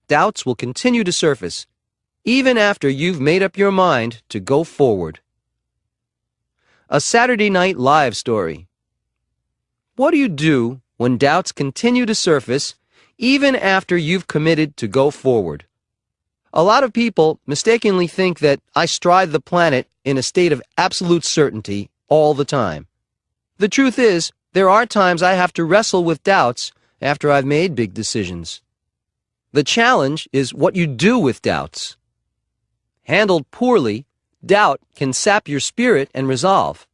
Doubts will continue to surface, even after you've made up your mind to go forward. A Saturday Night Live story. What do you do when doubts continue to surface, even after you've committed to go forward? A lot of people mistakenly think that I stride the planet in a state of absolute certainty all the time. The truth is, there are times I have to wrestle with doubts after I've made big decisions. The challenge is what you do with doubts. Handled poorly, doubt can sap your spirit and resolve.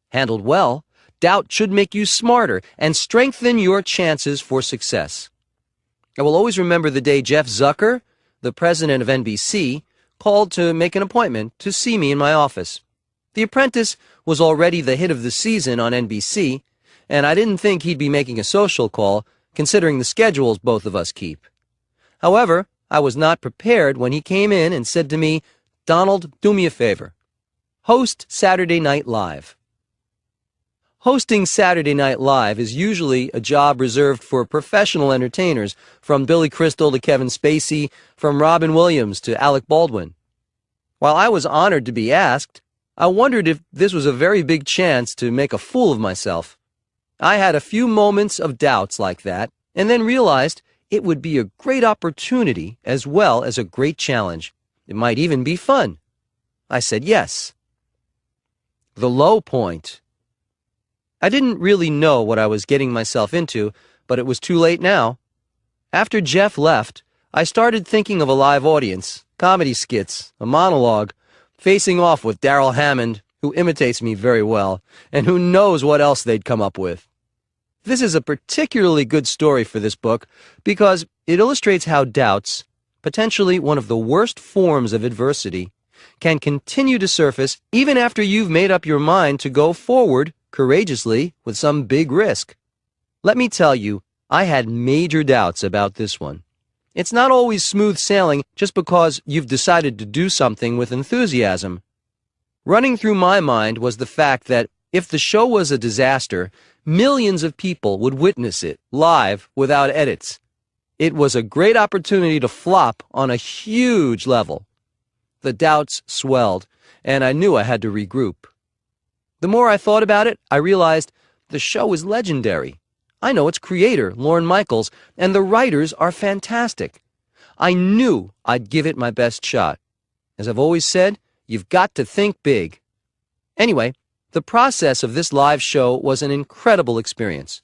Handled well, doubt should make you smarter and strengthen your chances for success. I will always remember the day Jeff Zucker, the president of NBC, called to make an appointment to see me in my office. The Apprentice was already the hit of the season on NBC, and I didn't think he'd be making a social call, considering the schedules both of us keep. However, I was not prepared when he came in and said to me, "Donald, do me a favor. Host Saturday Night Live." Hosting Saturday Night Live is usually a job reserved for professional entertainers, from Billy Crystal to Kevin Spacey, from Robin Williams to Alec Baldwin. While I was honored to be asked, I wondered if this was a very big chance to make a fool of myself. I had a few moments of doubts like that, and then realized it would be a great opportunity as well as a great challenge. It might even be fun. I said yes. The low point. I didn't really know what I was getting myself into, but it was too late now. After Jeff left, I started thinking of a live audience, comedy skits, a monologue, facing off with Darrell Hammond, who imitates me very well, and who knows what else they'd come up with. This is a particularly good story for this book because it illustrates how doubts, potentially one of the worst forms of adversity, can continue to surface even after you've made up your mind to go forward courageously with some big risk. Let me tell you, I had major doubts about this one. It's not always smooth sailing just because you've decided to do something with enthusiasm. Running through my mind was the fact that if the show was a disaster, millions of people would witness it live without edits. It was a great opportunity to flop on a huge level. The doubts swelled, and I knew I had to regroup. The more I thought about it, I realized the show is legendary. I know its creator, Lorne Michaels, and the writers are fantastic. I knew I'd give it my best shot. As I've always said, you've got to think big. Anyway, the process of this live show was an incredible experience.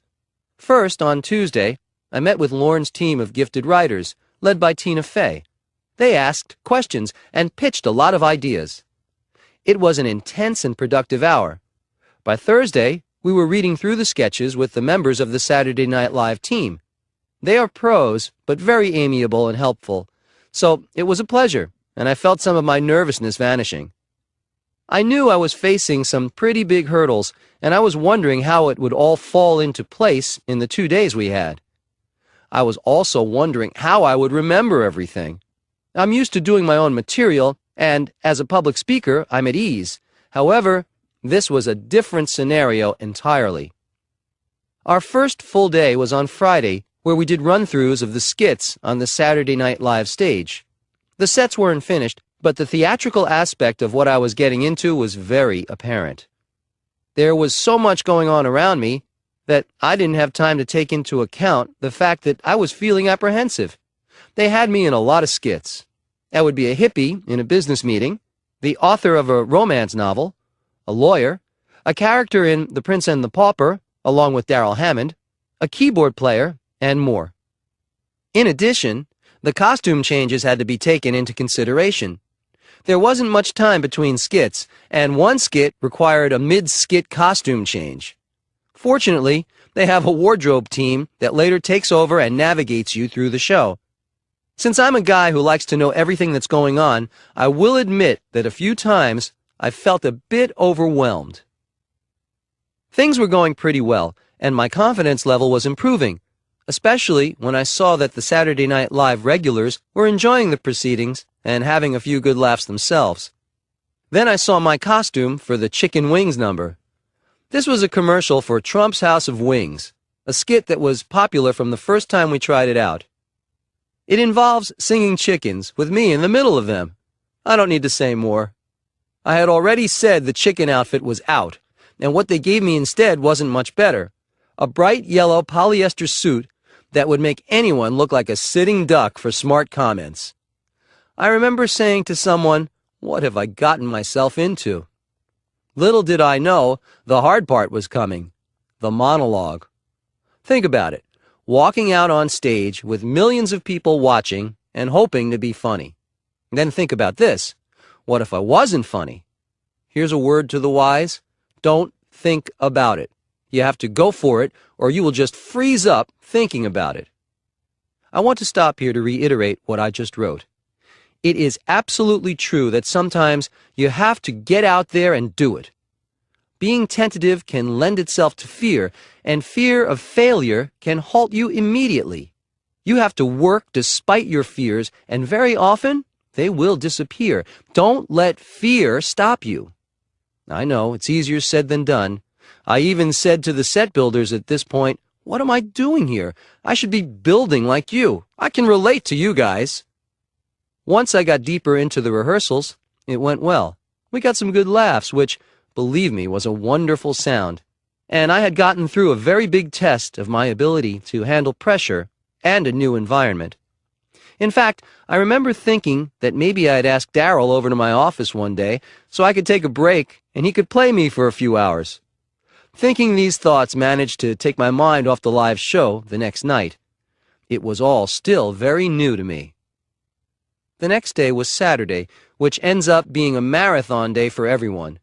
First, on Tuesday, I met with Lorne's team of gifted writers, led by Tina Fey. They asked questions and pitched a lot of ideas. It was an intense and productive hour. By Thursday, we were reading through the sketches with the members of the Saturday Night Live team. They are pros, but very amiable and helpful. So it was a pleasure, and I felt some of my nervousness vanishing. I knew I was facing some pretty big hurdles, and I was wondering how it would all fall into place in the 2 days we had. I was also wondering how I would remember everything. I'm used to doing my own material, and as a public speaker, I'm at ease. However, this was a different scenario entirely. Our first full day was on Friday, where we did run-throughs of the skits on the Saturday Night Live stage. The sets weren't finished, but the theatrical aspect of what I was getting into was very apparent. There was so much going on around me that I didn't have time to take into account the fact that I was feeling apprehensive. They had me in a lot of skits. I would be a hippie in a business meeting, the author of a romance novel, a lawyer, a character in The Prince and the Pauper, along with Darrell Hammond, a keyboard player, and more. In addition, the costume changes had to be taken into consideration. There wasn't much time between skits, and one skit required a mid-skit costume change. Fortunately, they have a wardrobe team that later takes over and navigates you through the show. Since I'm a guy who likes to know everything that's going on, I will admit that a few times I felt a bit overwhelmed. Things were going pretty well, and my confidence level was improving, especially when I saw that the Saturday Night Live regulars were enjoying the proceedings and having a few good laughs themselves. Then I saw my costume for the Chicken Wings number. This was a commercial for Trump's House of Wings, a skit that was popular from the first time we tried it out. It involves singing chickens, with me in the middle of them. I don't need to say more. I had already said the chicken outfit was out, and what they gave me instead wasn't much better. A bright yellow polyester suit that would make anyone look like a sitting duck for smart comments. I remember saying to someone, "What have I gotten myself into?" Little did I know, the hard part was coming, the monologue. Think about it, walking out on stage with millions of people watching and hoping to be funny. Then think about this, what if I wasn't funny? Here's a word to the wise, don't think about it. You have to go for it, or you will just freeze up thinking about it. I want to stop here to reiterate what I just wrote. It is absolutely true that sometimes you have to get out there and do it. Being tentative can lend itself to fear, and fear of failure can halt you immediately. You have to work despite your fears, and very often, they will disappear. Don't let fear stop you. I know, it's easier said than done. I even said to the set builders at this point, "What am I doing here? I should be building like you. I can relate to you guys." Once I got deeper into the rehearsals, it went well. We got some good laughs, which, believe me, was a wonderful sound. And I had gotten through a very big test of my ability to handle pressure and a new environment. In fact, I remember thinking that maybe I'd ask Darrell over to my office one day so I could take a break and he could play me for a few hours. Thinking these thoughts managed to take my mind off the live show the next night. It was all still very new to me. The next day was Saturday, which ends up being a marathon day for everyone.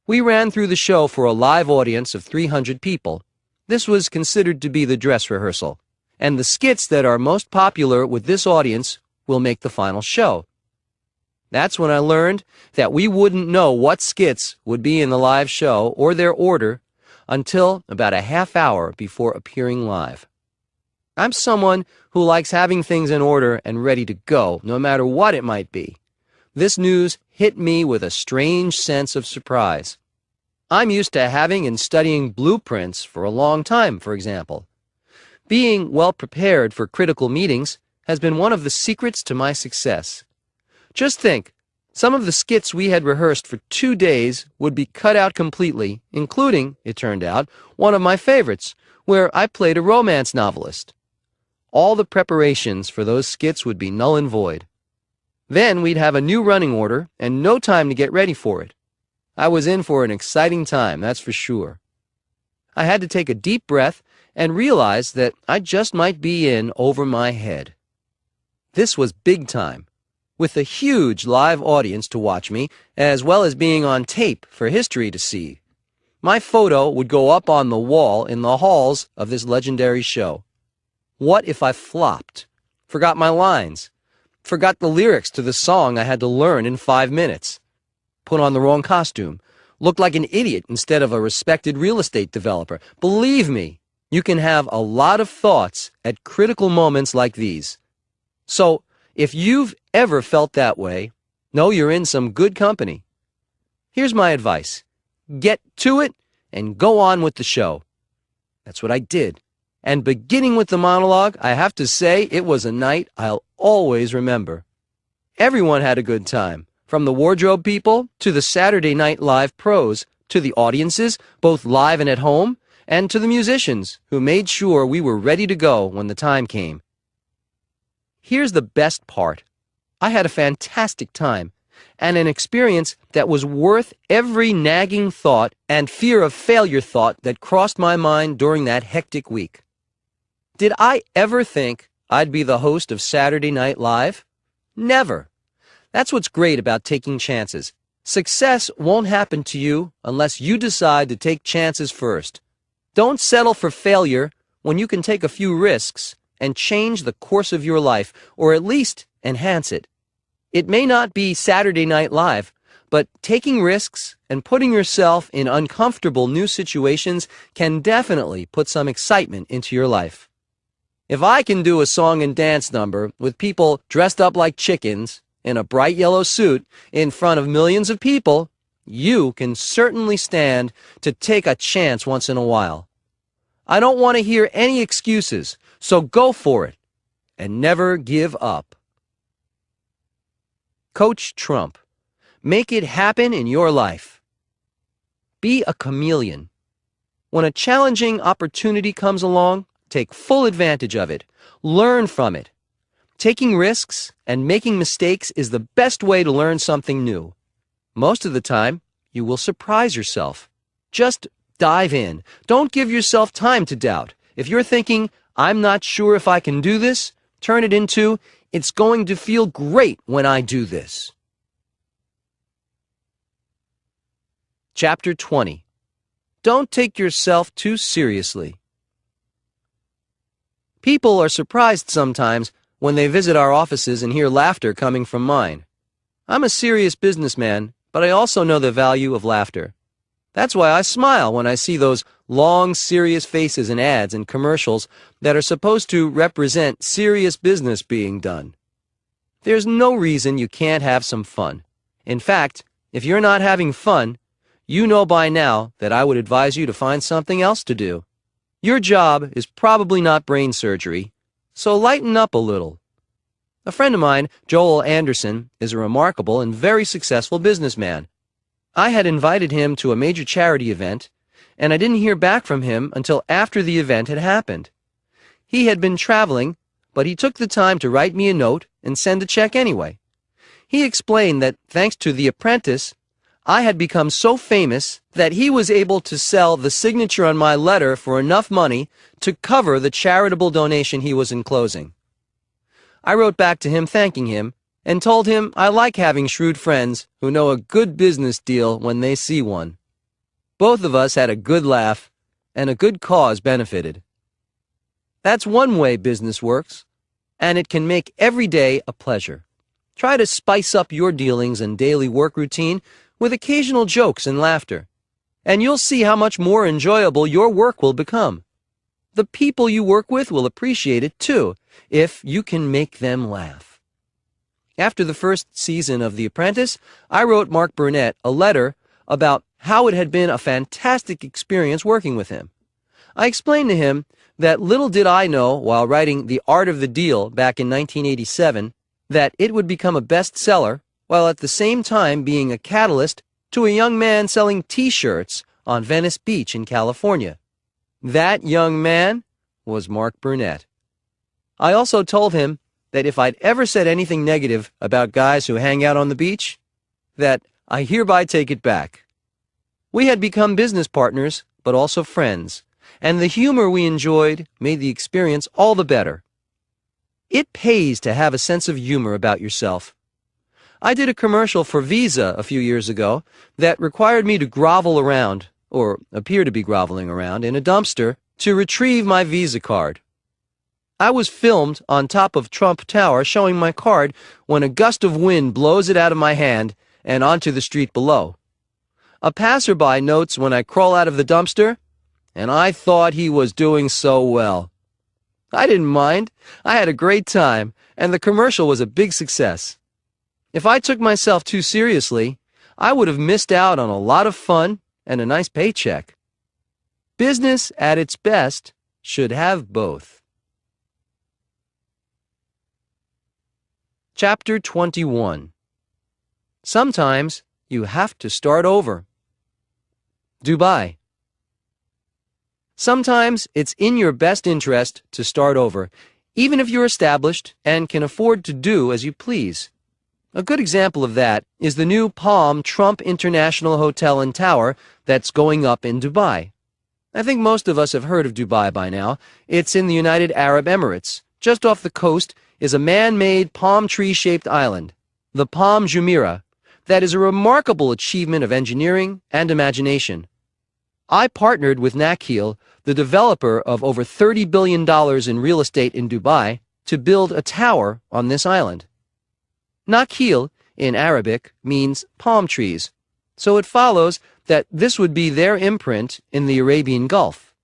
We ran through the show for a live audience of 300 people. This was considered to be the dress rehearsal, and the skits that are most popular with this audience will make the final show. That's when I learned that we wouldn't know what skits would be in the live show or their order until about a half hour before appearing live. I'm someone who likes having things in order and ready to go, no matter what it might be. This news hit me with a strange sense of surprise. I'm used to having and studying blueprints for a long time, for example. Being well prepared for critical meetings has been one of the secrets to my success. Just think, some of the skits we had rehearsed for 2 days would be cut out completely, including, it turned out, one of my favorites, where I played a romance novelist. All the preparations for those skits would be null and void. Then we'd have a new running order and no time to get ready for it. I was in for an exciting time, that's for sure. I had to take a deep breath and realize that I just might be in over my head. This was big time, with a huge live audience to watch me, as well as being on tape for history to see. My photo would go up on the wall in the halls of this legendary show. What if I flopped, forgot my lines, forgot the lyrics to the song I had to learn in 5 minutes, put on the wrong costume, looked like an idiot instead of a respected real estate developer? Believe me, you can have a lot of thoughts at critical moments like these. So, if you've ever felt that way, know you're in some good company. Here's my advice. Get to it and go on with the show. That's what I did. And beginning with the monologue, I have to say it was a night I'll always remember. Everyone had a good time, from the wardrobe people to the Saturday Night Live pros, to the audiences, both live and at home, and to the musicians who made sure we were ready to go when the time came. Here's the best part. I had a fantastic time, and an experience that was worth every nagging thought and fear of failure thought that crossed my mind during that hectic week. Did I ever think I'd be the host of Saturday Night Live? Never. That's what's great about taking chances. Success won't happen to you unless you decide to take chances first. Don't settle for failure when you can take a few risks and change the course of your life, or at least enhance it. It may not be Saturday Night Live, but taking risks and putting yourself in uncomfortable new situations can definitely put some excitement into your life. If I can do a song and dance number with people dressed up like chickens in a bright yellow suit in front of millions of people, you can certainly stand to take a chance once in a while. I don't want to hear any excuses, so go for it and never give up. Coach Trump. Make it happen in your life. Be a chameleon. When a challenging opportunity comes along, take full advantage of it. Learn from it. Taking risks and making mistakes is the best way to learn something new. Most of the time, you will surprise yourself. Just dive in. Don't give yourself time to doubt. If you're thinking, I'm not sure if I can do this, turn it into, it's going to feel great when I do this. Chapter 20. Don't take yourself too seriously. People are surprised sometimes when they visit our offices and hear laughter coming from mine. I'm a serious businessman, but I also know the value of laughter. That's why I smile when I see those long, serious faces in ads and commercials that are supposed to represent serious business being done. There's no reason you can't have some fun. In fact, if you're not having fun, you know by now that I would advise you to find something else to do. Your job is probably not brain surgery, so lighten up a little. A friend of mine, Joel Anderson, is a remarkable and very successful businessman. I had invited him to a major charity event, and I didn't hear back from him until after the event had happened. He had been traveling, but he took the time to write me a note and send a check anyway. He explained that thanks to The Apprentice, I had become so famous that he was able to sell the signature on my letter for enough money to cover the charitable donation he was enclosing. I wrote back to him thanking him and told him I like having shrewd friends who know a good business deal when they see one. Both of us had a good laugh, and a good cause benefited. That's one way business works, and it can make every day a pleasure. Try to spice up your dealings and daily work routine with occasional jokes and laughter, and you'll see how much more enjoyable your work will become. The people you work with will appreciate it too, if you can make them laugh. After the first season of The Apprentice, I wrote Mark Burnett a letter about how it had been a fantastic experience working with him. I explained to him that little did I know while writing The Art of the Deal back in 1987 that it would become a bestseller while at the same time being a catalyst to a young man selling T-shirts on Venice Beach in California. That young man was Mark Burnett. I also told him that if I'd ever said anything negative about guys who hang out on the beach, that I hereby take it back. We had become business partners, but also friends, and the humor we enjoyed made the experience all the better. It pays to have a sense of humor about yourself. I did a commercial for Visa a few years ago that required me to grovel around, or appear to be groveling around, in a dumpster to retrieve my Visa card. I was filmed on top of Trump Tower showing my card when a gust of wind blows it out of my hand and onto the street below. A passerby notes when I crawl out of the dumpster, and I thought he was doing so well. I didn't mind. I had a great time, and the commercial was a big success. If I took myself too seriously, I would have missed out on a lot of fun and a nice paycheck. Business at its best should have both. Chapter 21. Sometimes you have to start over. Dubai. Sometimes it's in your best interest to start over, even if you're established and can afford to do as you please. A good example of that is the new Palm Trump International Hotel and Tower that's going up in Dubai. I think most of us have heard of Dubai by now. It's in the United Arab Emirates. Just off the coast is a man-made palm tree-shaped island, the Palm Jumeirah, that is a remarkable achievement of engineering and imagination. I partnered with Nakheel, the developer of over $30 billion in real estate in Dubai, to build a tower on this island. Nakheel, in Arabic, means palm trees, so it follows that this would be their imprint in the Arabian Gulf.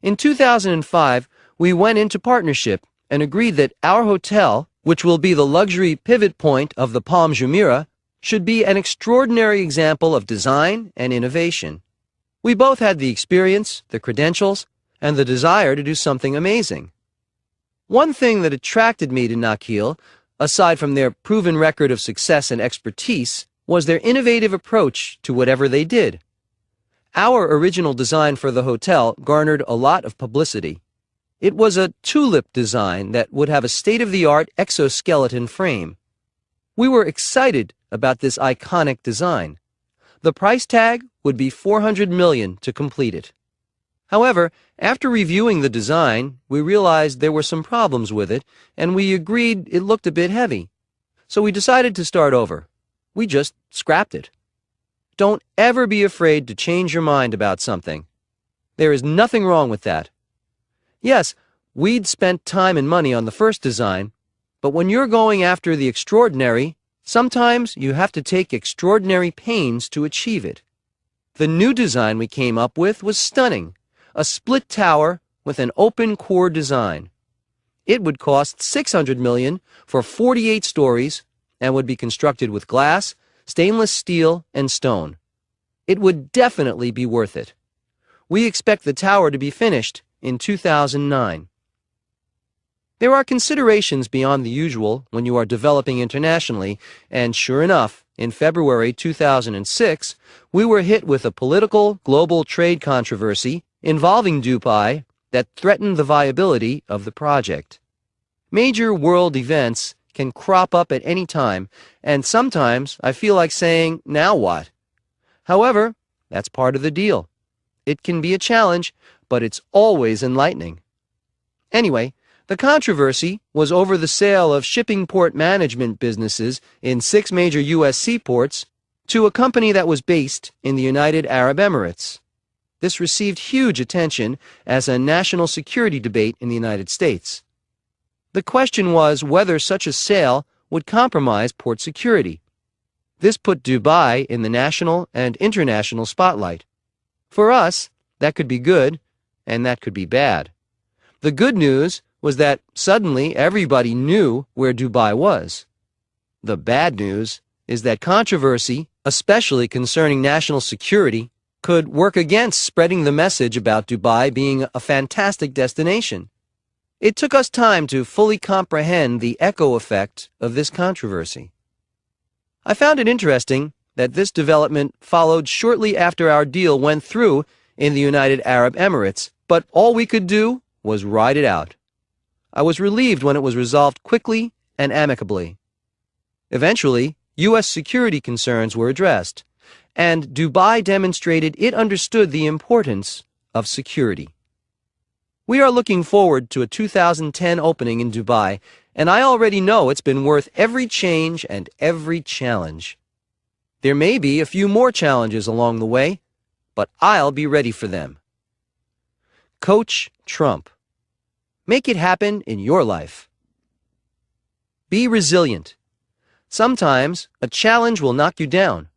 In 2005, we went into partnership and agreed that our hotel, which will be the luxury pivot point of the Palm Jumeirah, should be an extraordinary example of design and innovation. We both had the experience, the credentials, and the desire to do something amazing. One thing that attracted me to Nakheel, aside from their proven record of success and expertise, was their innovative approach to whatever they did. Our original design for the hotel garnered a lot of publicity. It was a tulip design that would have a state-of-the-art exoskeleton frame. We were excited about this iconic design. The price tag would be $400 million to complete it. However, after reviewing the design, we realized there were some problems with it, and we agreed it looked a bit heavy. So we decided to start over. We just scrapped it. Don't ever be afraid to change your mind about something. There is nothing wrong with that. Yes, we'd spent time and money on the first design, but when you're going after the extraordinary, sometimes you have to take extraordinary pains to achieve it. The new design we came up with was stunning, a split tower with an open core design. It would cost $600 million for 48 stories and would be constructed with glass, stainless steel, and stone. It would definitely be worth it. We expect the tower to be finished in 2009. There are considerations beyond the usual when you are developing internationally, and sure enough, in February 2006, we were hit with a political global trade controversy involving Dubai that threatened the viability of the project. Major world events can crop up at any time, and sometimes I feel like saying, now what? However, that's part of the deal. It can be a challenge, but it's always enlightening. Anyway, The controversy was over the sale of shipping port management businesses in 6 major U.S. seaports to a company that was based in the United Arab Emirates. This received huge attention as a national security debate in the United States. The question was whether such a sale would compromise port security. This put Dubai in the national and international spotlight. For us, that could be good, and that could be bad. The good news was that suddenly everybody knew where Dubai was. The bad news is that controversy, especially concerning national security, could work against spreading the message about Dubai being a fantastic destination. It took us time to fully comprehend the echo effect of this controversy. I found it interesting that this development followed shortly after our deal went through in the United Arab Emirates, but all we could do was ride it out. I was relieved when it was resolved quickly and amicably. Eventually, U.S. security concerns were addressed, and Dubai demonstrated it understood the importance of security. We are looking forward to a 2010 opening in Dubai, and I already know it's been worth every change and every challenge. There may be a few more challenges along the way, but I'll be ready for them. Coach Trump. Make it happen in your life. Be resilient. Sometimes a challenge will knock you down.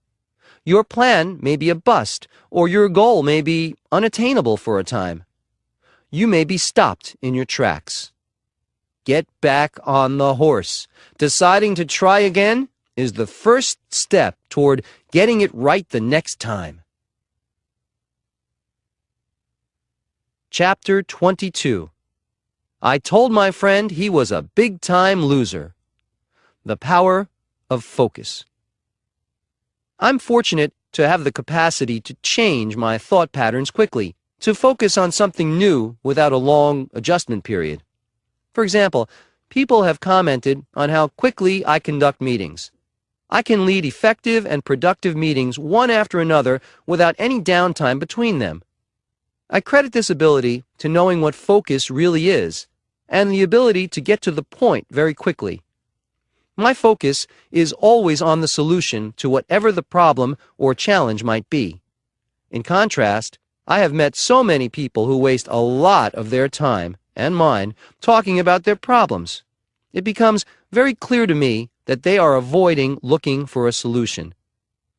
Your plan may be a bust, or your goal may be unattainable for a time. You may be stopped in your tracks. Get back on the horse. Deciding to try again is the first step toward getting it right the next time. Chapter 22. I told my friend he was a big-time loser. The power of focus. I'm fortunate to have the capacity to change my thought patterns quickly, to focus on something new without a long adjustment period. For example, people have commented on how quickly I conduct meetings. I can lead effective and productive meetings one after another without any downtime between them. I credit this ability to knowing what focus really is, and the ability to get to the point very quickly. My focus is always on the solution to whatever the problem or challenge might be. In contrast, I have met so many people who waste a lot of their time, and mine, talking about their problems. It becomes very clear to me that they are avoiding looking for a solution.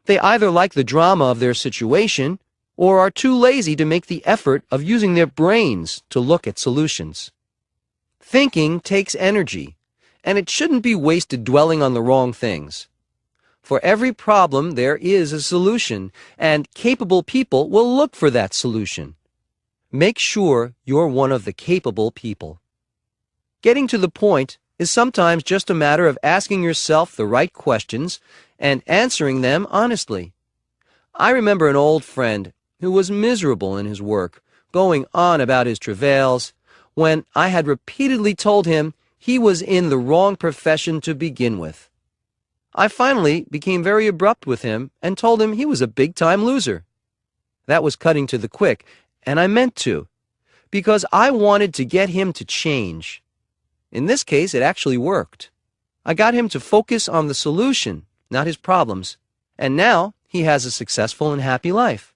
They either like the drama of their situation, or are too lazy to make the effort of using their brains to look at solutions. Thinking takes energy, and it shouldn't be wasted dwelling on the wrong things. For every problem there is a solution, and capable people will look for that solution. Make sure you're one of the capable people. Getting to the point is sometimes just a matter of asking yourself the right questions and answering them honestly. I remember an old friend who was miserable in his work, going on about his travails, when I had repeatedly told him he was in the wrong profession to begin with. I finally became very abrupt with him and told him he was a big-time loser. That was cutting to the quick, and I meant to, because I wanted to get him to change. In this case, it actually worked. I got him to focus on the solution, not his problems, and now he has a successful and happy life.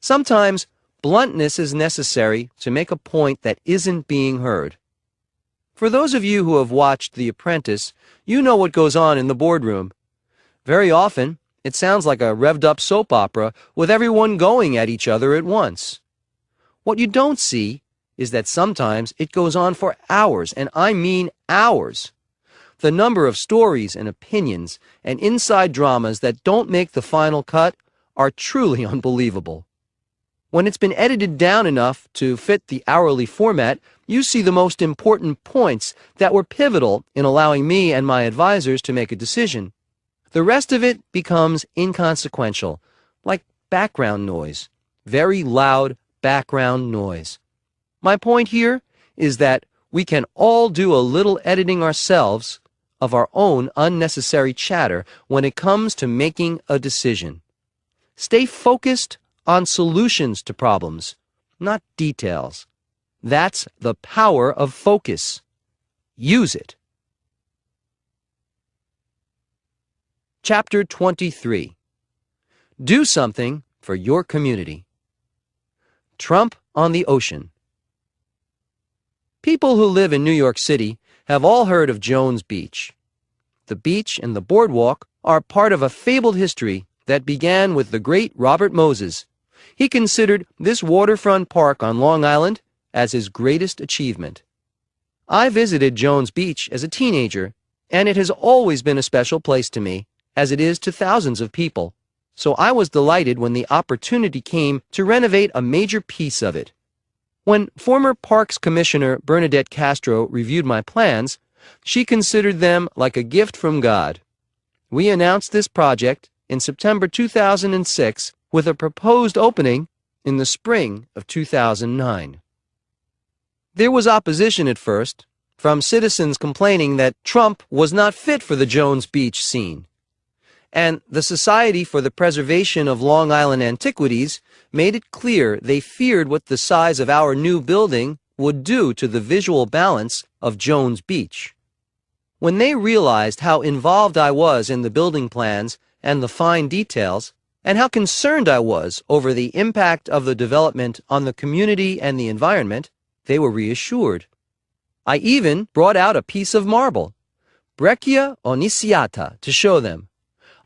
Sometimes bluntness is necessary to make a point that isn't being heard. For those of you who have watched The Apprentice, you know what goes on in the boardroom. Very often, it sounds like a revved-up soap opera with everyone going at each other at once. What you don't see is that sometimes it goes on for hours, and I mean hours. The number of stories and opinions and inside dramas that don't make the final cut are truly unbelievable. When it's been edited down enough to fit the hourly format, you see the most important points that were pivotal in allowing me and my advisors to make a decision. The rest of it becomes inconsequential, like background noise, very loud background noise. My point here is that we can all do a little editing ourselves of our own unnecessary chatter when it comes to making a decision. Stay focused on solutions to problems, not details. That's the power of focus. use it. Chapter 23. Do something for your community. Trump on the ocean. People who live in New York City have all heard of Jones Beach. The beach and the boardwalk are part of a fabled history that began with the great Robert Moses. He considered this waterfront park on Long Island as his greatest achievement. I visited Jones Beach as a teenager, and it has always been a special place to me, as it is to thousands of people. So I was delighted when the opportunity came to renovate a major piece of it. When former Parks Commissioner Bernadette Castro reviewed my plans, she considered them like a gift from God. We announced this project in September 2006 with a proposed opening in the spring of 2009. There was opposition at first, from citizens complaining that Trump was not fit for the Jones Beach scene. And the Society for the Preservation of Long Island Antiquities made it clear they feared what the size of our new building would do to the visual balance of Jones Beach. When they realized how involved I was in the building plans and the fine details, and how concerned I was over the impact of the development on the community and the environment, they were reassured. I even brought out a piece of marble, Breccia Oniziata, to show them.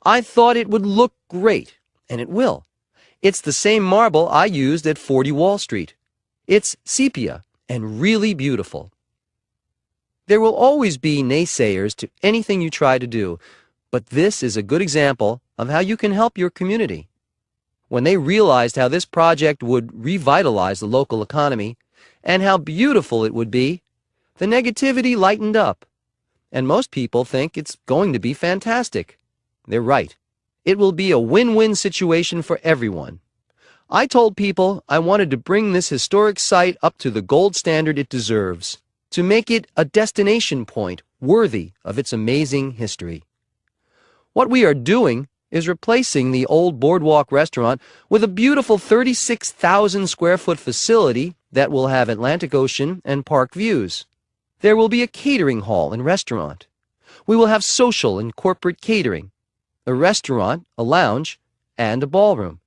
I thought it would look great, and it will. It's the same marble I used at 40 Wall Street. It's sepia and really beautiful. There will always be naysayers to anything you try to do, but this is a good example of how you can help your community. When they realized how this project would revitalize the local economy and how beautiful it would be, the negativity lightened up. And most people think it's going to be fantastic. They're right. It will be a win-win situation for everyone. I told people I wanted to bring this historic site up to the gold standard it deserves, to make it a destination point worthy of its amazing history. What we are doing is replacing the old boardwalk restaurant with a beautiful 36,000 square foot facility that will have Atlantic Ocean and park views. There will be a catering hall and restaurant. We will have social and corporate catering, a restaurant, a lounge, and a ballroom.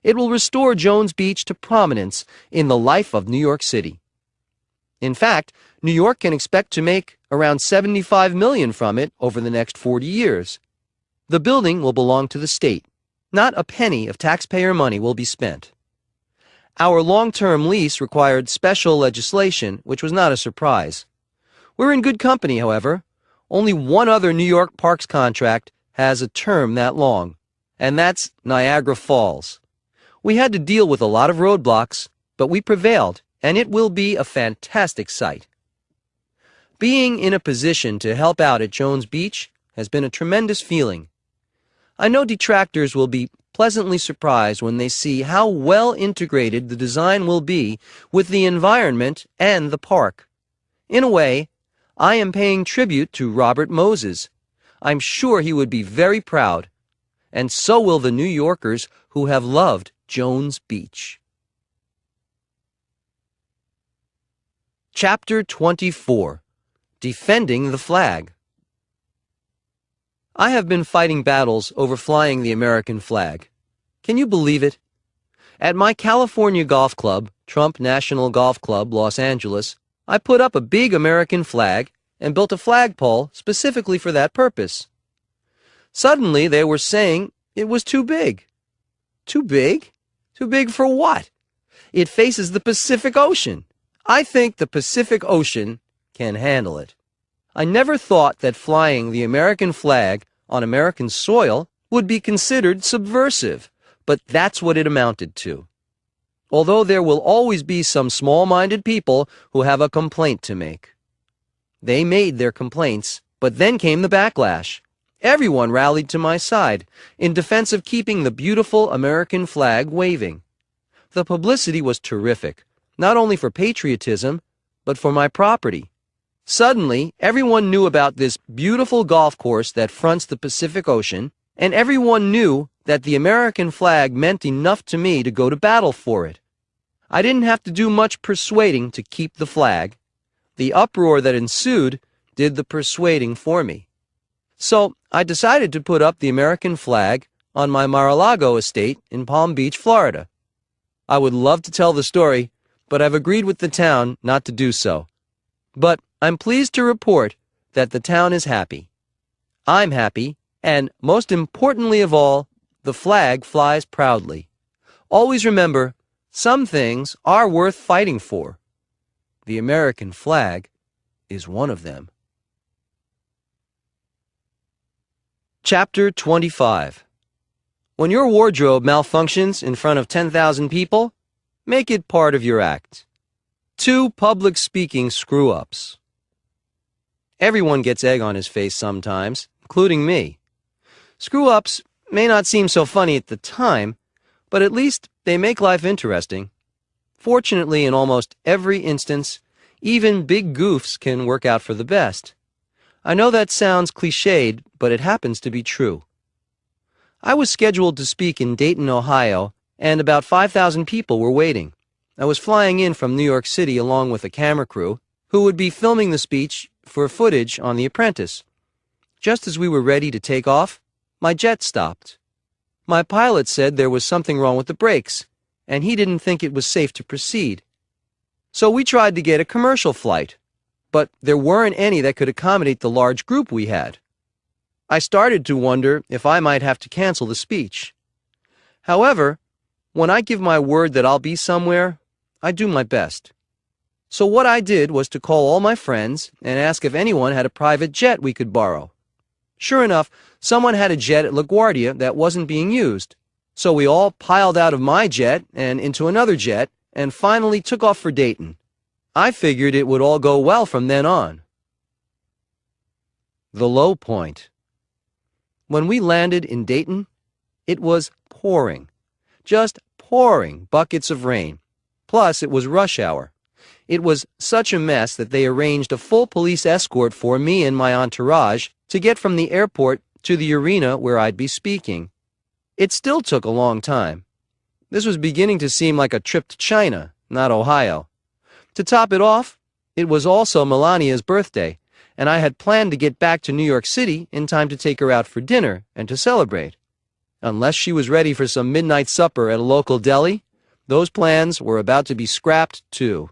It will restore Jones Beach to prominence in the life of New York City. In fact, New York can expect to make around $75 million from it over the next 40 years. The building will belong to the state. Not a penny of taxpayer money will be spent. Our long-term lease required special legislation, which was not a surprise. We're in good company, however. Only one other New York Parks contract has a term that long, and that's Niagara Falls. We had to deal with a lot of roadblocks, but we prevailed, and it will be a fantastic site. Being in a position to help out at Jones Beach has been a tremendous feeling. I know detractors will be pleasantly surprised when they see how well integrated the design will be with the environment and the park. In a way, I am paying tribute to Robert Moses. I'm sure he would be very proud, and so will the New Yorkers who have loved Jones Beach. Chapter 24. Defending the Flag. I have been fighting battles over flying the American flag. Can you believe it? At my California golf club, Trump National Golf Club, Los Angeles, I put up a big American flag and built a flagpole specifically for that purpose. Suddenly, they were saying it was too big. Too big? Too big for what? It faces the Pacific Ocean. I think the Pacific Ocean can handle it. I never thought that flying the American flag on American soil would be considered subversive, but that's what it amounted to. Although there will always be some small-minded people who have a complaint to make. They made their complaints, but then came the backlash. Everyone rallied to my side in defense of keeping the beautiful American flag waving. The publicity was terrific, not only for patriotism, but for my property. Suddenly, everyone knew about this beautiful golf course that fronts the Pacific Ocean, and everyone knew that the American flag meant enough to me to go to battle for it. I didn't have to do much persuading to keep the flag. The uproar that ensued did the persuading for me. So I decided to put up the American flag on my Mar-a-Lago estate in Palm Beach, Florida. I would love to tell the story, but I've agreed with the town not to do so. But I'm pleased to report that the town is happy. I'm happy, and most importantly of all, the flag flies proudly. Always remember, some things are worth fighting for. The American flag is one of them. Chapter 25. When your wardrobe malfunctions in front of 10,000 people, make it part of your act. 2 public speaking screw-ups. Everyone gets egg on his face sometimes, including me. Screw-ups may not seem so funny at the time, but at least they make life interesting. Fortunately, in almost every instance, even big goofs can work out for the best. I know that sounds cliched, but it happens to be true. I was scheduled to speak in Dayton, Ohio, and about 5,000 people were waiting. I was flying in from New York City along with a camera crew who would be filming the speech for footage on The Apprentice. Just as we were ready to take off, my jet stopped. My pilot said there was something wrong with the brakes, and he didn't think it was safe to proceed. So we tried to get a commercial flight, but there weren't any that could accommodate the large group we had. I started to wonder if I might have to cancel the speech. However, when I give my word that I'll be somewhere, I do my best. So what I did was to call all my friends and ask if anyone had a private jet we could borrow. Sure enough, someone had a jet at LaGuardia that wasn't being used. So we all piled out of my jet and into another jet and finally took off for Dayton. I figured it would all go well from then on. The low point. When we landed in Dayton, it was pouring. Just pouring buckets of rain. Plus, it was rush hour. It was such a mess that they arranged a full police escort for me and my entourage to get from the airport to the arena where I'd be speaking. It still took a long time. This was beginning to seem like a trip to China, not Ohio. To top it off, it was also Melania's birthday, and I had planned to get back to New York City in time to take her out for dinner and to celebrate. Unless she was ready for some midnight supper at a local deli, those plans were about to be scrapped too.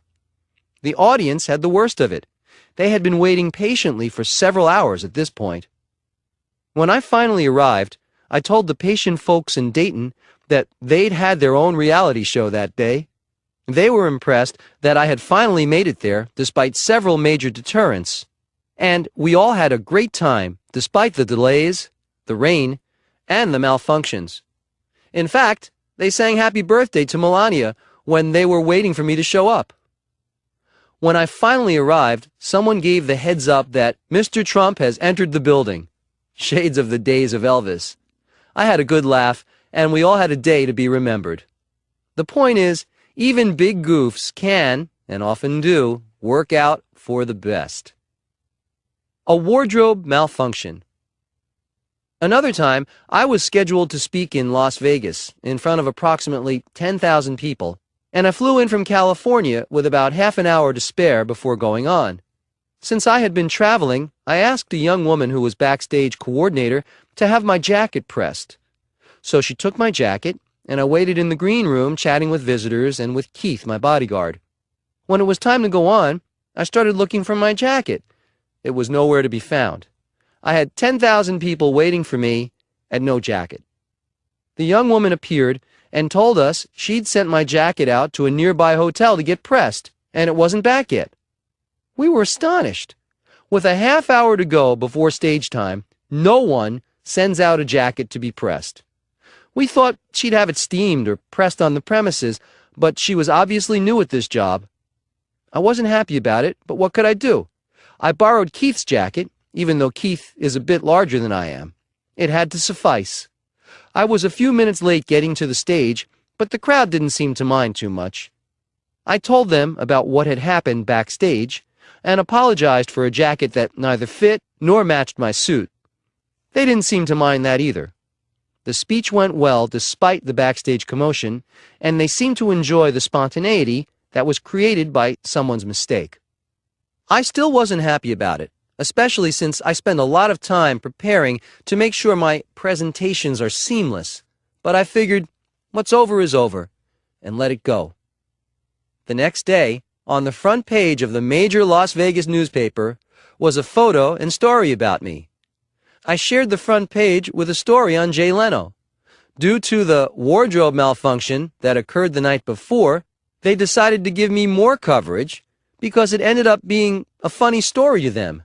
The audience had the worst of it. They had been waiting patiently for several hours at this point. When I finally arrived, I told the patient folks in Dayton that they'd had their own reality show that day. They were impressed that I had finally made it there despite several major deterrents. And we all had a great time despite the delays, the rain, and the malfunctions. In fact, they sang happy birthday to Melania when they were waiting for me to show up. When I finally arrived, someone gave the heads up that Mr. Trump has entered the building. Shades of the days of Elvis. I had a good laugh, and we all had a day to be remembered. The point is, even big goofs can, and often do, work out for the best. A wardrobe malfunction. Another time, I was scheduled to speak in Las Vegas in front of approximately 10,000 people, and I flew in from California with about half an hour to spare before going on. Since I had been traveling, I asked a young woman who was backstage coordinator to have my jacket pressed. So she took my jacket, and I waited in the green room chatting with visitors and with Keith, my bodyguard. When it was time to go on, I started looking for my jacket. It was nowhere to be found. I had 10,000 people waiting for me and no jacket. The young woman appeared and told us she'd sent my jacket out to a nearby hotel to get pressed, and it wasn't back yet. We were astonished. With a half hour to go before stage time, no one sends out a jacket to be pressed. We thought she'd have it steamed or pressed on the premises, but she was obviously new at this job. I wasn't happy about it, but what could I do? I borrowed Keith's jacket, even though Keith is a bit larger than I am. It had to suffice. I was a few minutes late getting to the stage, but the crowd didn't seem to mind too much. I told them about what had happened backstage and apologized for a jacket that neither fit nor matched my suit. They didn't seem to mind that either. The speech went well despite the backstage commotion, and they seemed to enjoy the spontaneity that was created by someone's mistake. I still wasn't happy about it, especially since I spend a lot of time preparing to make sure my presentations are seamless. But I figured, what's over is over, and let it go. The next day, on the front page of the major Las Vegas newspaper, was a photo and story about me. I shared the front page with a story on Jay Leno. Due to the wardrobe malfunction that occurred the night before, they decided to give me more coverage because it ended up being a funny story to them.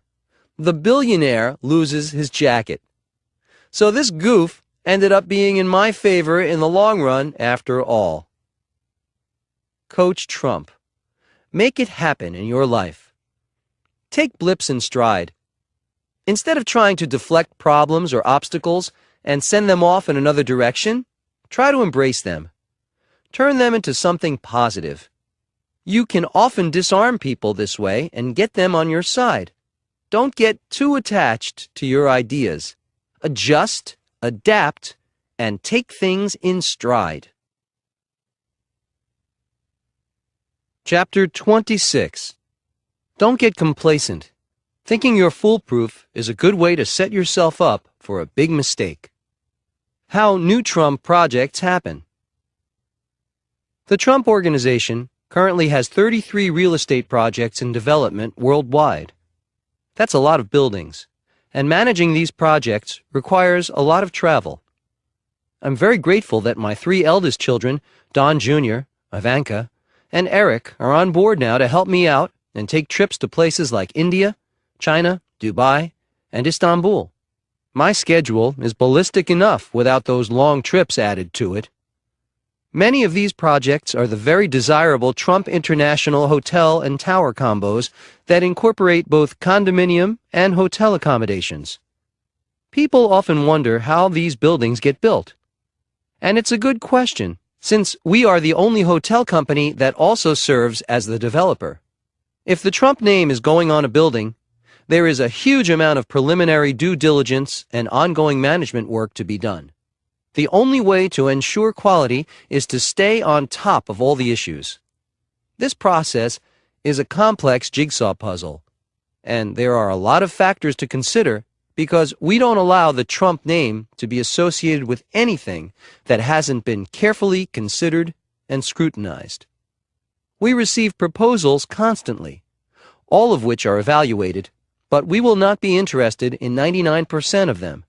The billionaire loses his jacket. So this goof ended up being in my favor in the long run after all. Coach Trump. Make it happen in your life. Take blips in stride. Instead of trying to deflect problems or obstacles and send them off in another direction, try to embrace them. Turn them into something positive. You can often disarm people this way and get them on your side. Don't get too attached to your ideas. Adjust, adapt, and take things in stride. Chapter 26. Don't get complacent. Thinking you're foolproof is a good way to set yourself up for a big mistake. How new Trump projects happen. The Trump Organization currently has 33 real estate projects in development worldwide. That's a lot of buildings, and managing these projects requires a lot of travel. I'm very grateful that my 3 eldest children, Don Jr., Ivanka, and Eric, are on board now to help me out and take trips to places like India, China, Dubai, and Istanbul. My schedule is ballistic enough without those long trips added to it. Many of these projects are the very desirable Trump International hotel and tower combos that incorporate both condominium and hotel accommodations. People often wonder how these buildings get built. And it's a good question, since we are the only hotel company that also serves as the developer. If the Trump name is going on a building, there is a huge amount of preliminary due diligence and ongoing management work to be done. The only way to ensure quality is to stay on top of all the issues. This process is a complex jigsaw puzzle, and there are a lot of factors to consider because we don't allow the Trump name to be associated with anything that hasn't been carefully considered and scrutinized. We receive proposals constantly, all of which are evaluated, but we will not be interested in 99% of them.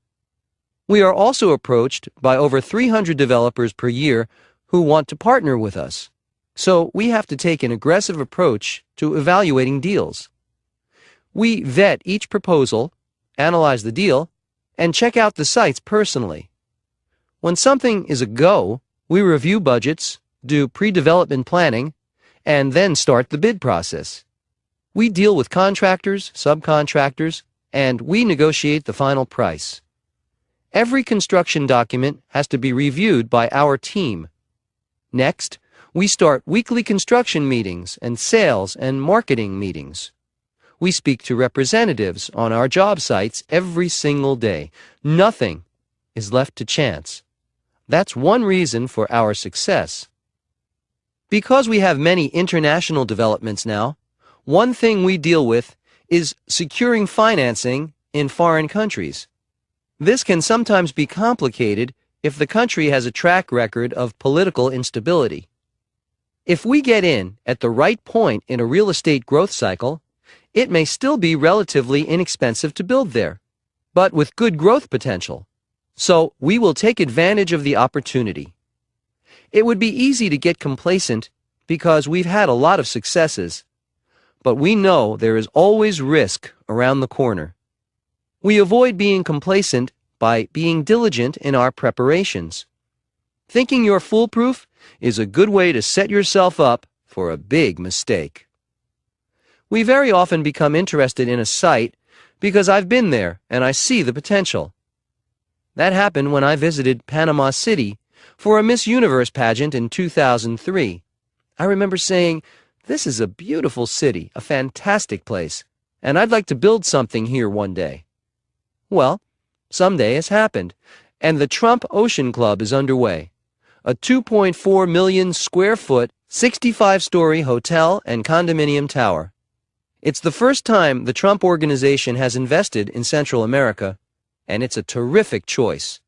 We are also approached by over 300 developers per year who want to partner with us, so we have to take an aggressive approach to evaluating deals. We vet each proposal, analyze the deal, and check out the sites personally. When something is a go, we review budgets, do pre-development planning, and then start the bid process. We deal with contractors, subcontractors, and we negotiate the final price. Every construction document has to be reviewed by our team. Next, we start weekly construction meetings and sales and marketing meetings. We speak to representatives on our job sites every single day. Nothing is left to chance. That's one reason for our success. Because we have many international developments now, one thing we deal with is securing financing in foreign countries. This can sometimes be complicated if the country has a track record of political instability. If we get in at the right point in a real estate growth cycle, it may still be relatively inexpensive to build there, but with good growth potential. So we will take advantage of the opportunity. It would be easy to get complacent because we've had a lot of successes, but we know there is always risk around the corner. We avoid being complacent by being diligent in our preparations. Thinking you're foolproof is a good way to set yourself up for a big mistake. We very often become interested in a site because I've been there and I see the potential. That happened when I visited Panama City for a Miss Universe pageant in 2003. I remember saying, "This is a beautiful city, a fantastic place, and I'd like to build something here one day." Well, someday has happened, and the Trump Ocean Club is underway, a 2.4 million square foot, 65-story hotel and condominium tower. It's the first time the Trump Organization has invested in Central America, and it's a terrific choice.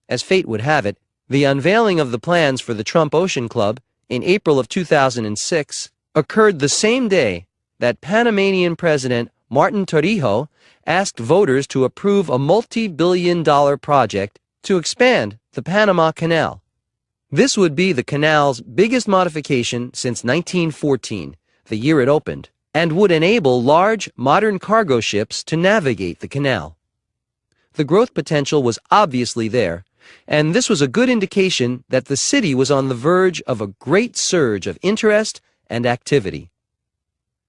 As fate would have it, the unveiling of the plans for the Trump Ocean Club in April of 2006 occurred the same day that Panamanian President Martin Torrijos asked voters to approve a multi-billion-dollar project to expand the Panama Canal. This would be the canal's biggest modification since 1914, the year it opened, and would enable large, modern cargo ships to navigate the canal. The growth potential was obviously there, and this was a good indication that the city was on the verge of a great surge of interest and activity.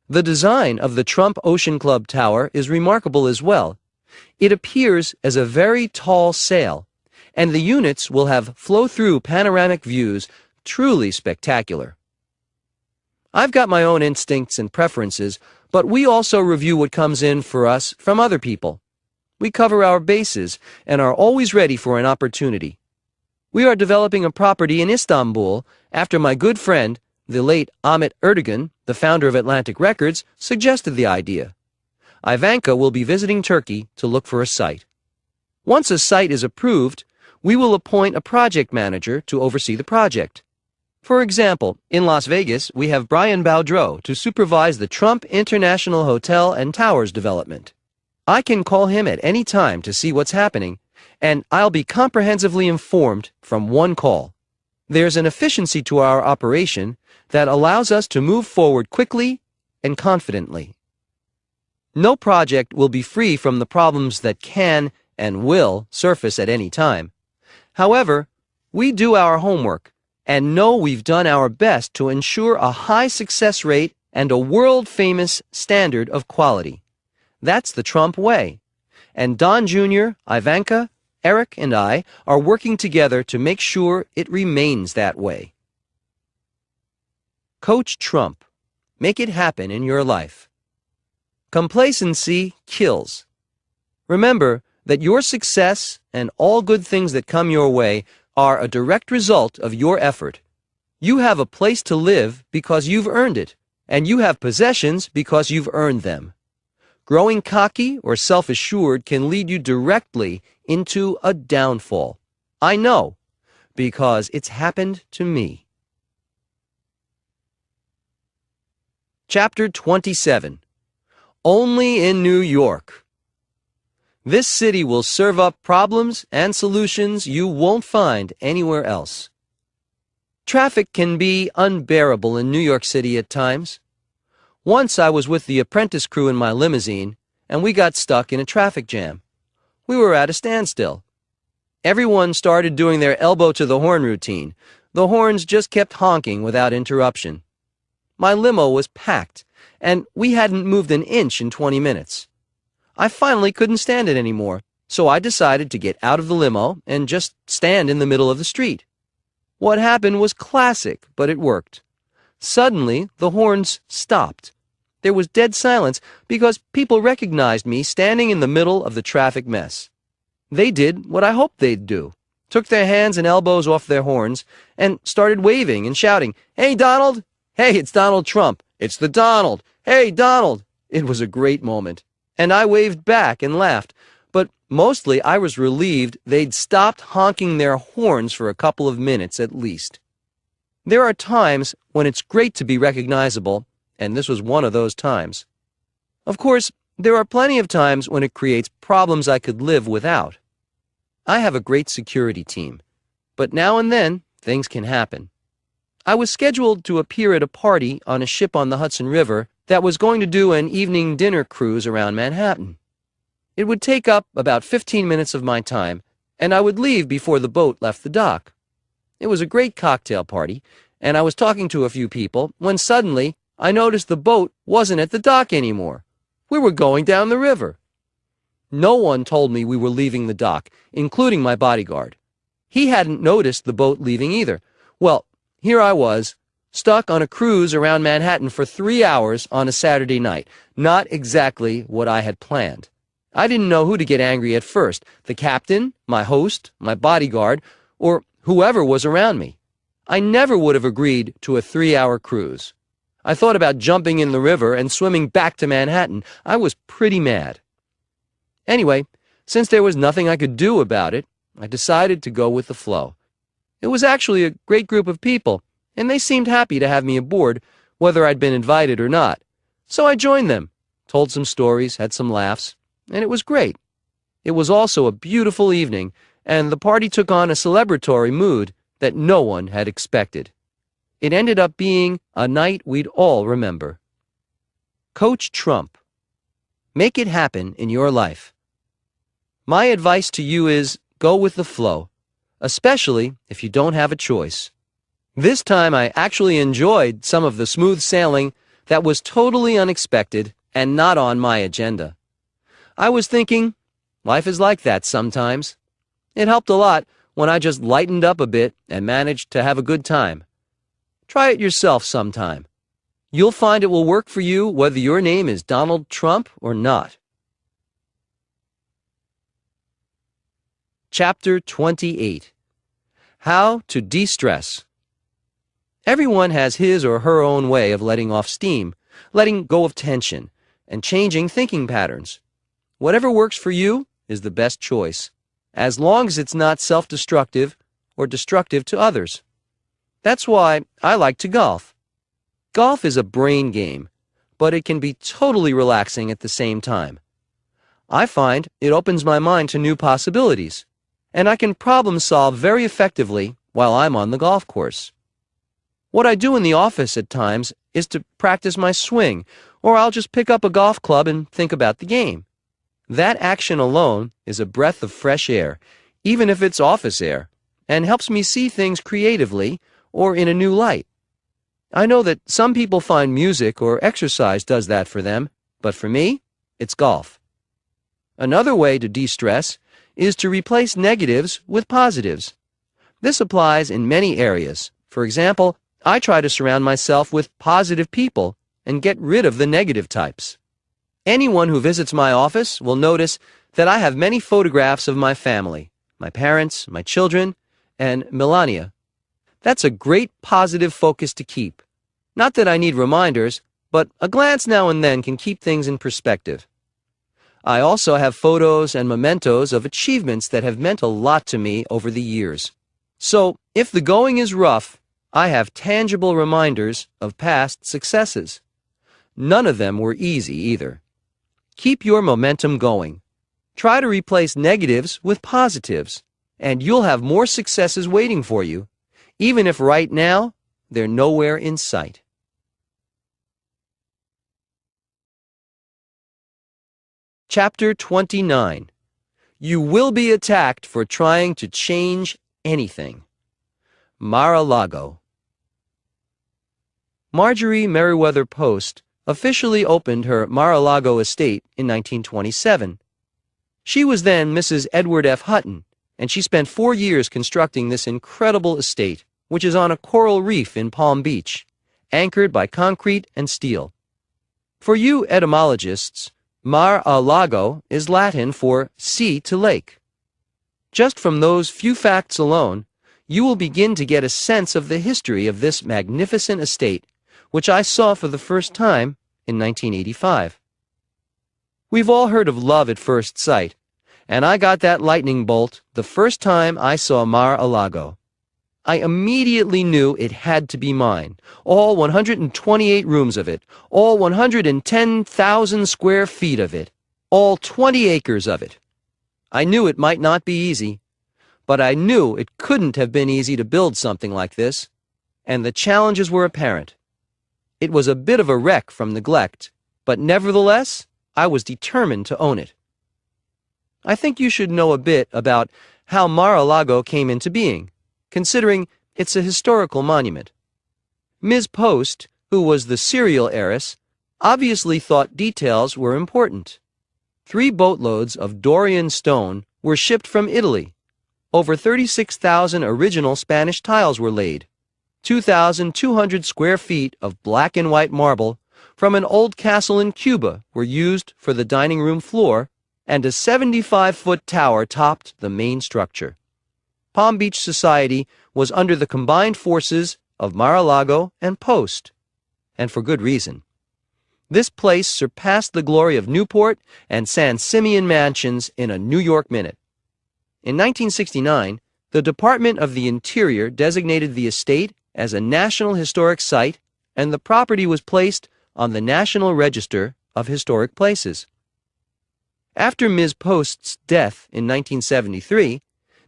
The design of the Trump Ocean Club Tower is remarkable as well. It appears as a very tall sail, and the units will have flow-through panoramic views truly spectacular. I've got my own instincts and preferences, but we also review what comes in for us from other people. We cover our bases and are always ready for an opportunity. We are developing a property in Istanbul after my good friend, the late Ahmet Erdogan, the founder of Atlantic Records, suggested the idea. Ivanka will be visiting Turkey to look for a site. Once a site is approved, we will appoint a project manager to oversee the project. For example, in Las Vegas, we have Brian Boudreau to supervise the Trump International Hotel and Towers development. I can call him at any time to see what's happening, and I'll be comprehensively informed from one call. There's an efficiency to our operation that allows us to move forward quickly and confidently. No project will be free from the problems that can and will surface at any time. However, we do our homework and know we've done our best to ensure a high success rate and a world-famous standard of quality. That's the Trump way. And Don Jr., Ivanka, Eric, and I are working together to make sure it remains that way. Coach Trump. Make it happen in your life. Complacency kills. Remember that your success and all good things that come your way are a direct result of your effort. You have a place to live because you've earned it, and you have possessions because you've earned them. Growing cocky or self-assured can lead you directly into a downfall. I know, because it's happened to me. Chapter 27. Only in New York. This city will serve up problems and solutions you won't find anywhere else. Traffic can be unbearable in New York City at times. Once I was with the apprentice crew in my limousine, and we got stuck in a traffic jam. We were at a standstill. Everyone started doing their elbow to the horn routine. The horns just kept honking without interruption. My limo was packed, and we hadn't moved an inch in 20 minutes. I finally couldn't stand it anymore, so I decided to get out of the limo and just stand in the middle of the street. What happened was classic, but it worked. Suddenly, the horns stopped. There was dead silence because people recognized me standing in the middle of the traffic mess. They did what I hoped they'd do, took their hands and elbows off their horns, and started waving and shouting, "Hey, Donald! Hey, it's Donald Trump! It's the Donald! Hey, Donald!" It was a great moment, and I waved back and laughed, but mostly I was relieved they'd stopped honking their horns for a couple of minutes at least. There are times when it's great to be recognizable, and this was one of those times. Of course, there are plenty of times when it creates problems I could live without. I have a great security team, but now and then things can happen. I was scheduled to appear at a party on a ship on the Hudson River that was going to do an evening dinner cruise around Manhattan. It would take up about 15 minutes of my time, and I would leave before the boat left the dock. It was a great cocktail party, and I was talking to a few people when suddenly I noticed the boat wasn't at the dock anymore. We were going down the river. No one told me we were leaving the dock, including my bodyguard. He hadn't noticed the boat leaving either. Well, here I was, stuck on a cruise around Manhattan for 3 hours on a Saturday night. Not exactly what I had planned. I didn't know who to get angry at first, the captain, my host, my bodyguard, or whoever was around me. I never would have agreed to a 3-hour cruise. I thought about jumping in the river and swimming back to Manhattan. I was pretty mad. Anyway, since there was nothing I could do about it, I decided to go with the flow. It was actually a great group of people, and they seemed happy to have me aboard, whether I'd been invited or not. So I joined them, told some stories, had some laughs, and it was great. It was also a beautiful evening, and the party took on a celebratory mood that no one had expected. It ended up being a night we'd all remember. Coach Trump. Make it happen in your life. My advice to you is go with the flow, especially if you don't have a choice. This time I actually enjoyed some of the smooth sailing that was totally unexpected and not on my agenda. I was thinking, life is like that sometimes. It helped a lot when I just lightened up a bit and managed to have a good time. Try it yourself sometime. You'll find it will work for you whether your name is Donald Trump or not. Chapter 28. How to De-stress. Everyone has his or her own way of letting off steam, letting go of tension, and changing thinking patterns. Whatever works for you is the best choice, as long as it's not self-destructive or destructive to others. That's why I like to golf. Golf is a brain game, but it can be totally relaxing at the same time. I find it opens my mind to new possibilities, and I can problem solve very effectively while I'm on the golf course. What I do in the office at times is to practice my swing, or I'll just pick up a golf club and think about the game. That action alone is a breath of fresh air, even if it's office air, and helps me see things creatively or in a new light. I know that some people find music or exercise does that for them, but for me, it's golf. Another way to de-stress is to replace negatives with positives. This applies in many areas. For example, I try to surround myself with positive people and get rid of the negative types. Anyone who visits my office will notice that I have many photographs of my family, my parents, my children, and Melania. That's a great positive focus to keep. Not that I need reminders, but a glance now and then can keep things in perspective. I also have photos and mementos of achievements that have meant a lot to me over the years. So, if the going is rough, I have tangible reminders of past successes. None of them were easy either. Keep your momentum going. Try to replace negatives with positives, and you'll have more successes waiting for you, even if right now they're nowhere in sight. Chapter 29. You will be attacked for trying to change anything. Mar-a-Lago. Marjorie Merriweather Post officially opened her Mar-a-Lago estate in 1927. She was then Mrs. Edward F. Hutton, and she spent 4 years constructing this incredible estate, which is on a coral reef in Palm Beach, anchored by concrete and steel. For you etymologists, Mar-a-Lago is Latin for sea to lake. Just from those few facts alone, you will begin to get a sense of the history of this magnificent estate, which I saw for the first time in 1985. We've all heard of love at first sight, and I got that lightning bolt the first time I saw Mar-a-Lago. I immediately knew it had to be mine, all 128 rooms of it, all 110,000 square feet of it, all 20 acres of it. I knew it might not be easy, but I knew it couldn't have been easy to build something like this, and the challenges were apparent. It was a bit of a wreck from neglect, but nevertheless, I was determined to own it. I think you should know a bit about how Mar-a-Lago came into being, considering it's a historical monument. Ms. Post, who was the serial heiress, obviously thought details were important. 3 boatloads of Dorian stone were shipped from Italy. Over 36,000 original Spanish tiles were laid. 2,200 square feet of black and white marble from an old castle in Cuba were used for the dining room floor, and a 75-foot tower topped the main structure. Palm Beach society was under the combined forces of Mar-a-Lago and Post. and for good reason. This place surpassed the glory of Newport and San Simeon mansions in a New York minute. In 1969, the Department of the Interior designated the estate as a National Historic Site, and the property was placed on the National Register of Historic Places. After Ms. Post's death in 1973,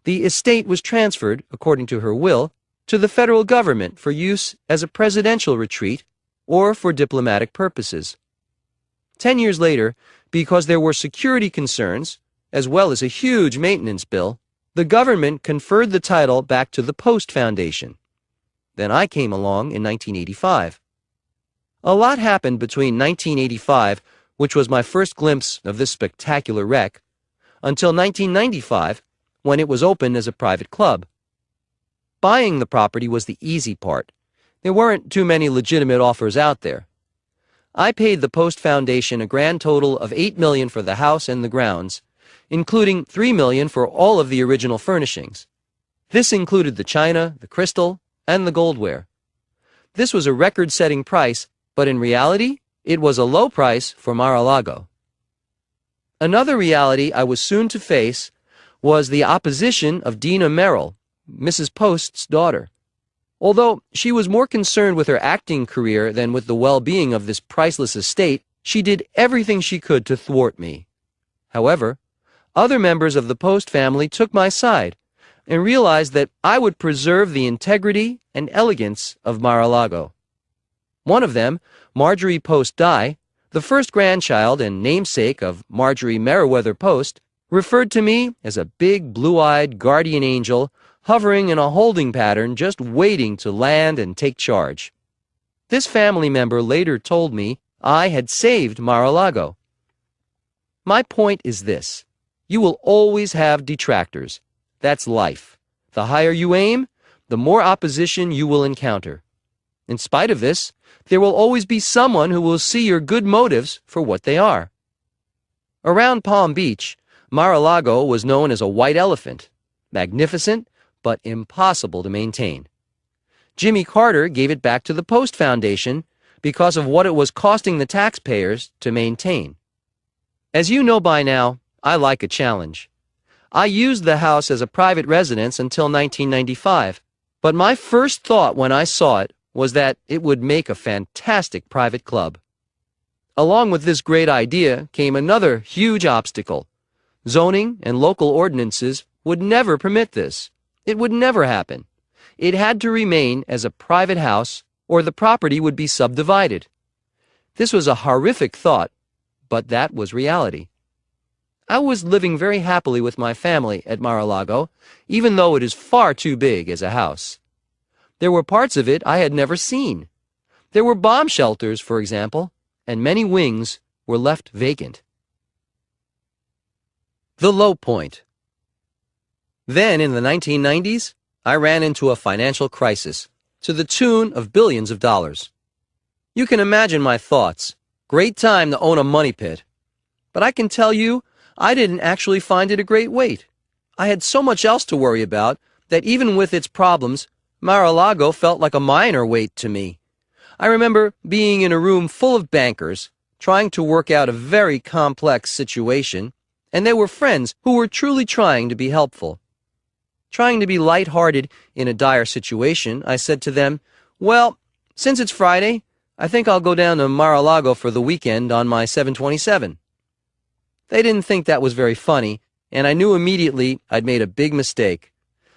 the estate was transferred, according to her will, to the federal government for use as a presidential retreat or for diplomatic purposes. 10 years later, because there were security concerns, as well as a huge maintenance bill, the government conferred the title back to the Post Foundation. Then I came along in 1985. A lot happened between 1985, which was my first glimpse of this spectacular wreck, until 1995, when it was opened as a private club. Buying the property was the easy part. There weren't too many legitimate offers out there. I paid the Post Foundation a grand total of $8 million for the house and the grounds, including $3 million for all of the original furnishings. This included the china, the crystal, and the goldware. This was a record-setting price, but in reality, it was a low price for Mar-a-Lago. Another reality I was soon to face was the opposition of Dina Merrill, Mrs. Post's daughter. Although she was more concerned with her acting career than with the well-being of this priceless estate, she did everything she could to thwart me. However, other members of the Post family took my side and realized that I would preserve the integrity and elegance of Mar-a-Lago. One of them, Marjorie Post Dye, the first grandchild and namesake of Marjorie Merriweather Post, referred to me as a big blue-eyed guardian angel hovering in a holding pattern just waiting to land and take charge. This family member later told me I had saved Mar-a-Lago. My point is this: you will always have detractors. That's life. The higher you aim, the more opposition you will encounter. In spite of this, there will always be someone who will see your good motives for what they are. Around Palm Beach, Mar-a-Lago was known as a white elephant, magnificent but impossible to maintain. Jimmy Carter gave it back to the Post Foundation because of what it was costing the taxpayers to maintain. As you know by now, I like a challenge. I used the house as a private residence until 1995, but my first thought when I saw it was that it would make a fantastic private club. Along with this great idea came another huge obstacle. Zoning and local ordinances would never permit this. It would never happen. It had to remain as a private house, or the property would be subdivided. This was a horrific thought, but that was reality. I was living very happily with my family at Mar-a-Lago, even though it is far too big as a house. There were parts of it I had never seen. There were bomb shelters, for example, and many wings were left vacant. The low point. Then, in the 1990s, I ran into a financial crisis, to the tune of billions of dollars. You can imagine my thoughts. Great time to own a money pit. But I can tell you, I didn't actually find it a great weight. I had so much else to worry about that even with its problems, Mar-a-Lago felt like a minor weight to me. I remember being in a room full of bankers, trying to work out a very complex situation, and they were friends who were truly trying to be helpful. Trying to be light-hearted in a dire situation, I said to them, "Well, since it's Friday, I think I'll go down to Mar-a-Lago for the weekend on my 727. They didn't think that was very funny, and I knew immediately I'd made a big mistake.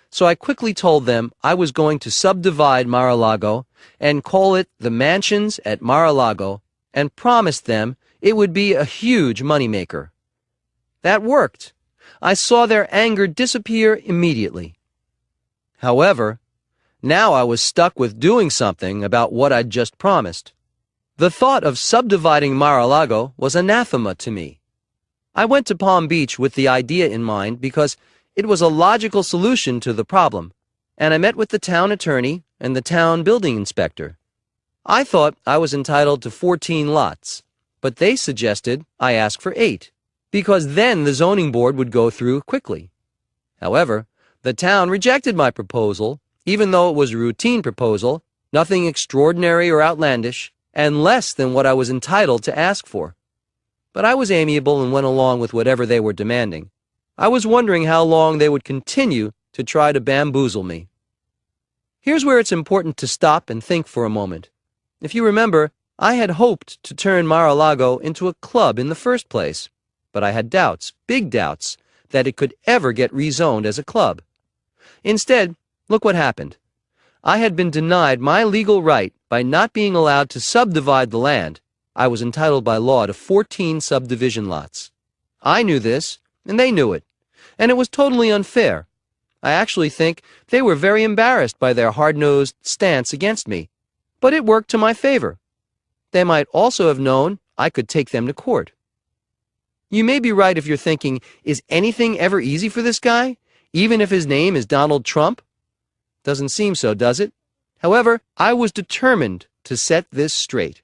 So I quickly told them I was going to subdivide Mar-a-Lago and call it the Mansions at Mar-a-Lago, and promised them it would be a huge moneymaker. That worked. I saw their anger disappear immediately. However, now I was stuck with doing something about what I'd just promised. The thought of subdividing Mar-a-Lago was anathema to me. I went to Palm Beach with the idea in mind because it was a logical solution to the problem, and I met with the town attorney and the town building inspector. I thought I was entitled to 14 lots, but they suggested I ask for 8, because then the zoning board would go through quickly. However, the town rejected my proposal, even though it was a routine proposal, nothing extraordinary or outlandish, and less than what I was entitled to ask for. But I was amiable and went along with whatever they were demanding. I was wondering how long they would continue to try to bamboozle me. Here's where it's important to stop and think for a moment. If you remember, I had hoped to turn Mar-a-Lago into a club in the first place, but I had doubts, big doubts, that it could ever get rezoned as a club. Instead, look what happened. I had been denied my legal right by not being allowed to subdivide the land. I was entitled by law to 14 subdivision lots. I knew this, and they knew it, and it was totally unfair. I actually think they were very embarrassed by their hard-nosed stance against me, but it worked to my favor. They might also have known I could take them to court. You may be right if you're thinking, is anything ever easy for this guy, even if his name is Donald Trump? Doesn't seem so, does it? However, I was determined to set this straight.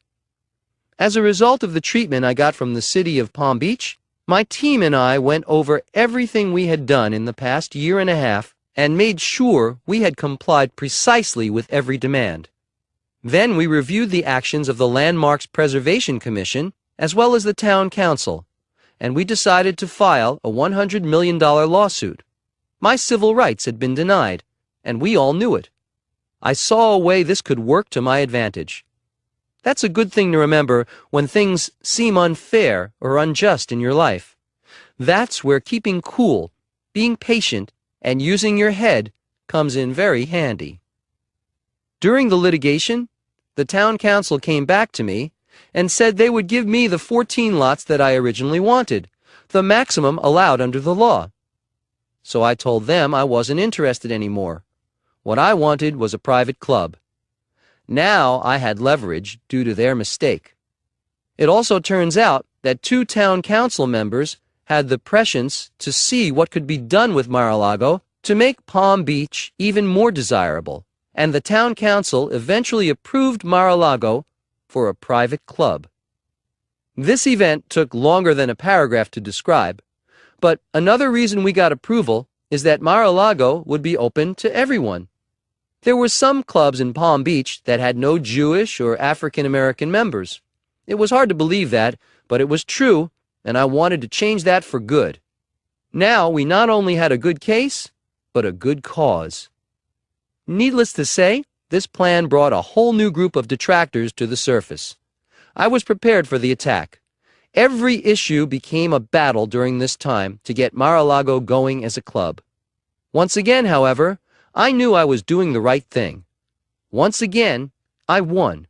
As a result of the treatment I got from the city of Palm Beach, my team and I went over everything we had done in the past year and a half and made sure we had complied precisely with every demand. Then we reviewed the actions of the Landmarks Preservation Commission as well as the Town Council, and we decided to file a $100 million lawsuit. My civil rights had been denied, and we all knew it. I saw a way this could work to my advantage. That's a good thing to remember when things seem unfair or unjust in your life. That's where keeping cool, being patient, and using your head comes in very handy. During the litigation, the town council came back to me and said they would give me the 14 lots that I originally wanted, the maximum allowed under the law. So I told them I wasn't interested anymore. What I wanted was a private club. Now I had leverage due to their mistake. It also turns out that 2 town council members had the prescience to see what could be done with Mar-a-Lago to make Palm Beach even more desirable, and the town council eventually approved Mar-a-Lago for a private club. This event took longer than a paragraph to describe, but another reason we got approval is that Mar-a-Lago would be open to everyone. There were some clubs in Palm Beach that had no Jewish or African American members. It was hard to believe that, but it was true, and I wanted to change that for good. Now we not only had a good case, but a good cause. Needless to say, this plan brought a whole new group of detractors to the surface. I was prepared for the attack. Every issue became a battle during this time to get Mar-a-Lago going as a club. Once again, however, I knew I was doing the right thing. Once again, I won.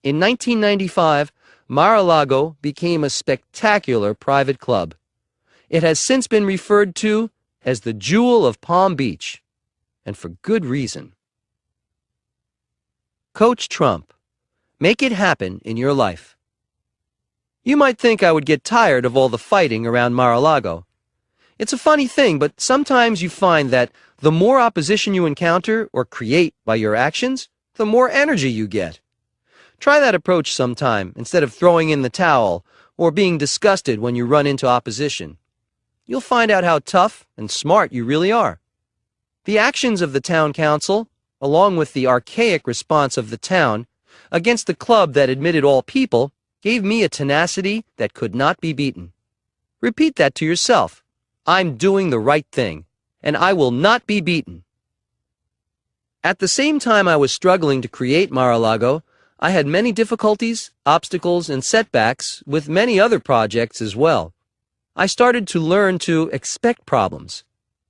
In 1995, Mar-a-Lago became a spectacular private club. It has since been referred to as the Jewel of Palm Beach, and for good reason. Coach Trump, make it happen in your life. You might think I would get tired of all the fighting around Mar-a-Lago. It's a funny thing, but sometimes you find that the more opposition you encounter or create by your actions, the more energy you get. Try that approach sometime instead of throwing in the towel or being disgusted when you run into opposition. You'll find out how tough and smart you really are. The actions of the town council, along with the archaic response of the town against the club that admitted all people, gave me a tenacity that could not be beaten. Repeat that to yourself. I'm doing the right thing, and I will not be beaten. At the same time I was struggling to create Mar-a-Lago, I had many difficulties, obstacles, and setbacks with many other projects as well. I started to learn to expect problems.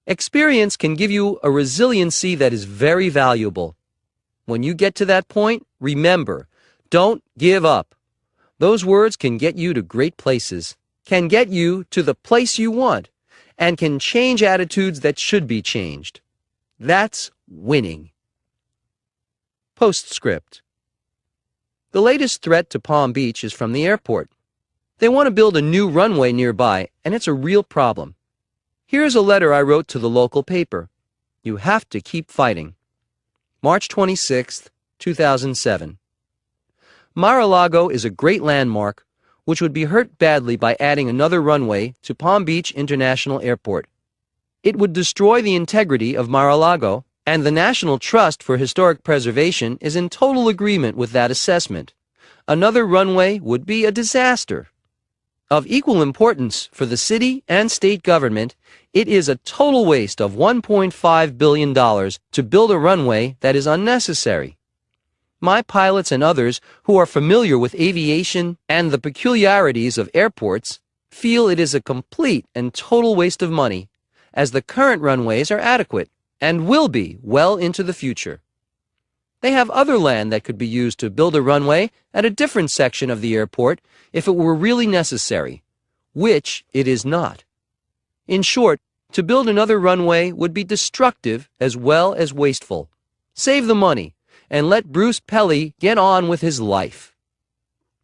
Experience can give you a resiliency that is very valuable. When you get to that point, remember, don't give up. Those words can get you to great places, can get you to the place you want, and can change attitudes that should be changed. That's winning. Postscript. The latest threat to Palm Beach is from the airport. They want to build a new runway nearby, and it's a real problem. Here's a letter I wrote to the local paper. You have to keep fighting. March 26, 2007. Mar-a-Lago is a great landmark which would be hurt badly by adding another runway to Palm Beach International Airport. It would destroy the integrity of Mar-a-Lago, and the National Trust for Historic Preservation is in total agreement with that assessment. another runway would be a disaster. Of equal importance for the city and state government, it is a total waste of $1.5 billion to build a runway that is unnecessary. My pilots and others who are familiar with aviation and the peculiarities of airports feel it is a complete and total waste of money, as the current runways are adequate and will be well into the future. They have other land that could be used to build a runway at a different section of the airport if it were really necessary, which it is not. In short, to build another runway would be destructive as well as wasteful. Save the money and let Bruce Pelly get on with his life.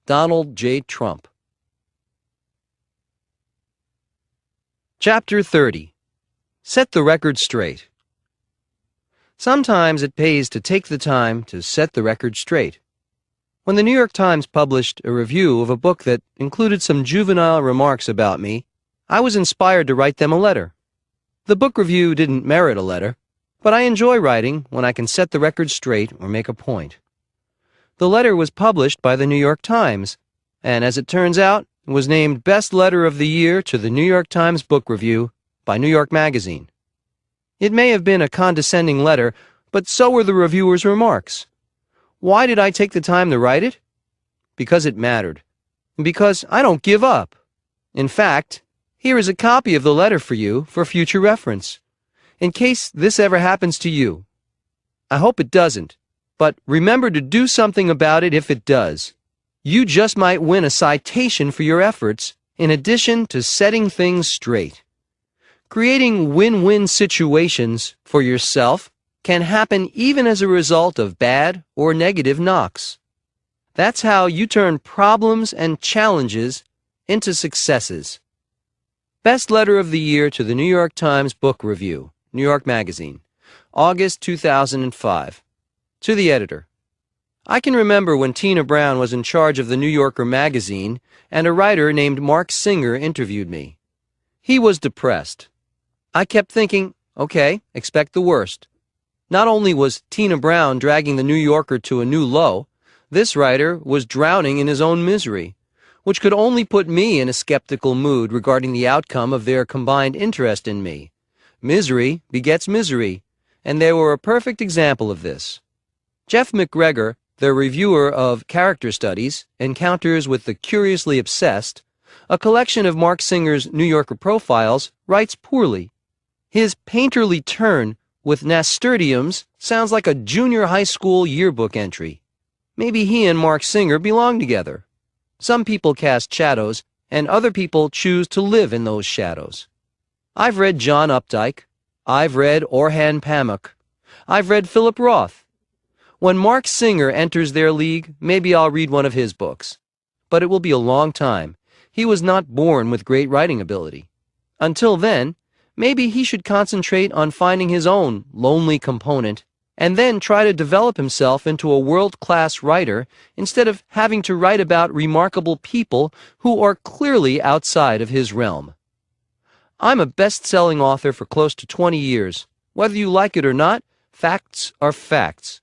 Donald J. Trump. Chapter 30. Set the record straight. Sometimes it pays to take the time to set the record straight. When the New York Times published a review of a book that included some juvenile remarks about me, I was inspired to write them a letter. The book review didn't merit a letter, but I enjoy writing when I can set the record straight or make a point. The letter was published by the New York Times, and as it turns out, was named Best Letter of the Year to the New York Times Book Review by New York Magazine. It may have been a condescending letter, but so were the reviewer's remarks. Why did I take the time to write it? Because it mattered. And because I don't give up. In fact, here is a copy of the letter for you for future reference, in case this ever happens to you. I hope it doesn't, but remember to do something about it if it does. You just might win a citation for your efforts, in addition to setting things straight. Creating win-win situations for yourself can happen even as a result of bad or negative knocks. That's how you turn problems and challenges into successes. Best Letter of the Year to the New York Times Book Review, New York Magazine, August 2005. To the editor. I can remember when Tina Brown was in charge of the New Yorker magazine and a writer named Mark Singer interviewed me. He was depressed. I kept thinking, okay, expect the worst. Not only was Tina Brown dragging the New Yorker to a new low, this writer was drowning in his own misery, which could only put me in a skeptical mood regarding the outcome of their combined interest in me. Misery begets misery, and they were a perfect example of this. Jeff McGregor, the reviewer of Character Studies, Encounters with the Curiously Obsessed, a collection of Mark Singer's New Yorker profiles, writes poorly. His painterly turn with nasturtiums sounds like a junior high school yearbook entry. Maybe he and Mark Singer belong together. Some people cast shadows, and other people choose to live in those shadows. I've read John Updike. I've read Orhan Pamuk. I've read Philip Roth. When Mark Singer enters their league, maybe I'll read one of his books. But it will be a long time. He was not born with great writing ability. Until then, maybe he should concentrate on finding his own lonely component and then try to develop himself into a world-class writer instead of having to write about remarkable people who are clearly outside of his realm. I'm a best-selling author for close to 20 years. Whether you like it or not, facts are facts.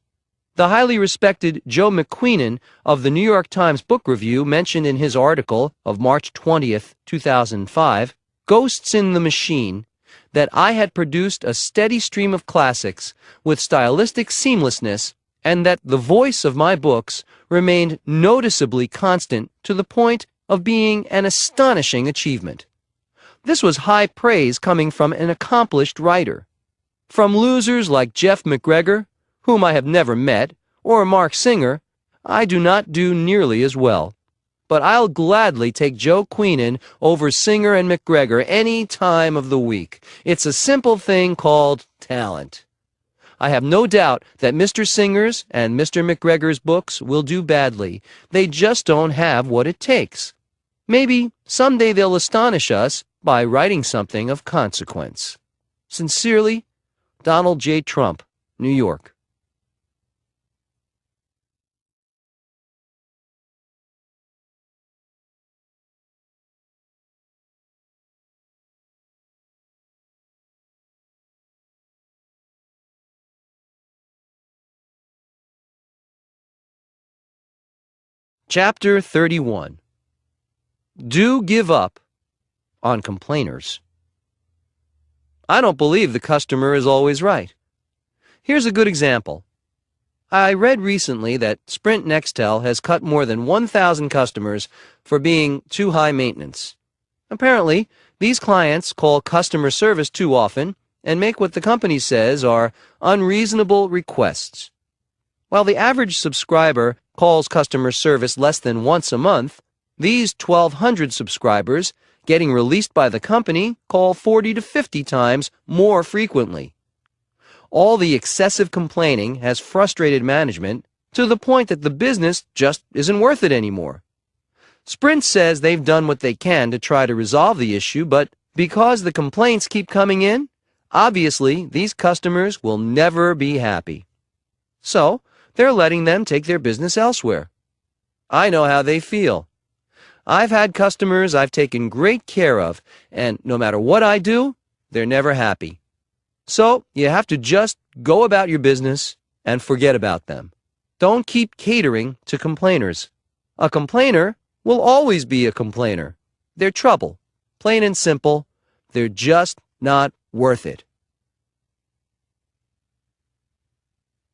The highly respected Joe McQueenan of the New York Times Book Review mentioned in his article of March 20th, 2005, Ghosts in the Machine, that I had produced a steady stream of classics with stylistic seamlessness and that the voice of my books remained noticeably constant to the point of being an astonishing achievement. This was high praise coming from an accomplished writer. From losers like Jeff McGregor, whom I have never met, or Mark Singer, I do not do nearly as well. But I'll gladly take Joe Queenan over Singer and McGregor any time of the week. It's a simple thing called talent. I have no doubt that Mr. Singer's and Mr. McGregor's books will do badly. They just don't have what it takes. Maybe someday they'll astonish us by writing something of consequence. Sincerely, Donald J. Trump, New York. Chapter 31. Do give up on complainers. I don't believe the customer is always right. Here's a good example. I read recently that Sprint Nextel has cut more than 1,000 customers for being too high maintenance. Apparently, these clients call customer service too often and make what the company says are unreasonable requests. While the average subscriber calls customer service less than once a month, these 1,200 subscribers getting released by the company call 40 to 50 times more frequently. All the excessive complaining has frustrated management to the point that the business just isn't worth it anymore. Sprint says they've done what they can to try to resolve the issue, but because the complaints keep coming in, obviously these customers will never be happy. So, they're letting them take their business elsewhere. I know how they feel. I've had customers I've taken great care of, and no matter what I do, they're never happy. So, you have to just go about your business and forget about them. Don't keep catering to complainers. A complainer will always be a complainer. They're trouble. Plain and simple. They're just not worth it.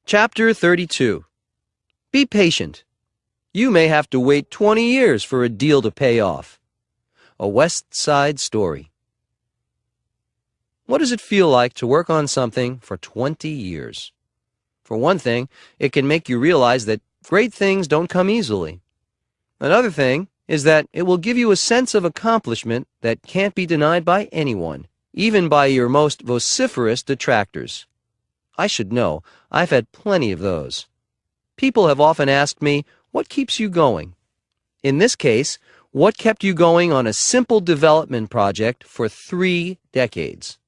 Chapter 32. Be patient. You may have to wait 20 years for a deal to pay off. A West Side Story. What does it feel like to work on something for 20 years? For one thing, it can make you realize that great things don't come easily. Another thing is that it will give you a sense of accomplishment that can't be denied by anyone, even by your most vociferous detractors. I should know. I've had plenty of those. People have often asked me, what keeps you going? In this case, what kept you going on a simple development project for 3 decades?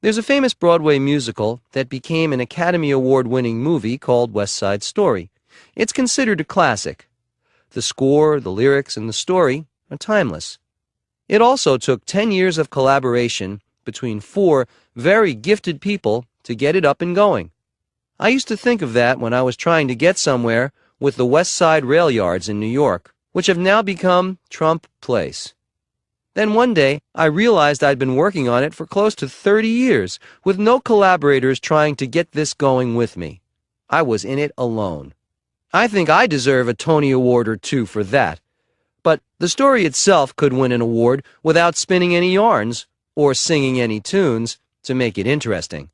There's a famous Broadway musical that became an Academy Award-winning movie called West Side Story. It's considered a classic. The score, the lyrics, and the story are timeless. It also took 10 years of collaboration between 4 very gifted people to get it up and going. I used to think of that when I was trying to get somewhere with the West Side Rail Yards in New York, which have now become Trump Place. Then one day, I realized I'd been working on it for close to 30 years, with no collaborators trying to get this going with me. I was in it alone. I think I deserve a Tony Award or 2 for that. But the story itself could win an award without spinning any yarns or singing any tunes to make it interesting.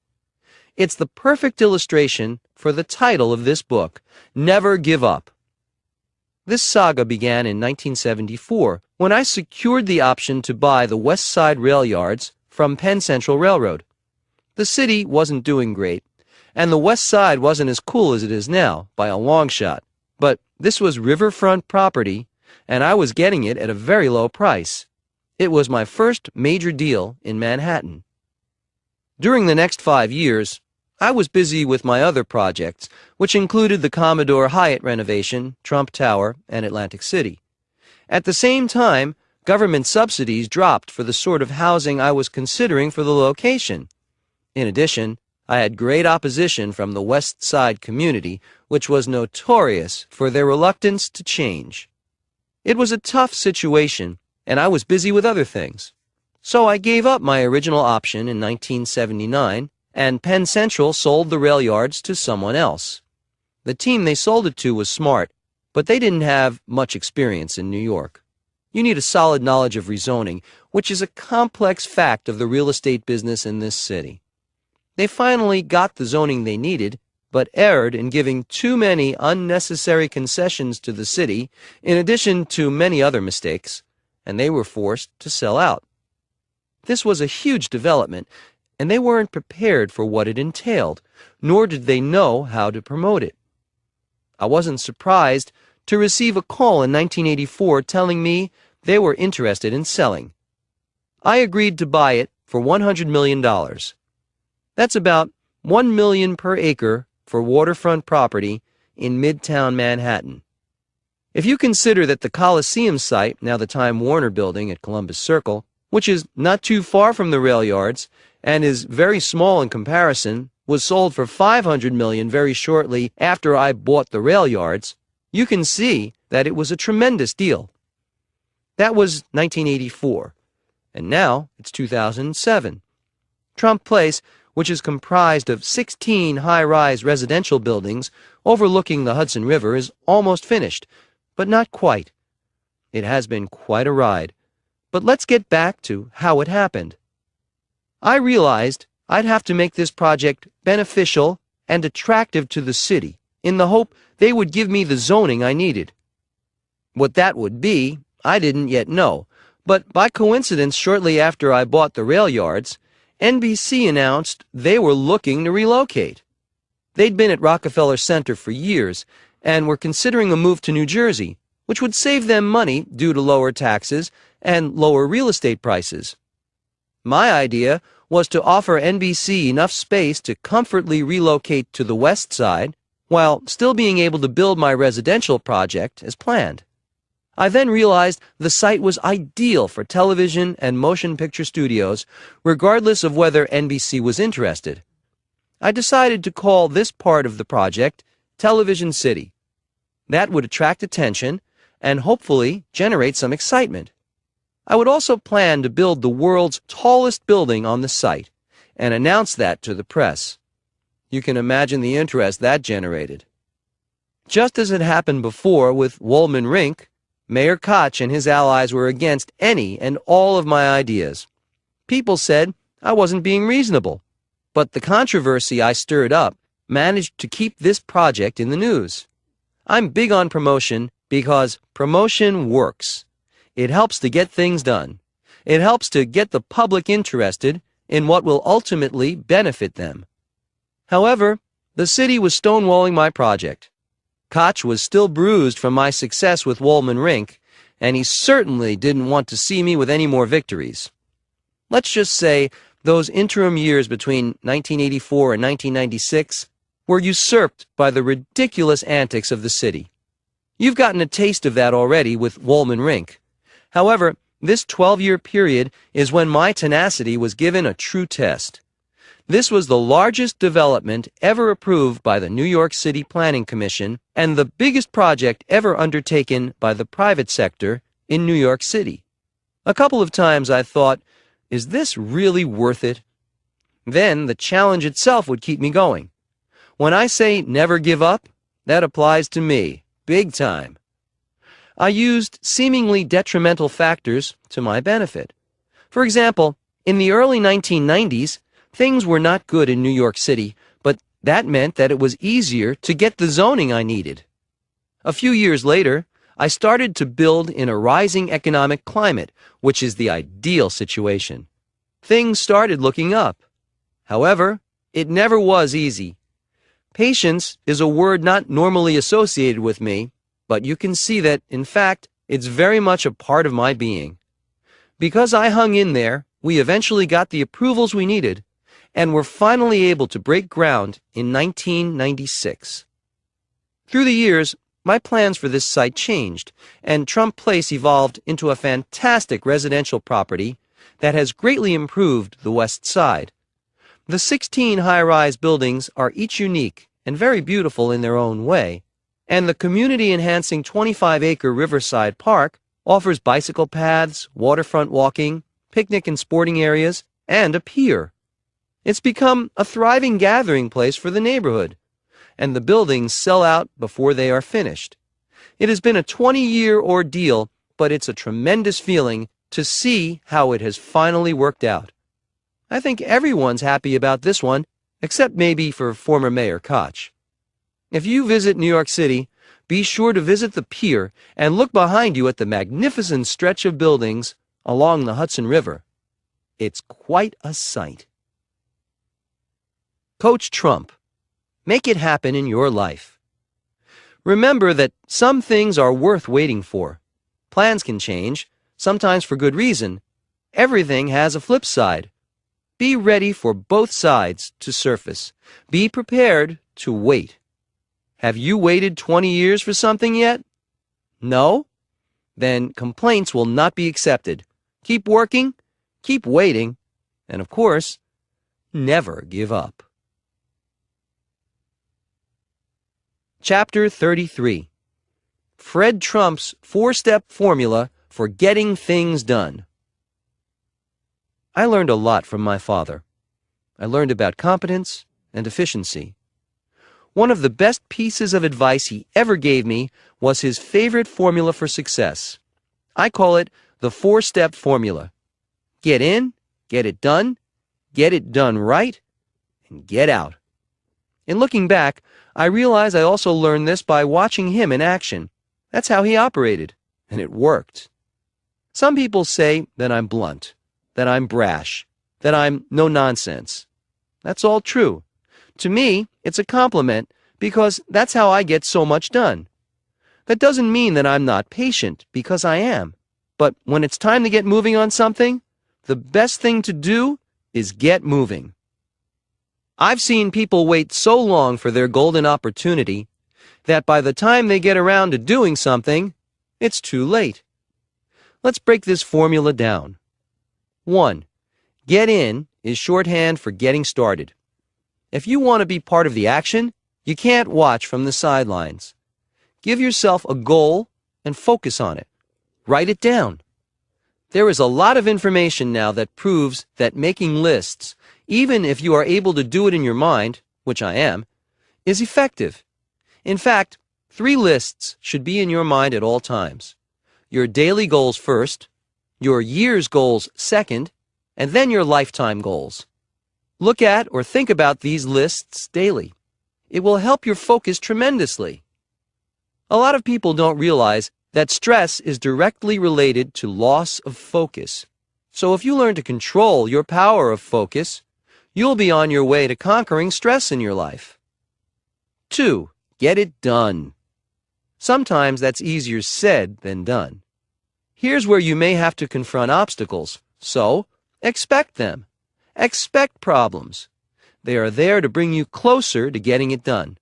It's the perfect illustration for the title of this book, Never Give Up. This saga began in 1974 when I secured the option to buy the West Side Rail Yards from Penn Central Railroad. The city wasn't doing great, and the West Side wasn't as cool as it is now, by a long shot. But this was riverfront property, and I was getting it at a very low price. It was my first major deal in Manhattan. During the next 5 years, I was busy with my other projects, which included the Commodore Hyatt renovation, Trump Tower, and Atlantic City. At the same time, government subsidies dropped for the sort of housing I was considering for the location. In addition, I had great opposition from the West Side community, which was notorious for their reluctance to change. It was a tough situation, and I was busy with other things. So I gave up my original option in 1979, and Penn Central sold the rail yards to someone else. The team they sold it to was smart, but they didn't have much experience in New York. You need a solid knowledge of rezoning, which is a complex fact of the real estate business in this city. They finally got the zoning they needed, but erred in giving too many unnecessary concessions to the city, in addition to many other mistakes, and they were forced to sell out. This was a huge development, and they weren't prepared for what it entailed, nor did they know how to promote it. I wasn't surprised to receive a call in 1984 telling me they were interested in selling. I agreed to buy it for $100 million. That's about $1 million per acre for waterfront property in Midtown Manhattan. If you consider that the Coliseum site, now the Time Warner building at Columbus Circle, which is not too far from the rail yards and is very small in comparison, was sold for $500 million very shortly after I bought the rail yards, you can see that it was a tremendous deal. That was 1984, and now it's 2007. Trump Place, which is comprised of 16 high-rise residential buildings overlooking the Hudson River, is almost finished, but not quite. It has been quite a ride. But let's get back to how it happened. I realized I'd have to make this project beneficial and attractive to the city in the hope they would give me the zoning I needed. What that would be, I didn't yet know, but by coincidence, shortly after I bought the rail yards, NBC announced they were looking to relocate. They'd been at Rockefeller Center for years and were considering a move to New Jersey, which would save them money due to lower taxes and lower real estate prices. My idea was to offer NBC enough space to comfortably relocate to the west side while still being able to build my residential project as planned. I then realized the site was ideal for television and motion picture studios, regardless of whether NBC was interested. I decided to call this part of the project Television City. That would attract attention and hopefully generate some excitement. I would also plan to build the world's tallest building on the site and announce that to the press. You can imagine the interest that generated. Just as had happened before with Wollman Rink, Mayor Koch and his allies were against any and all of my ideas. People said I wasn't being reasonable, but the controversy I stirred up managed to keep this project in the news. I'm big on promotion because promotion works. It helps to get things done. It helps to get the public interested in what will ultimately benefit them. However, the city was stonewalling my project. Koch was still bruised from my success with Wollman Rink, and he certainly didn't want to see me with any more victories. Let's just say those interim years between 1984 and 1996 were usurped by the ridiculous antics of the city. You've gotten a taste of that already with Wollman Rink. However, this 12-year period is when my tenacity was given a true test. This was the largest development ever approved by the New York City Planning Commission and the biggest project ever undertaken by the private sector in New York City. A couple of times I thought, is this really worth it? Then the challenge itself would keep me going. When I say never give up, that applies to me, big time. I used seemingly detrimental factors to my benefit. For example, in the early 1990s, things were not good in New York City, but that meant that it was easier to get the zoning I needed. A few years later, I started to build in a rising economic climate, which is the ideal situation. Things started looking up. However, it never was easy. Patience is a word not normally associated with me, but you can see that, in fact, it's very much a part of my being. Because I hung in there, we eventually got the approvals we needed, and were finally able to break ground in 1996. Through the years, my plans for this site changed, and Trump Place evolved into a fantastic residential property that has greatly improved the west side. The 16 high-rise buildings are each unique and very beautiful in their own way, and the community-enhancing 25-acre Riverside Park offers bicycle paths, waterfront walking, picnic and sporting areas, and a pier. It's become a thriving gathering place for the neighborhood, and the buildings sell out before they are finished. It has been a 20-year ordeal, but it's a tremendous feeling to see how it has finally worked out. I think everyone's happy about this one, except maybe for former Mayor Koch. If you visit New York City, be sure to visit the pier and look behind you at the magnificent stretch of buildings along the Hudson River. It's quite a sight. Coach Trump, make it happen in your life. Remember that some things are worth waiting for. Plans can change, sometimes for good reason. Everything has a flip side. Be ready for both sides to surface. Be prepared to wait. Have you waited 20 years for something yet? No? Then complaints will not be accepted. Keep working, keep waiting, and of course, never give up. Chapter 33. Fred Trump's 4-step formula for getting things done. I learned a lot from my father. I learned about competence and efficiency. One of the best pieces of advice he ever gave me was his favorite formula for success. I call it the 4-step formula. Get in, get it done right, and get out. In looking back, I realize I also learned this by watching him in action. That's how he operated, and it worked. Some people say that I'm blunt, that I'm brash, that I'm no nonsense. That's all true. To me, it's a compliment because that's how I get so much done. That doesn't mean that I'm not patient, because I am. But when it's time to get moving on something, the best thing to do is get moving. I've seen people wait so long for their golden opportunity that by the time they get around to doing something, it's too late. Let's break this formula down. 1. Get in is shorthand for getting started. If you want to be part of the action, you can't watch from the sidelines. Give yourself a goal and focus on it. Write it down. There is a lot of information now that proves that making lists, even if you are able to do it in your mind, which I am, is effective. In fact, 3 lists should be in your mind at all times. Your daily goals first, your year's goals second, and then your lifetime goals. Look at or think about these lists daily. It will help your focus tremendously. A lot of people don't realize that stress is directly related to loss of focus. So if you learn to control your power of focus, you'll be on your way to conquering stress in your life. 2. Get it done. Sometimes that's easier said than done. Here's where you may have to confront obstacles, so expect them. Expect problems. They are there to bring you closer to getting it done.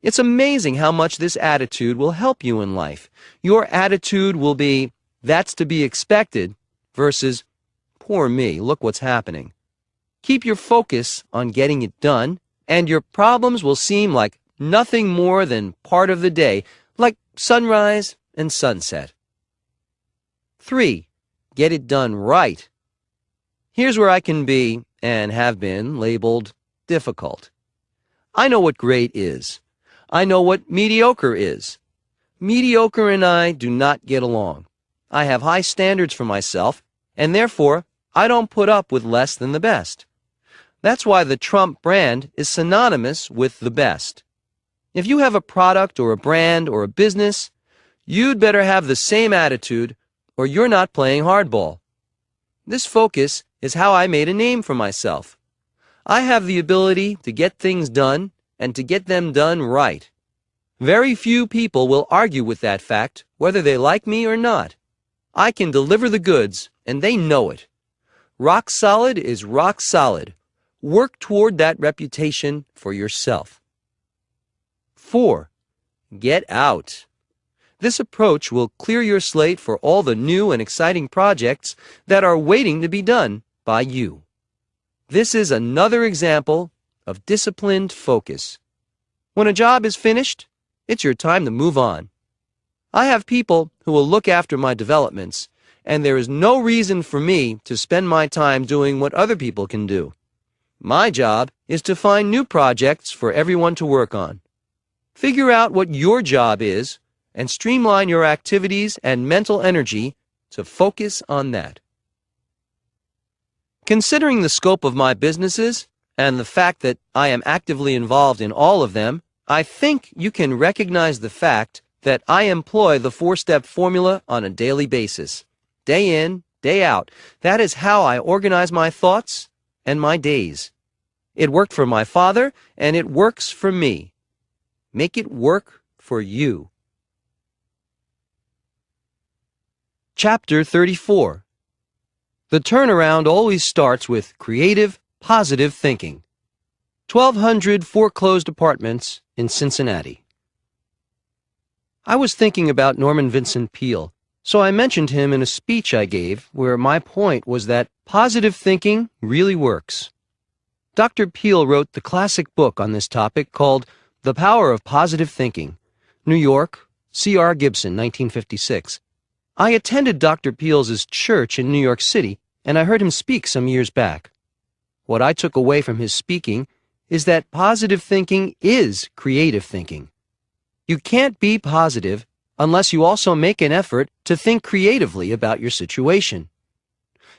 It's amazing how much this attitude will help you in life. Your attitude will be, that's to be expected, versus, poor me, look what's happening. Keep your focus on getting it done, and your problems will seem like nothing more than part of the day, like sunrise and sunset. 3. Get it done right. Here's where I can be, and have been, labeled difficult. I know what great is. I know what mediocre is. Mediocre and I do not get along. I have high standards for myself, and therefore, I don't put up with less than the best. That's why the Trump brand is synonymous with the best. If you have a product or a brand or a business, you'd better have the same attitude, or you're not playing hardball. This focus is how I made a name for myself. I have the ability to get things done and to get them done right. Very few people will argue with that fact, whether they like me or not. I can deliver the goods, and they know it. Rock solid is rock solid. Work toward that reputation for yourself. 4. Get out. This approach will clear your slate for all the new and exciting projects that are waiting to be done by you. This is another example of disciplined focus. When a job is finished, it's your time to move on. I have people who will look after my developments, and there is no reason for me to spend my time doing what other people can do. My job is to find new projects for everyone to work on. Figure out what your job is and streamline your activities and mental energy to focus on that. Considering the scope of my businesses and the fact that I am actively involved in all of them, I think you can recognize the fact that I employ the 4-step formula on a daily basis. Day in, day out. That is how I organize my thoughts and my days. It worked for my father, and it works for me. Make it work for you. Chapter 34. The turnaround always starts with creative, positive thinking. 1,200 foreclosed apartments in Cincinnati. I was thinking about Norman Vincent Peale, so I mentioned him in a speech I gave where my point was that positive thinking really works. Dr. Peale wrote the classic book on this topic called The Power of Positive Thinking, New York, C.R. Gibson, 1956. I attended Dr. Peel's church in New York City, and I heard him speak some years back. What I took away from his speaking is that positive thinking is creative thinking. You can't be positive unless you also make an effort to think creatively about your situation.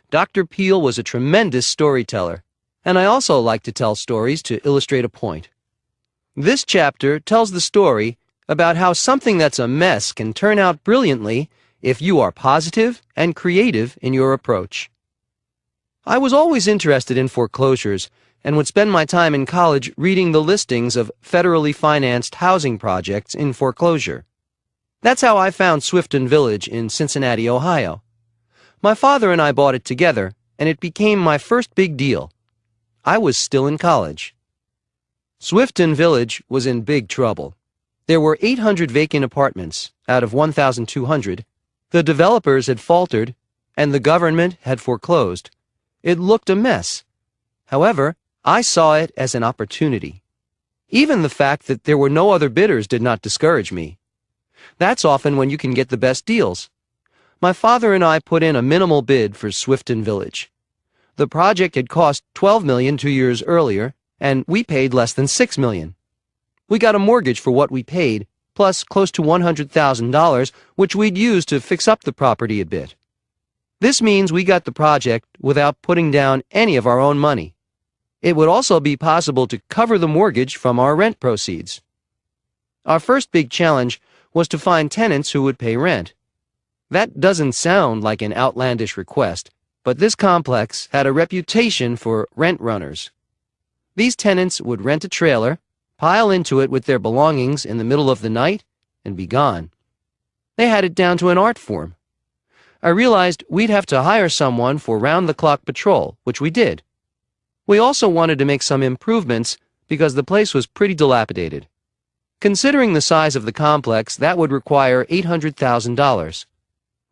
Dr. Peel was a tremendous storyteller, and I also like to tell stories to illustrate a point. This chapter tells the story about how something that's a mess can turn out brilliantly if you are positive and creative in your approach. I was always interested in foreclosures and would spend my time in college reading the listings of federally financed housing projects in foreclosure. That's how I found Swifton Village in Cincinnati, Ohio. My father and I bought it together, and it became my first big deal. I was still in college. Swifton Village was in big trouble. There were 800 vacant apartments out of 1,200. The developers had faltered, and the government had foreclosed. It looked a mess. However, I saw it as an opportunity. Even the fact that there were no other bidders did not discourage me. That's often when you can get the best deals. My father and I put in a minimal bid for Swifton Village. The project had cost $12 million 2 years earlier, and we paid less than $6 million. We got a mortgage for what we paid, plus close to $100,000, which we'd use to fix up the property a bit. This means we got the project without putting down any of our own money. It would also be possible to cover the mortgage from our rent proceeds. Our first big challenge was to find tenants who would pay rent. That doesn't sound like an outlandish request, but this complex had a reputation for rent runners. These tenants would rent a trailer, pile into it with their belongings in the middle of the night, and be gone. They had it down to an art form. I realized we'd have to hire someone for round-the-clock patrol, which we did. We also wanted to make some improvements because the place was pretty dilapidated. Considering the size of the complex, that would require $800,000.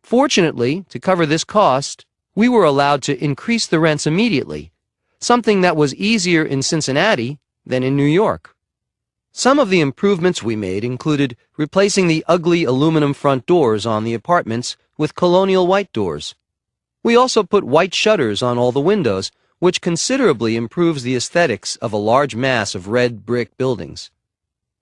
Fortunately, to cover this cost, we were allowed to increase the rents immediately, something that was easier in Cincinnati than in New York. Some of the improvements we made included replacing the ugly aluminum front doors on the apartments with colonial white doors. We also put white shutters on all the windows, which considerably improves the aesthetics of a large mass of red brick buildings.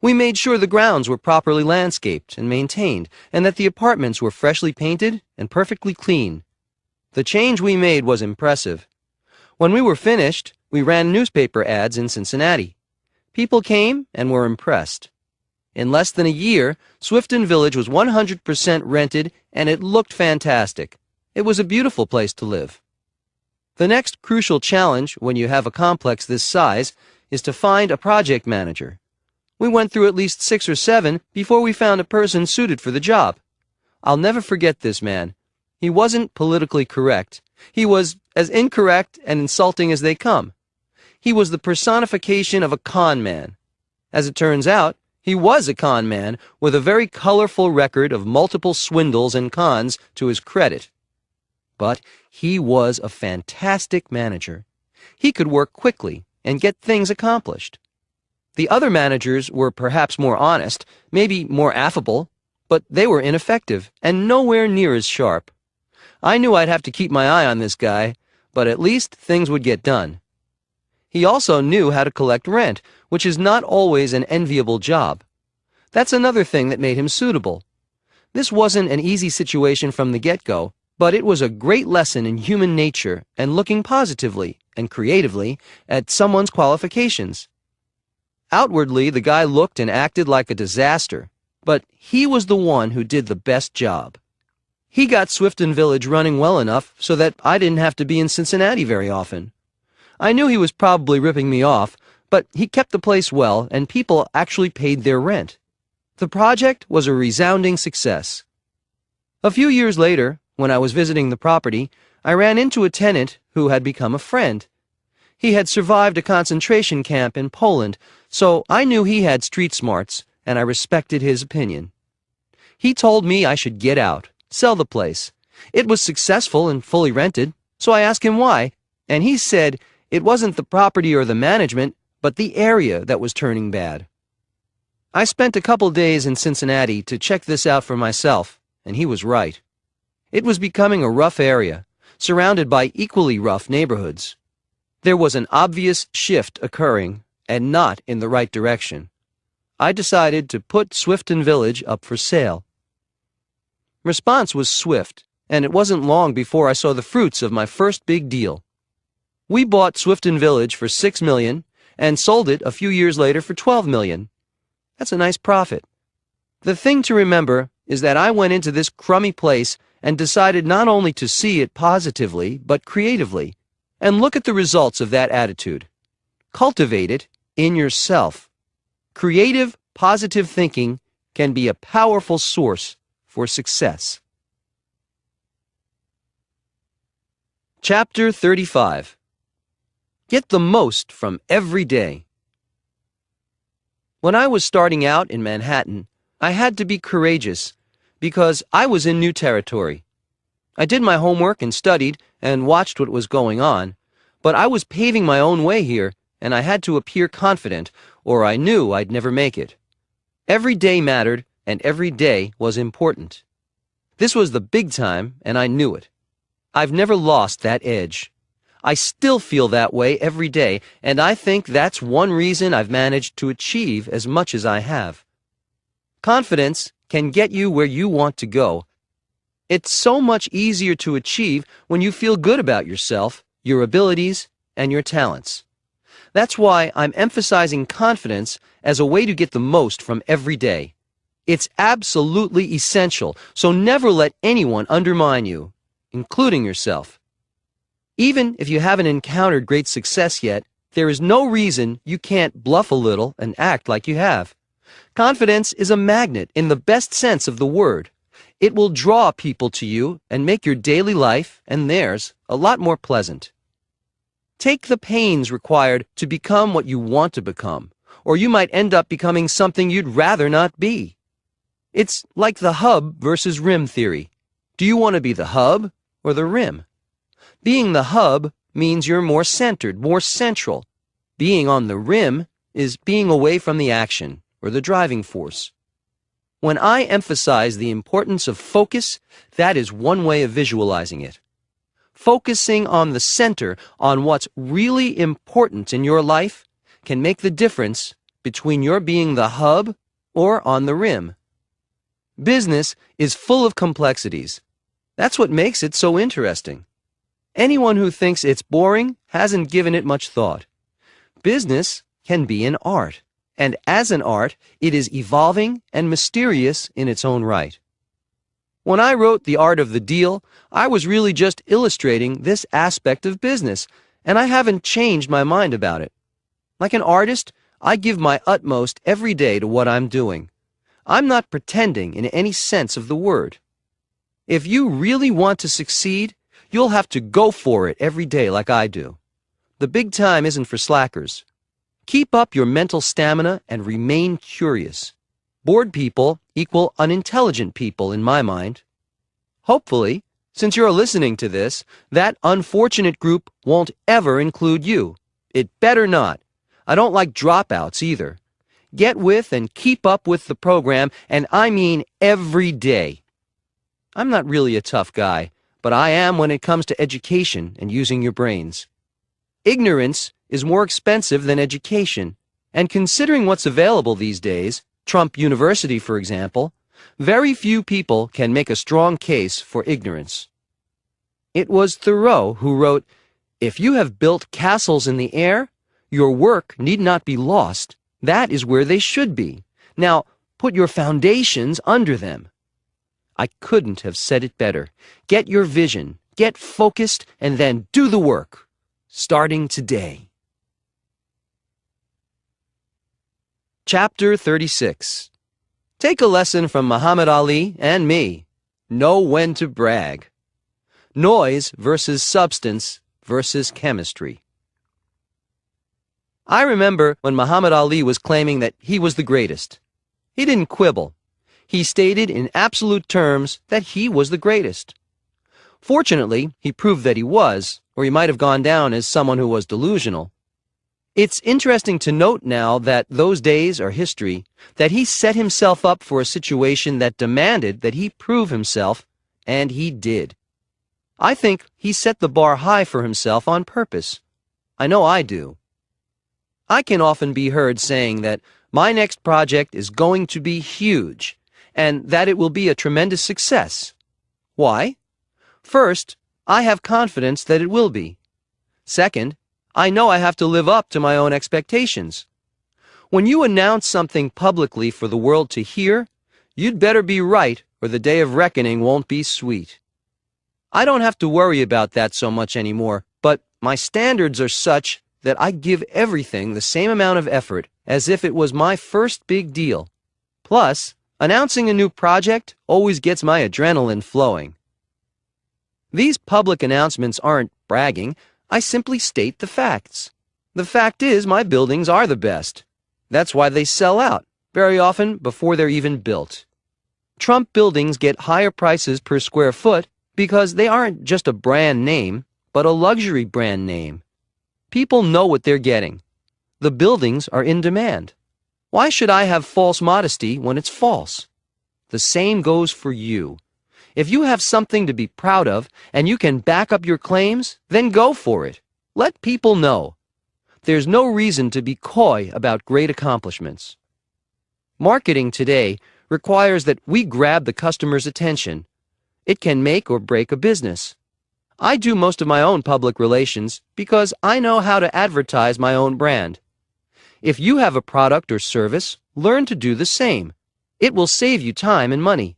We made sure the grounds were properly landscaped and maintained, and that the apartments were freshly painted and perfectly clean. The change we made was impressive. When we were finished, we ran newspaper ads in Cincinnati. People came and were impressed. In less than a year, Swifton Village was 100% rented, and it looked fantastic. It was a beautiful place to live. The next crucial challenge when you have a complex this size is to find a project manager. We went through at least 6 or 7 before we found a person suited for the job. I'll never forget this man. He wasn't politically correct. He was as incorrect and insulting as they come. He was the personification of a con man. As it turns out, he was a con man with a very colorful record of multiple swindles and cons to his credit. But he was a fantastic manager. He could work quickly and get things accomplished. The other managers were perhaps more honest, maybe more affable, but they were ineffective and nowhere near as sharp. I knew I'd have to keep my eye on this guy, but at least things would get done. He also knew how to collect rent, which is not always an enviable job. That's another thing that made him suitable. This wasn't an easy situation from the get-go, but it was a great lesson in human nature and looking positively and creatively at someone's qualifications. Outwardly, the guy looked and acted like a disaster, but he was the one who did the best job. He got Swifton Village running well enough so that I didn't have to be in Cincinnati very often. I knew he was probably ripping me off, but he kept the place well and people actually paid their rent. The project was a resounding success. A few years later, when I was visiting the property, I ran into a tenant who had become a friend. He had survived a concentration camp in Poland, so I knew he had street smarts, and I respected his opinion. He told me I should get out, sell the place. It was successful and fully rented, so I asked him why, and he said it wasn't the property or the management, but the area that was turning bad. I spent a couple days in Cincinnati to check this out for myself, and he was right. It was becoming a rough area, surrounded by equally rough neighborhoods. There was an obvious shift occurring, and not in the right direction. I decided to put Swifton Village up for sale. Response was swift, and it wasn't long before I saw the fruits of my first big deal. We bought Swifton Village for $6 million and sold it a few years later for $12 million. That's a nice profit. The thing to remember is that I went into this crummy place and decided not only to see it positively, but creatively, and look at the results of that attitude. Cultivate it in yourself. Creative, positive thinking can be a powerful source for success. Chapter 35. Get the most from every day. When I was starting out in Manhattan, I had to be courageous because I was in new territory. I did my homework and studied and watched what was going on, but I was paving my own way here, and I had to appear confident, or I knew I'd never make it. Every day mattered, and every day was important. This was the big time, and I knew it. I've never lost that edge. I still feel that way every day, and I think that's one reason I've managed to achieve as much as I have. Confidence can get you where you want to go. It's so much easier to achieve when you feel good about yourself, your abilities, and your talents. That's why I'm emphasizing confidence as a way to get the most from every day. It's absolutely essential, so never let anyone undermine you, including yourself. Even if you haven't encountered great success yet, there is no reason you can't bluff a little and act like you have. Confidence is a magnet in the best sense of the word. It will draw people to you and make your daily life and theirs a lot more pleasant. Take the pains required to become what you want to become, or you might end up becoming something you'd rather not be. It's like the hub versus rim theory. Do you want to be the hub or the rim? Being the hub means you're more centered, more central. Being on the rim is being away from the action or the driving force. When I emphasize the importance of focus, that is one way of visualizing it. Focusing on the center, on what's really important in your life, can make the difference between your being the hub or on the rim. Business is full of complexities. That's what makes it so interesting. Anyone who thinks it's boring hasn't given it much thought. Business can be an art, and as an art, it is evolving and mysterious in its own right. When I wrote The Art of the Deal, I was really just illustrating this aspect of business, and I haven't changed my mind about it. Like an artist, I give my utmost every day to what I'm doing. I'm not pretending in any sense of the word. If you really want to succeed, you'll have to go for it every day like I do. The big time isn't for slackers. Keep up your mental stamina and remain curious. Bored people equal unintelligent people in my mind. Hopefully, since you're listening to this, that unfortunate group won't ever include you. It better not. I don't like dropouts either. Get with and keep up with the program, and I mean every day. I'm not really a tough guy, but I am when it comes to education and using your brains. Ignorance is more expensive than education, and considering what's available these days, Trump University, for example, very few people can make a strong case for ignorance. It was Thoreau who wrote, "If you have built castles in the air, your work need not be lost. That is where they should be. Now, put your foundations under them." I couldn't have said it better. Get your vision, get focused, and then do the work, starting today. Chapter 36. Take a lesson from Muhammad Ali and me. Know when to brag. Noise versus substance versus chemistry. I remember when Muhammad Ali was claiming that he was the greatest. He didn't quibble. He stated in absolute terms that he was the greatest. Fortunately, he proved that he was, or he might have gone down as someone who was delusional. It's interesting to note now that those days are history, that he set himself up for a situation that demanded that he prove himself, and he did. I think he set the bar high for himself on purpose. I know I do. I can often be heard saying that my next project is going to be huge, and that it will be a tremendous success. Why? First, I have confidence that it will be. Second, I know I have to live up to my own expectations. When you announce something publicly for the world to hear, you'd better be right or the day of reckoning won't be sweet. I don't have to worry about that so much anymore, but my standards are such that I give everything the same amount of effort as if it was my first big deal. Plus, announcing a new project always gets my adrenaline flowing. These public announcements aren't bragging. I simply state the facts. The fact is, my buildings are the best. That's why they sell out, very often before they're even built. Trump buildings get higher prices per square foot because they aren't just a brand name, but a luxury brand name. People know what they're getting. The buildings are in demand. Why should I have false modesty when it's false? The same goes for you. If you have something to be proud of and you can back up your claims, then go for it. Let people know. There's no reason to be coy about great accomplishments. Marketing today requires that we grab the customer's attention. It can make or break a business. I do most of my own public relations because I know how to advertise my own brand. If you have a product or service, learn to do the same. It will save you time and money.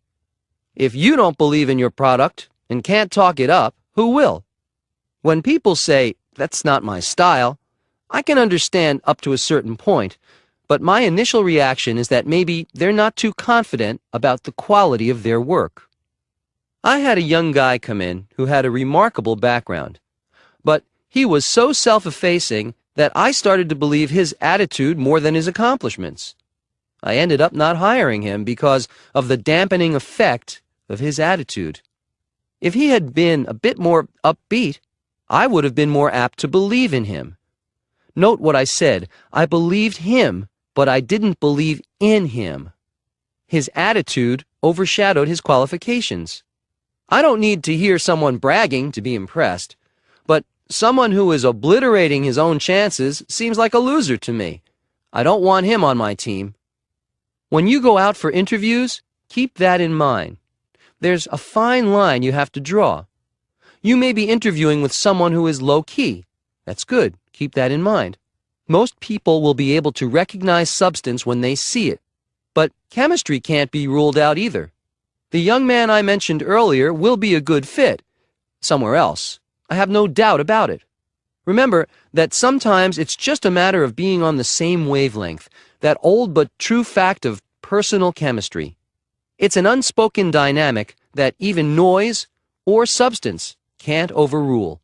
If you don't believe in your product and can't talk it up, who will? When people say, "That's not my style," I can understand up to a certain point, but my initial reaction is that maybe they're not too confident about the quality of their work. I had a young guy come in who had a remarkable background, but he was so self-effacing that I started to believe his attitude more than his accomplishments. I ended up not hiring him because of the dampening effect of his attitude. If he had been a bit more upbeat, I would have been more apt to believe in him. Note what I said. I believed him, but I didn't believe in him. His attitude overshadowed his qualifications. I don't need to hear someone bragging to be impressed, but someone who is obliterating his own chances seems like a loser to me. I don't want him on my team. When you go out for interviews, keep that in mind. There's a fine line you have to draw. You may be interviewing with someone who is low-key. That's good. Keep that in mind. Most people will be able to recognize substance when they see it, but chemistry can't be ruled out either. The young man I mentioned earlier will be a good fit somewhere else. I have no doubt about it. Remember that sometimes it's just a matter of being on the same wavelength, that old but true fact of personal chemistry. It's an unspoken dynamic that even noise or substance can't overrule.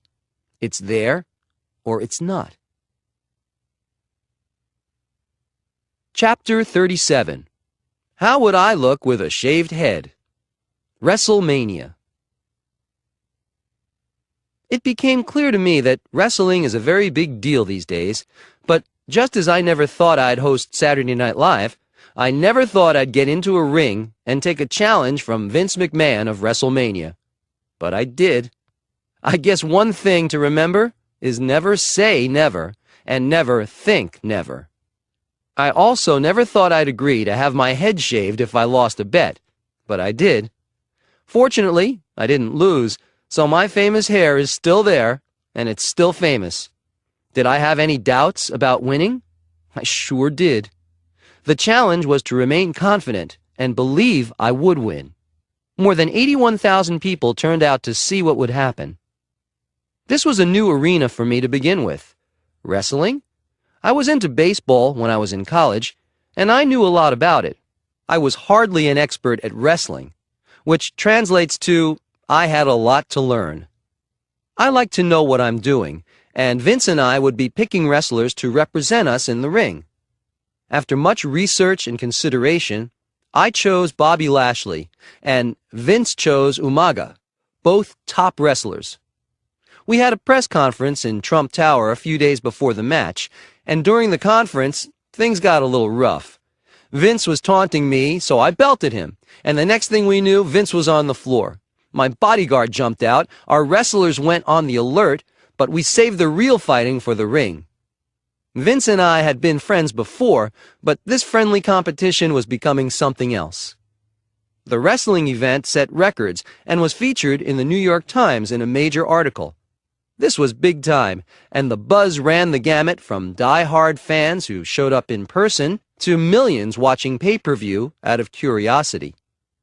It's there or it's not. Chapter 37. How would I look with a shaved head? WrestleMania. It became clear to me that wrestling is a very big deal these days, but just as I never thought I'd host Saturday Night Live, I never thought I'd get into a ring and take a challenge from Vince McMahon of WrestleMania. But I did. I guess one thing to remember is never say never, and never think never. I also never thought I'd agree to have my head shaved if I lost a bet, but I did. Fortunately, I didn't lose, so my famous hair is still there, and it's still famous. Did I have any doubts about winning? I sure did. The challenge was to remain confident and believe I would win. More than 81,000 people turned out to see what would happen. This was a new arena for me to begin with. Wrestling? I was into baseball when I was in college, and I knew a lot about it. I was hardly an expert at wrestling, which translates to I had a lot to learn. I like to know what I'm doing, and Vince and I would be picking wrestlers to represent us in the ring. After much research and consideration, I chose Bobby Lashley, and Vince chose Umaga, both top wrestlers. We had a press conference in Trump Tower a few days before the match, And during the conference, things got a little rough. Vince was taunting me, so I belted him. And the next thing we knew, Vince was on the floor. My bodyguard jumped out, our wrestlers went on the alert, but we saved the real fighting for the ring. Vince and I had been friends before, but this friendly competition was becoming something else. The wrestling event set records and was featured in the New York Times in a major article. This was big time, and the buzz ran the gamut from die-hard fans who showed up in person to millions watching pay-per-view out of curiosity.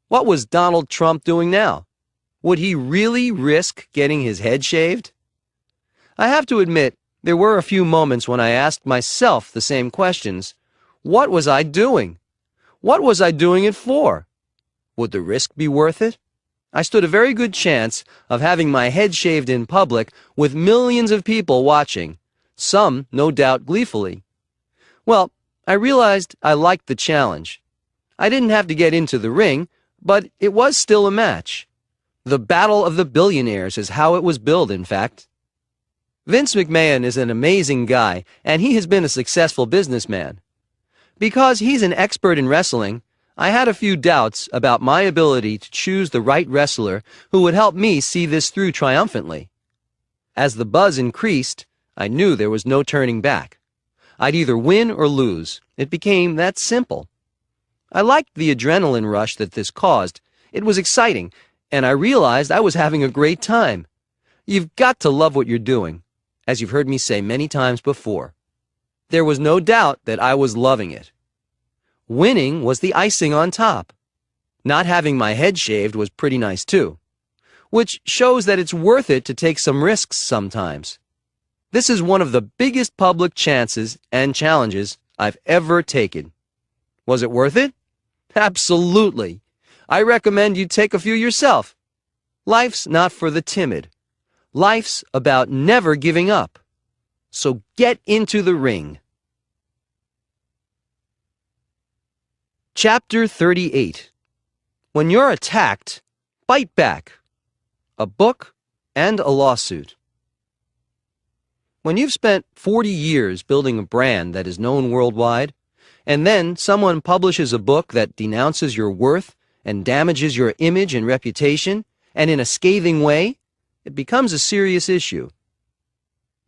What was Donald Trump doing now? Would he really risk getting his head shaved? I have to admit, there were a few moments when I asked myself the same questions. What was I doing? What was I doing it for? Would the risk be worth it? I stood a very good chance of having my head shaved in public with millions of people watching, some no doubt gleefully. Well, I realized I liked the challenge. I didn't have to get into the ring, but it was still a match. The Battle of the Billionaires is how it was billed, in fact. Vince McMahon is an amazing guy, and he has been a successful businessman. Because he's an expert in wrestling, I had a few doubts about my ability to choose the right wrestler who would help me see this through triumphantly. As the buzz increased, I knew there was no turning back. I'd either win or lose. It became that simple. I liked the adrenaline rush that this caused. It was exciting, and I realized I was having a great time. You've got to love what you're doing, as you've heard me say many times before. There was no doubt that I was loving it. Winning was the icing on top. Not having my head shaved was pretty nice too, which shows that it's worth it to take some risks sometimes. This is one of the biggest public chances and challenges I've ever taken. Was it worth it? Absolutely. I recommend you take a few yourself. Life's not for the timid. Life's about never giving up. So get into the ring. Chapter 38. When you're attacked, bite back. A book and a lawsuit. When you've spent 40 years building a brand that is known worldwide, and then someone publishes a book that denounces your worth and damages your image and reputation, and in a scathing way, it becomes a serious issue.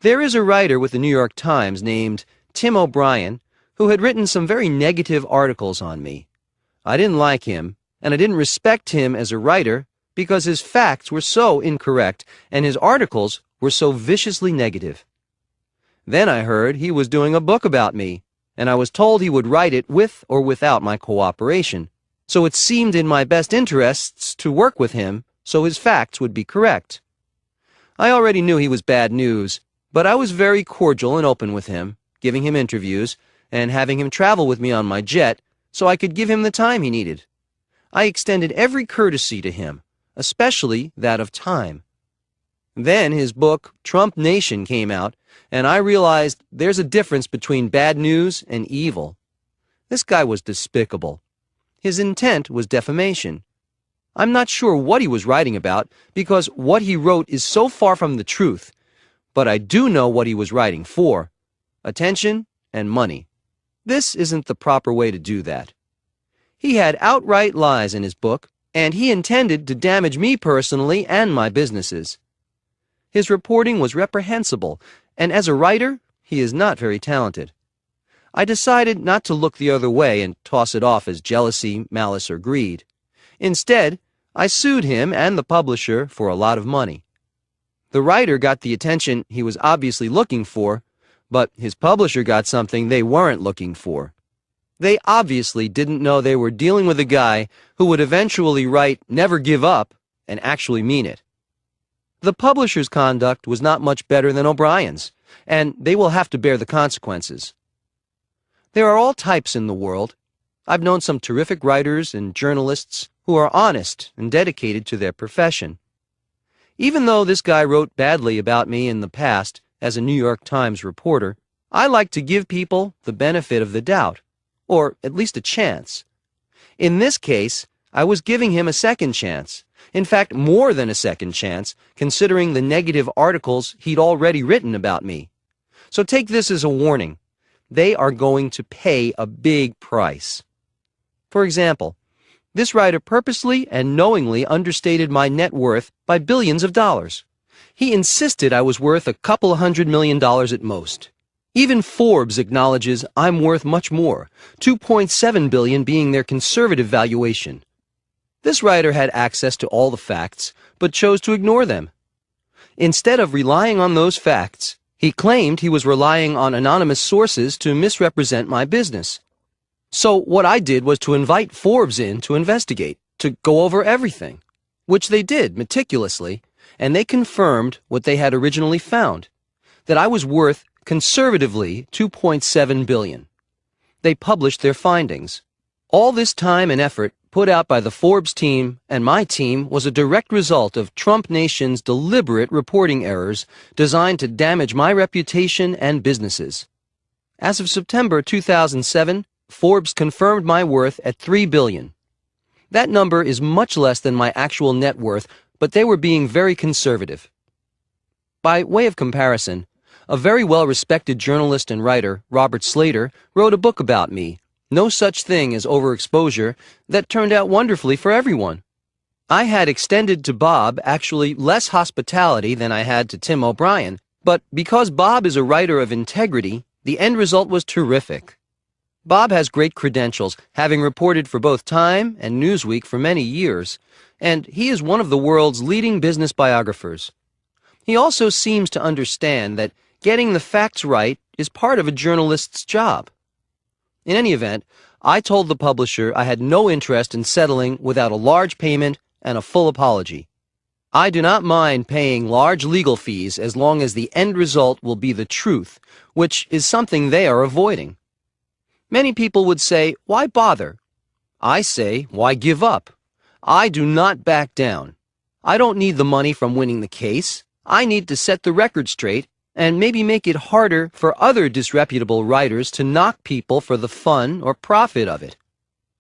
There is a writer with the New York Times named Tim O'Brien who had written some very negative articles on me. I didn't like him, and I didn't respect him as a writer because his facts were so incorrect and his articles were so viciously negative. Then I heard he was doing a book about me, and I was told he would write it with or without my cooperation, so it seemed in my best interests to work with him so his facts would be correct. I already knew he was bad news, but I was very cordial and open with him, giving him interviews and having him travel with me on my jet so I could give him the time he needed. I extended every courtesy to him, especially that of time. Then his book, Trump Nation, came out, and I realized there's a difference between bad news and evil. This guy was despicable. His intent was defamation. I'm not sure what he was writing about because what he wrote is so far from the truth, but I do know what he was writing for: attention and money. This isn't the proper way to do that. He had outright lies in his book, and he intended to damage me personally and my businesses. His reporting was reprehensible, and as a writer, he is not very talented. I decided not to look the other way and toss it off as jealousy, malice, or greed. Instead, I sued him and the publisher for a lot of money. The writer got the attention he was obviously looking for, but his publisher got something they weren't looking for. They obviously didn't know they were dealing with a guy who would eventually write "never give up" and actually mean it. The publisher's conduct was not much better than O'Brien's, and they will have to bear the consequences. There are all types in the world. I've known some terrific writers and journalists who are honest and dedicated to their profession. Even though this guy wrote badly about me in the past as a New York Times reporter, I like to give people the benefit of the doubt, or at least a chance. In this case, I was giving him a second chance. In fact, more than a second chance, considering the negative articles he'd already written about me. So take this as a warning. they are going to pay a big price. For example, this writer purposely and knowingly understated my net worth by billions of dollars. He insisted I was worth a couple $100 million at most. Even Forbes acknowledges I'm worth much more, $2.7 billion being their conservative valuation. This writer had access to all the facts, but chose to ignore them. Instead of relying on those facts, he claimed he was relying on anonymous sources to misrepresent my business. So what I did was to invite Forbes in to investigate, to go over everything, which they did meticulously, and they confirmed what they had originally found, that I was worth conservatively $2.7 billion. They published their findings. All this time and effort put out by the Forbes team and my team was a direct result of Trump Nation's deliberate reporting errors designed to damage my reputation and businesses. As of September 2007, Forbes confirmed my worth at $3 billion. That number is much less than my actual net worth, but they were being very conservative. By way of comparison, a very well-respected journalist and writer, Robert Slater, wrote a book about me, No Such Thing as Overexposure, that turned out wonderfully for everyone. I had extended to Bob actually less hospitality than I had to Tim O'Brien, but because Bob is a writer of integrity, the end result was terrific. Bob has great credentials, having reported for both Time and Newsweek for many years, and he is one of the world's leading business biographers. He also seems to understand that getting the facts right is part of a journalist's job. In any event, I told the publisher I had no interest in settling without a large payment and a full apology. I do not mind paying large legal fees as long as the end result will be the truth, which is something they are avoiding. Many people would say, why bother? I say, why give up? I do not back down. I don't need the money from winning the case. I need to set the record straight and maybe make it harder for other disreputable writers to knock people for the fun or profit of it.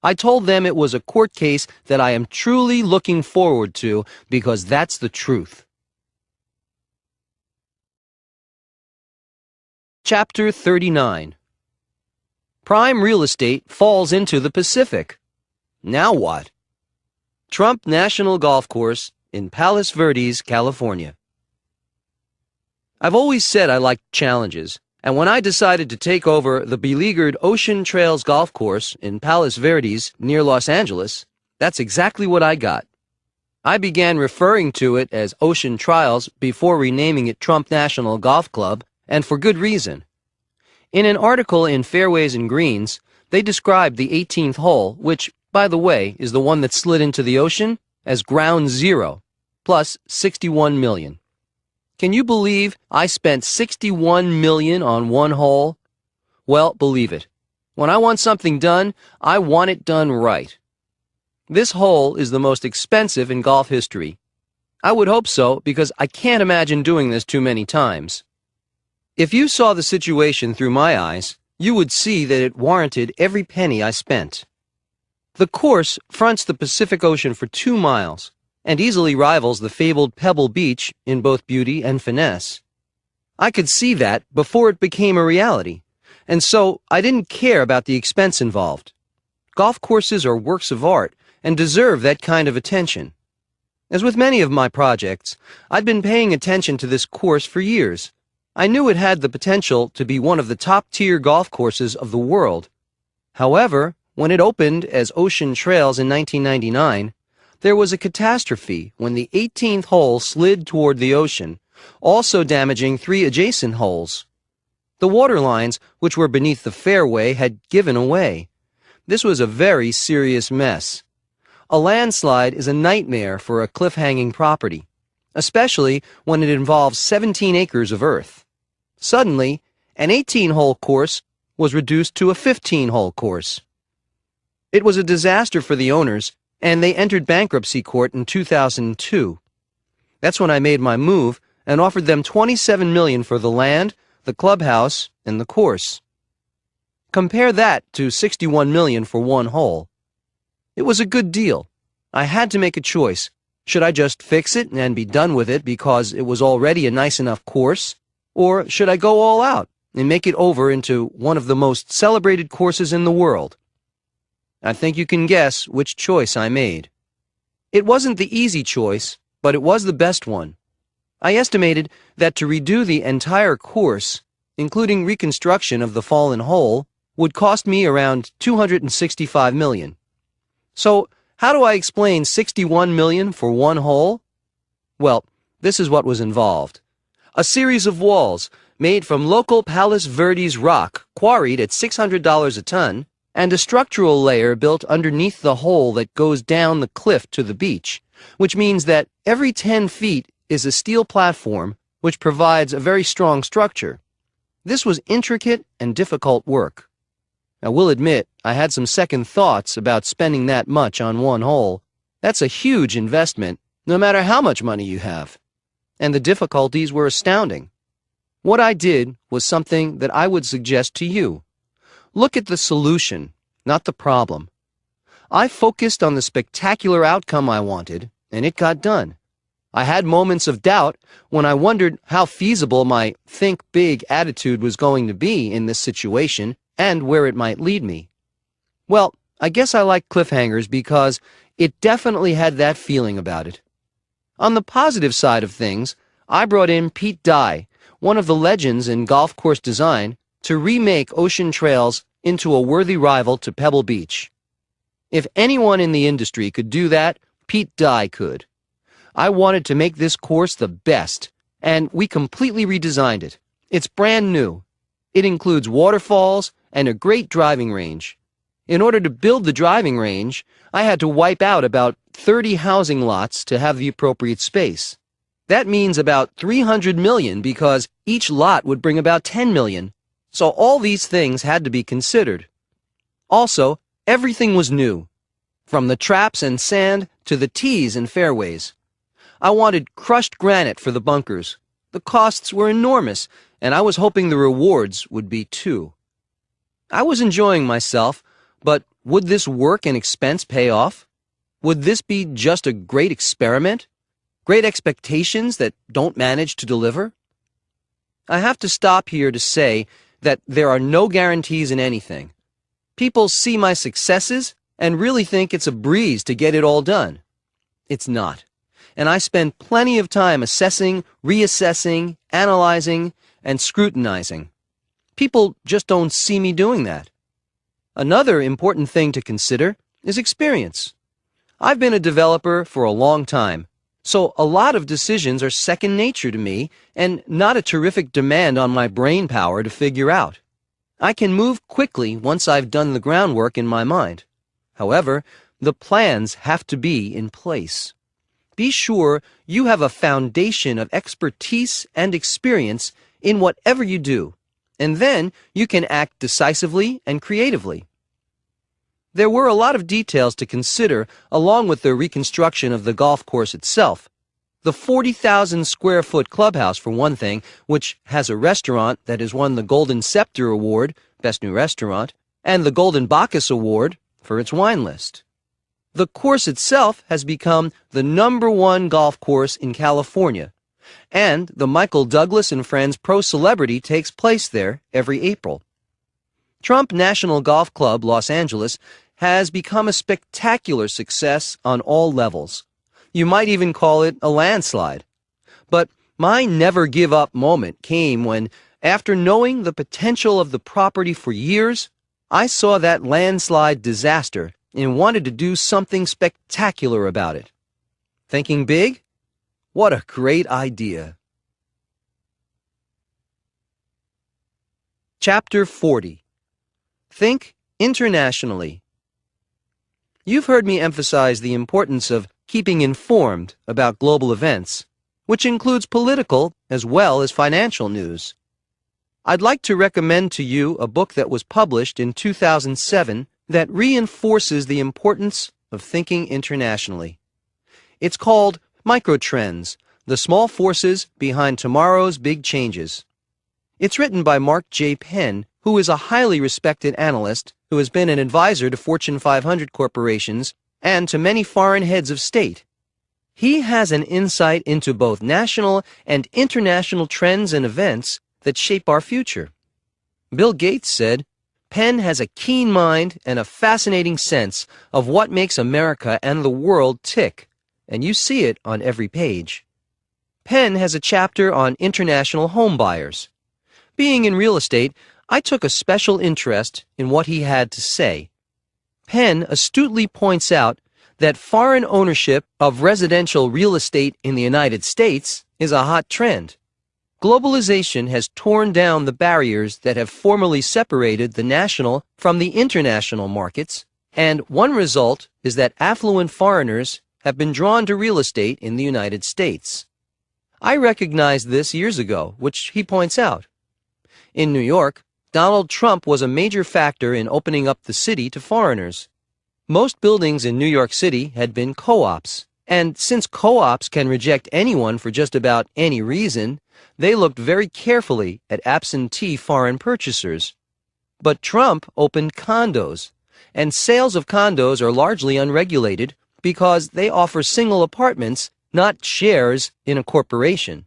I told them it was a court case that I am truly looking forward to because that's the truth. Chapter 39. Prime real estate falls into the Pacific. Now what? Trump National Golf Course in Palos Verdes, California. I've always said I liked challenges, and when I decided to take over the beleaguered Ocean Trails Golf Course in Palos Verdes near Los Angeles, that's exactly what I got. I began referring to it as Ocean Trials before renaming it Trump National Golf Club, and for good reason. In an article in Fairways and Greens, they described the 18th hole, which, by the way, is the one that slid into the ocean, as ground zero, plus $61 million. Can you believe I spent $61 million on one hole? Well, believe it. When I want something done, I want it done right. This hole is the most expensive in golf history. I would hope so, because I can't imagine doing this too many times. If you saw the situation through my eyes, you would see that it warranted every penny I spent. The course fronts the Pacific Ocean for 2 miles and easily rivals the fabled Pebble Beach in both beauty and finesse. I could see that before it became a reality, and so I didn't care about the expense involved. Golf courses are works of art and deserve that kind of attention. As with many of my projects, I'd been paying attention to this course for years. I knew it had the potential to be one of the top-tier golf courses of the world. However, when it opened as Ocean Trails in 1999, there was a catastrophe when the 18th hole slid toward the ocean, also damaging 3 adjacent holes. The water lines, which were beneath the fairway, had given away. This was a very serious mess. A landslide is a nightmare for a cliff-hanging property, especially when it involves 17 acres of earth. Suddenly, an 18-hole course was reduced to a 15-hole course. It was a disaster for the owners, and they entered bankruptcy court in 2002. That's when I made my move and offered them $27 million for the land, the clubhouse, and the course. Compare that to $61 million for one hole. It was a good deal. I had to make a choice. Should I just fix it and be done with it because it was already a nice enough course? Or should I go all out and make it over into one of the most celebrated courses in the world. I think you can guess which choice I made. It wasn't the easy choice, but it was the best one. I estimated that to redo the entire course, including reconstruction of the fallen hole, would cost me around $265 million. So, how do I explain $61 million for one hole? Well, this is what was involved. A series of walls made from local Palos Verdes rock quarried at $600 a ton, and a structural layer built underneath the hole that goes down the cliff to the beach, which means that every 10 feet is a steel platform which provides a very strong structure. This was intricate and difficult work. I will admit I had some second thoughts about spending that much on one hole. That's a huge investment, no matter how much money you have. And the difficulties were astounding. What I did was something that I would suggest to you. Look at the solution, not the problem. I focused on the spectacular outcome I wanted, and it got done. I had moments of doubt when I wondered how feasible my think big attitude was going to be in this situation and where it might lead me. Well, I guess I like cliffhangers because it definitely had that feeling about it. On the positive side of things, I brought in Pete Dye, one of the legends in golf course design, to remake Ocean Trails into a worthy rival to Pebble Beach. If anyone in the industry could do that, Pete Dye could. I wanted to make this course the best, and we completely redesigned it. It's brand new. It includes waterfalls and a great driving range. In order to build the driving range, I had to wipe out about 30 housing lots to have the appropriate space. That means about $300 million because each lot would bring about $10 million. So all these things had to be considered. Also, everything was new, from the traps and sand to the tees and fairways. I wanted crushed granite for the bunkers. The costs were enormous, and I was hoping the rewards would be too. I was enjoying myself, but would this work and expense pay off? Would this be just a great experiment? Great expectations that don't manage to deliver? I have to stop here to say that there are no guarantees in anything. People see my successes and really think it's a breeze to get it all done. It's not. And I spend plenty of time assessing, reassessing, analyzing, and scrutinizing. People just don't see me doing that. Another important thing to consider is experience. I've been a developer for a long time, so a lot of decisions are second nature to me and not a terrific demand on my brain power to figure out. I can move quickly once I've done the groundwork in my mind. However, the plans have to be in place. Be sure you have a foundation of expertise and experience in whatever you do, and then you can act decisively and creatively. There were a lot of details to consider along with the reconstruction of the golf course itself. The 40,000 square foot clubhouse, for one thing, which has a restaurant that has won the Golden Scepter Award, Best New Restaurant, and the Golden Bacchus Award for its wine list. The course itself has become the #1 golf course in California, and the Michael Douglas and Friends Pro Celebrity takes place there every April. Trump National Golf Club, Los Angeles, has become a spectacular success on all levels. You might even call it a landslide. But my never-give-up moment came when, after knowing the potential of the property for years, I saw that landslide disaster and wanted to do something spectacular about it. Thinking big? What a great idea. Chapter 40. Think internationally. You've heard me emphasize the importance of keeping informed about global events, which includes political as well as financial news. I'd like to recommend to you a book that was published in 2007 that reinforces the importance of thinking internationally. It's called Microtrends: The Small Forces Behind Tomorrow's Big Changes. It's written by Mark J. Penn, who is a highly respected analyst who has been an advisor to Fortune 500 corporations and to many foreign heads of state. He has an insight into both national and international trends and events that shape our future. Bill Gates said, "Penn has a keen mind and a fascinating sense of what makes America and the world tick, and you see it on every page." Penn has a chapter on international home buyers. Being in real estate, I took a special interest in what he had to say. Penn astutely points out that foreign ownership of residential real estate in the United States is a hot trend. Globalization has torn down the barriers that have formerly separated the national from the international markets, and one result is that affluent foreigners have been drawn to real estate in the United States. I recognized this years ago, which he points out. In New York, Donald Trump was a major factor in opening up the city to foreigners. Most buildings in New York City had been co-ops, and since co-ops can reject anyone for just about any reason, they looked very carefully at absentee foreign purchasers. But Trump opened condos, and sales of condos are largely unregulated because they offer single apartments, not shares in a corporation.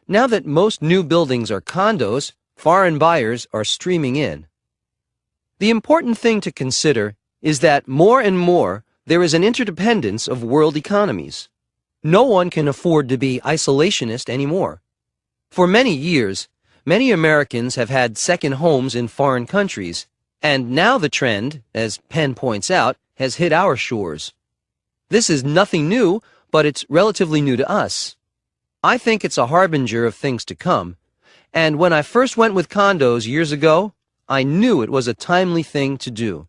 Now that most new buildings are condos, foreign buyers are streaming in. The important thing to consider is that more and more there is an interdependence of world economies. No one can afford to be isolationist anymore. For many years, many Americans have had second homes in foreign countries, and now the trend, as Penn points out, has hit our shores. This is nothing new, but it's relatively new to us. I think it's a harbinger of things to come, and when I first went with condos years ago, I knew it was a timely thing to do.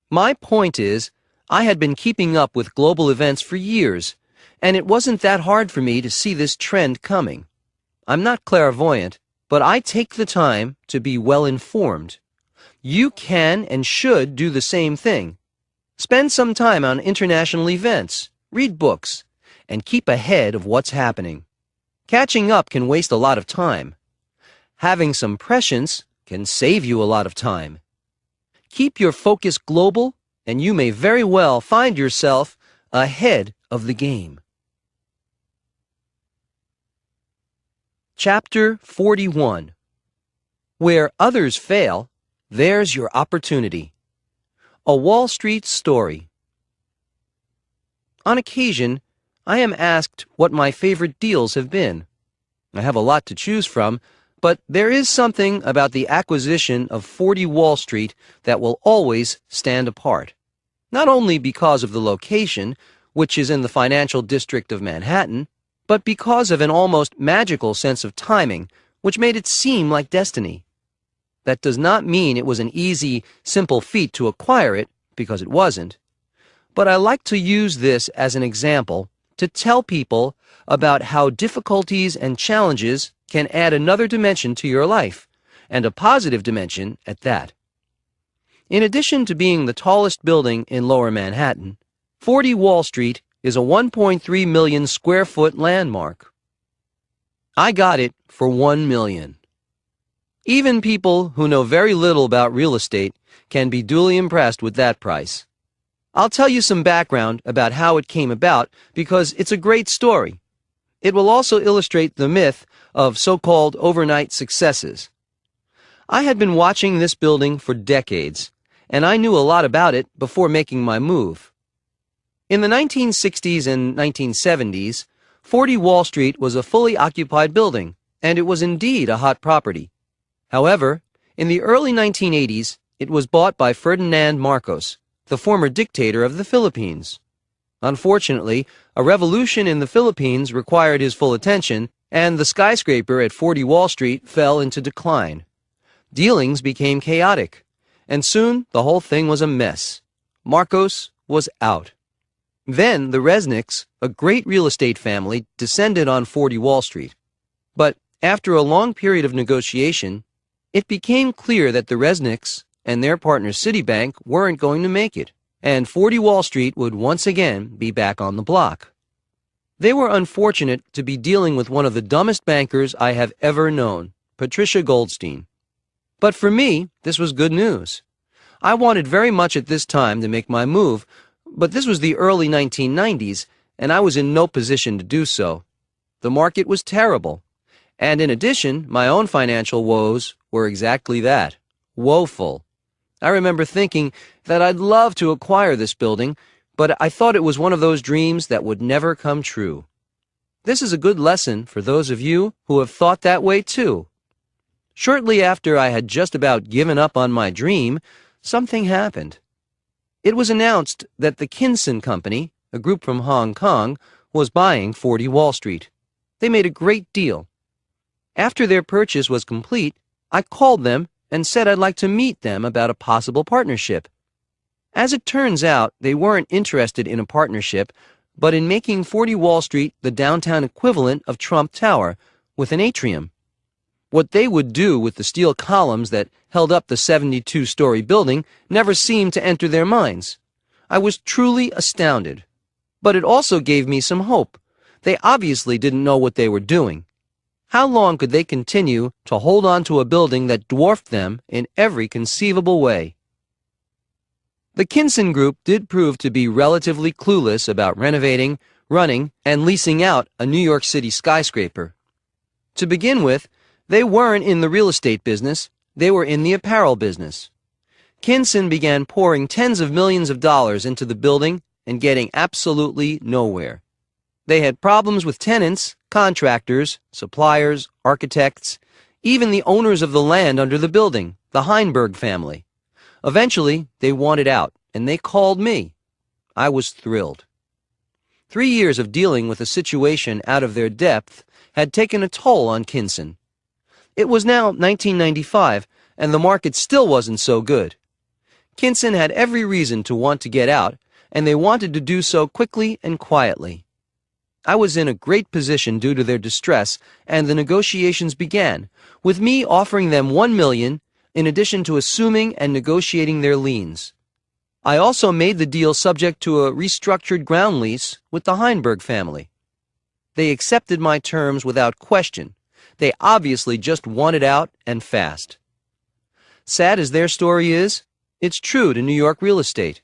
My point is, I had been keeping up with global events for years, and it wasn't that hard for me to see this trend coming. I'm not clairvoyant, but I take the time to be well informed. You can and should do the same thing. Spend some time on international events, read books, and keep ahead of what's happening. Catching up can waste a lot of time. Having some prescience can save you a lot of time. Keep your focus global, and you may very well find yourself ahead of the game. Chapter 41. Where others fail, there's your opportunity. A Wall Street Story. On occasion, I am asked what my favorite deals have been. I have a lot to choose from, but there is something about the acquisition of 40 Wall Street that will always stand apart. Not only because of the location, which is in the financial district of Manhattan, but because of an almost magical sense of timing, which made it seem like destiny. That does not mean it was an easy, simple feat to acquire it, because it wasn't. But I like to use this as an example to tell people about how difficulties and challenges can add another dimension to your life, and a positive dimension at that. In addition to being the tallest building in Lower Manhattan, 40 Wall Street is a 1.3 million square foot landmark. I got it for $1 million. Even people who know very little about real estate can be duly impressed with that price. I'll tell you some background about how it came about because it's a great story. It will also illustrate the myth of so-called overnight successes. I had been watching this building for decades, and I knew a lot about it before making my move. In the 1960s and 1970s, 40 Wall Street was a fully occupied building, and it was indeed a hot property. However, in the early 1980s, it was bought by Ferdinand Marcos, the former dictator of the Philippines. Unfortunately, a revolution in the Philippines required his full attention, and the skyscraper at 40 Wall Street fell into decline. Dealings became chaotic, and soon the whole thing was a mess. Marcos was out. Then the Resnicks, a great real estate family, descended on 40 Wall Street. But after a long period of negotiation, it became clear that the Resnicks and their partner Citibank weren't going to make it, and 40 Wall Street would once again be back on the block. They were unfortunate to be dealing with one of the dumbest bankers I have ever known, Patricia Goldstein. But for me, this was good news. I wanted very much at this time to make my move, but this was the early 1990s, and I was in no position to do so. The market was terrible, and in addition, my own financial woes were exactly that, woeful. I remember thinking that I'd love to acquire this building, but I thought it was one of those dreams that would never come true. This is a good lesson for those of you who have thought that way too. Shortly after I had just about given up on my dream, something happened. It was announced that the Kinson Company, a group from Hong Kong, was buying 40 Wall Street. They made a great deal. After their purchase was complete, I called them and said I'd like to meet them about a possible partnership. As it turns out, they weren't interested in a partnership, but in making 40 Wall Street the downtown equivalent of Trump Tower, with an atrium. What they would do with the steel columns that held up the 72-story building never seemed to enter their minds. I was truly astounded. But it also gave me some hope. They obviously didn't know what they were doing. How long could they continue to hold on to a building that dwarfed them in every conceivable way? The Kinson Group did prove to be relatively clueless about renovating, running, and leasing out a New York City skyscraper. To begin with, they weren't in the real estate business, they were in the apparel business. Kinson began pouring tens of millions of dollars into the building and getting absolutely nowhere. They had problems with tenants, contractors, suppliers, architects, even the owners of the land under the building, the Heinberg family. Eventually, they wanted out, and they called me. I was thrilled. 3 years of dealing with a situation out of their depth had taken a toll on Kinson. It was now 1995, and the market still wasn't so good. Kinson had every reason to want to get out, and they wanted to do so quickly and quietly. I was in a great position due to their distress, and the negotiations began, with me offering them $1 million in addition to assuming and negotiating their liens. I also made the deal subject to a restructured ground lease with the Heinberg family. They accepted my terms without question. They obviously just wanted out and fast. Sad as their story is, it's true to New York real estate.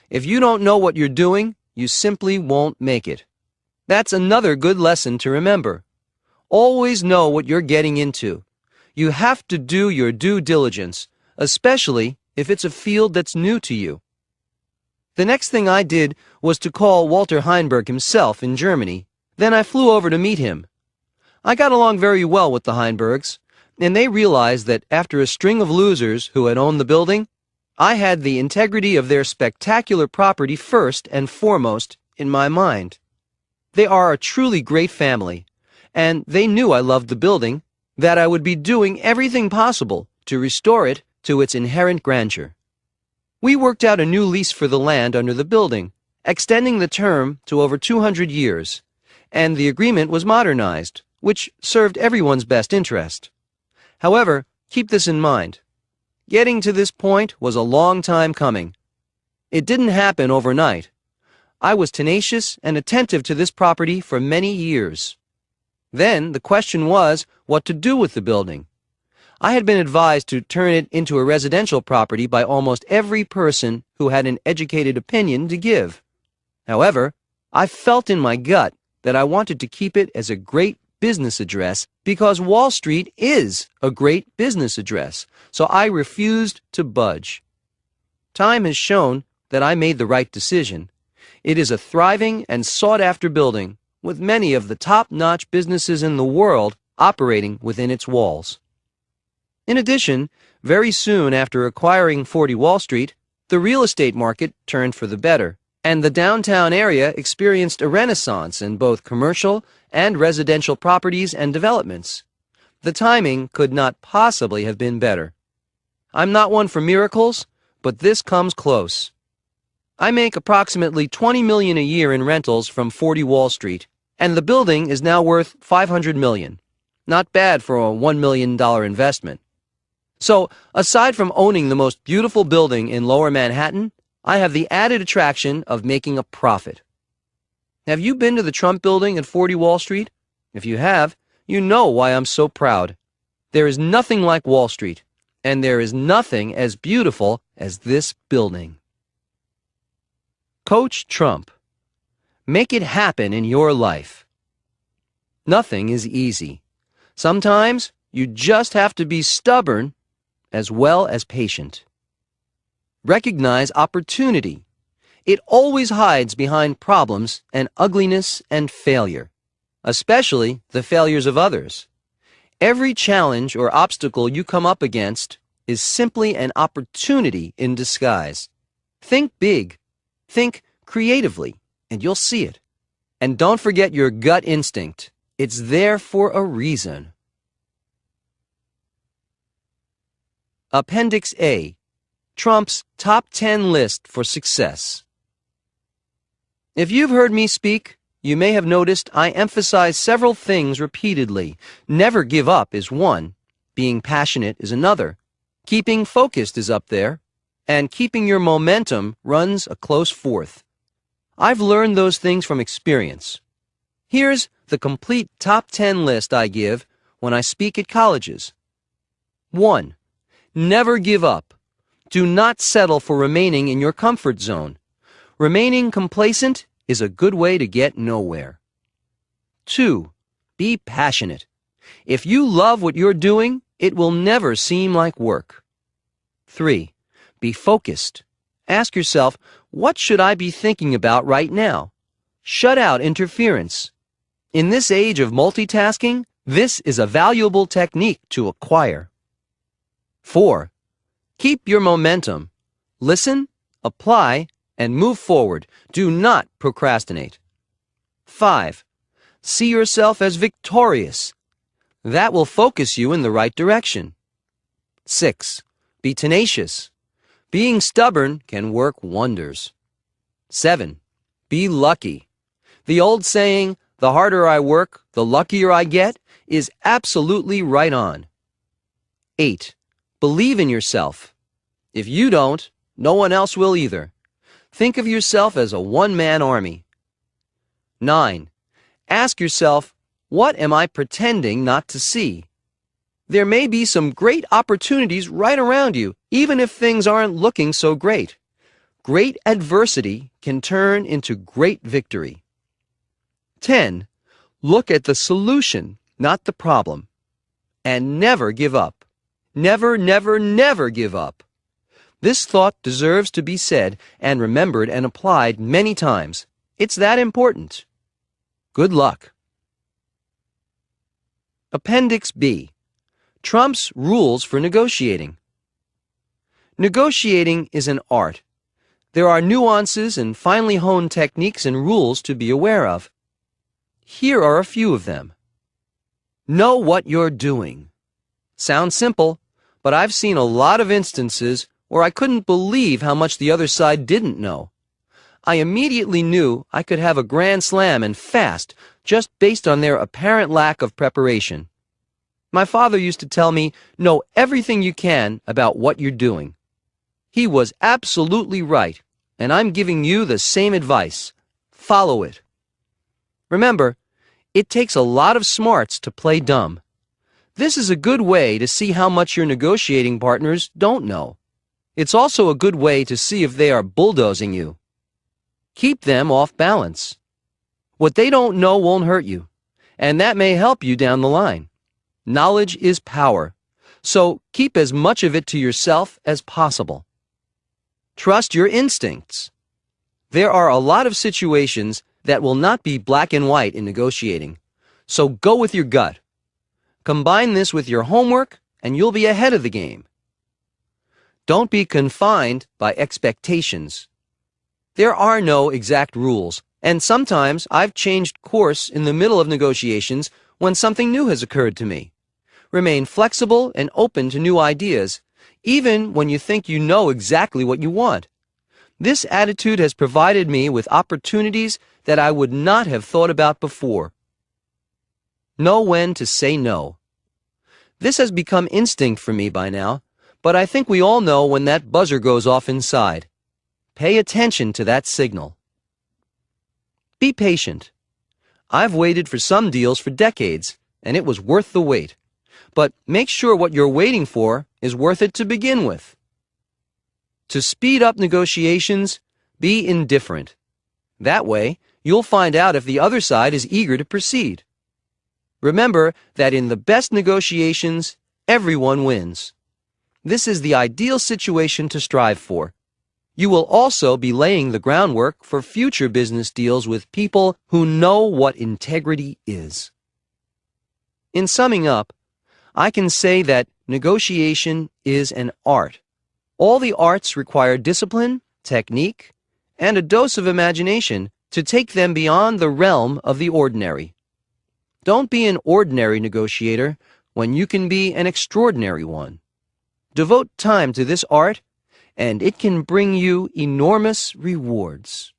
If you don't know what you're doing, you simply won't make it. That's another good lesson to remember. Always know what you're getting into. You have to do your due diligence, especially if it's a field that's new to you. The next thing I did was to call Walter Heinberg himself in Germany. Then I flew over to meet him. I got along very well with the Heinbergs, and they realized that after a string of losers who had owned the building, I had the integrity of their spectacular property first and foremost in my mind. They are a truly great family, and they knew I loved the building, that I would be doing everything possible to restore it to its inherent grandeur. We worked out a new lease for the land under the building, extending the term to over 200 years, and the agreement was modernized, which served everyone's best interest. However, keep this in mind. Getting to this point was a long time coming. It didn't happen overnight. I was tenacious and attentive to this property for many years. Then the question was what to do with the building. I had been advised to turn it into a residential property by almost every person who had an educated opinion to give. However, I felt in my gut that I wanted to keep it as a great business address because Wall Street is a great business address, so I refused to budge. Time has shown that I made the right decision. It is a thriving and sought-after building, with many of the top-notch businesses in the world operating within its walls. In addition, very soon after acquiring 40 Wall Street, the real estate market turned for the better, and the downtown area experienced a renaissance in both commercial and residential properties and developments. The timing could not possibly have been better. I'm not one for miracles, but this comes close. I make approximately $20 million a year in rentals from 40 Wall Street, and the building is now worth $500 million. Not bad for a $1 million investment. So, aside from owning the most beautiful building in Lower Manhattan, I have the added attraction of making a profit. Have you been to the Trump Building at 40 Wall Street? If you have, you know why I'm so proud. There is nothing like Wall Street, and there is nothing as beautiful as this building. Coach Trump. Make it happen in your life. Nothing is easy. Sometimes you just have to be stubborn as well as patient. Recognize opportunity. It always hides behind problems and ugliness and failure, especially the failures of others. Every challenge or obstacle you come up against is simply an opportunity in disguise. Think big. Think creatively, and you'll see it. And don't forget your gut instinct. It's there for a reason. Appendix A. Trump's Top 10 List for Success. If you've heard me speak, you may have noticed I emphasize several things repeatedly. Never give up is one, being passionate is another, keeping focused is up there, and keeping your momentum runs a close fourth. I've learned those things from experience. Here's the complete top 10 list I give when I speak at colleges. 1. Never give up. Do not settle for remaining in your comfort zone. Remaining complacent is a good way to get nowhere. 2. Be passionate. If you love what you're doing, it will never seem like work. 3. Be focused. Ask yourself, what should I be thinking about right now? Shut out interference. In this age of multitasking, this is a valuable technique to acquire. 4. Keep your momentum. Listen, apply, and move forward. Do not procrastinate. 5. See yourself as victorious. That will focus you in the right direction. 6. Be tenacious. Being stubborn can work wonders. 7. Be lucky. The old saying, the harder I work, the luckier I get, is absolutely right on. 8. Believe in yourself. If you don't, no one else will either. Think of yourself as a one-man army. 9. Ask yourself, what am I pretending not to see? There may be some great opportunities right around you, even if things aren't looking so great. Great adversity can turn into great victory. 10. Look at the solution, not the problem. And never give up. Never, never, never give up. This thought deserves to be said and remembered and applied many times. It's that important. Good luck. Appendix B. Trump's Rules for Negotiating. Negotiating is an art. There are nuances and finely honed techniques and rules to be aware of. Here are a few of them. Know what you're doing. Sounds simple, but I've seen a lot of instances where I couldn't believe how much the other side didn't know. I immediately knew I could have a grand slam and fast just based on their apparent lack of preparation. My father used to tell me, know everything you can about what you're doing. He was absolutely right, and I'm giving you the same advice. Follow it. Remember, it takes a lot of smarts to play dumb. This is a good way to see how much your negotiating partners don't know. It's also a good way to see if they are bulldozing you. Keep them off balance. What they don't know won't hurt you, and that may help you down the line. Knowledge is power, so keep as much of it to yourself as possible. Trust your instincts. There are a lot of situations that will not be black and white in negotiating, so go with your gut. Combine this with your homework, and you'll be ahead of the game. Don't be confined by expectations. There are no exact rules, and sometimes I've changed course in the middle of negotiations when something new has occurred to me. Remain flexible and open to new ideas, even when you think you know exactly what you want. This attitude has provided me with opportunities that I would not have thought about before. Know when to say no. This has become instinct for me by now, but I think we all know when that buzzer goes off inside. Pay attention to that signal. Be patient. I've waited for some deals for decades, and it was worth the wait. But make sure what you're waiting for is worth it to begin with. To speed up negotiations, be indifferent. That way, you'll find out if the other side is eager to proceed. Remember that in the best negotiations, everyone wins. This is the ideal situation to strive for. You will also be laying the groundwork for future business deals with people who know what integrity is. In summing up, I can say that negotiation is an art. All the arts require discipline, technique, and a dose of imagination to take them beyond the realm of the ordinary. Don't be an ordinary negotiator when you can be an extraordinary one. Devote time to this art, and it can bring you enormous rewards.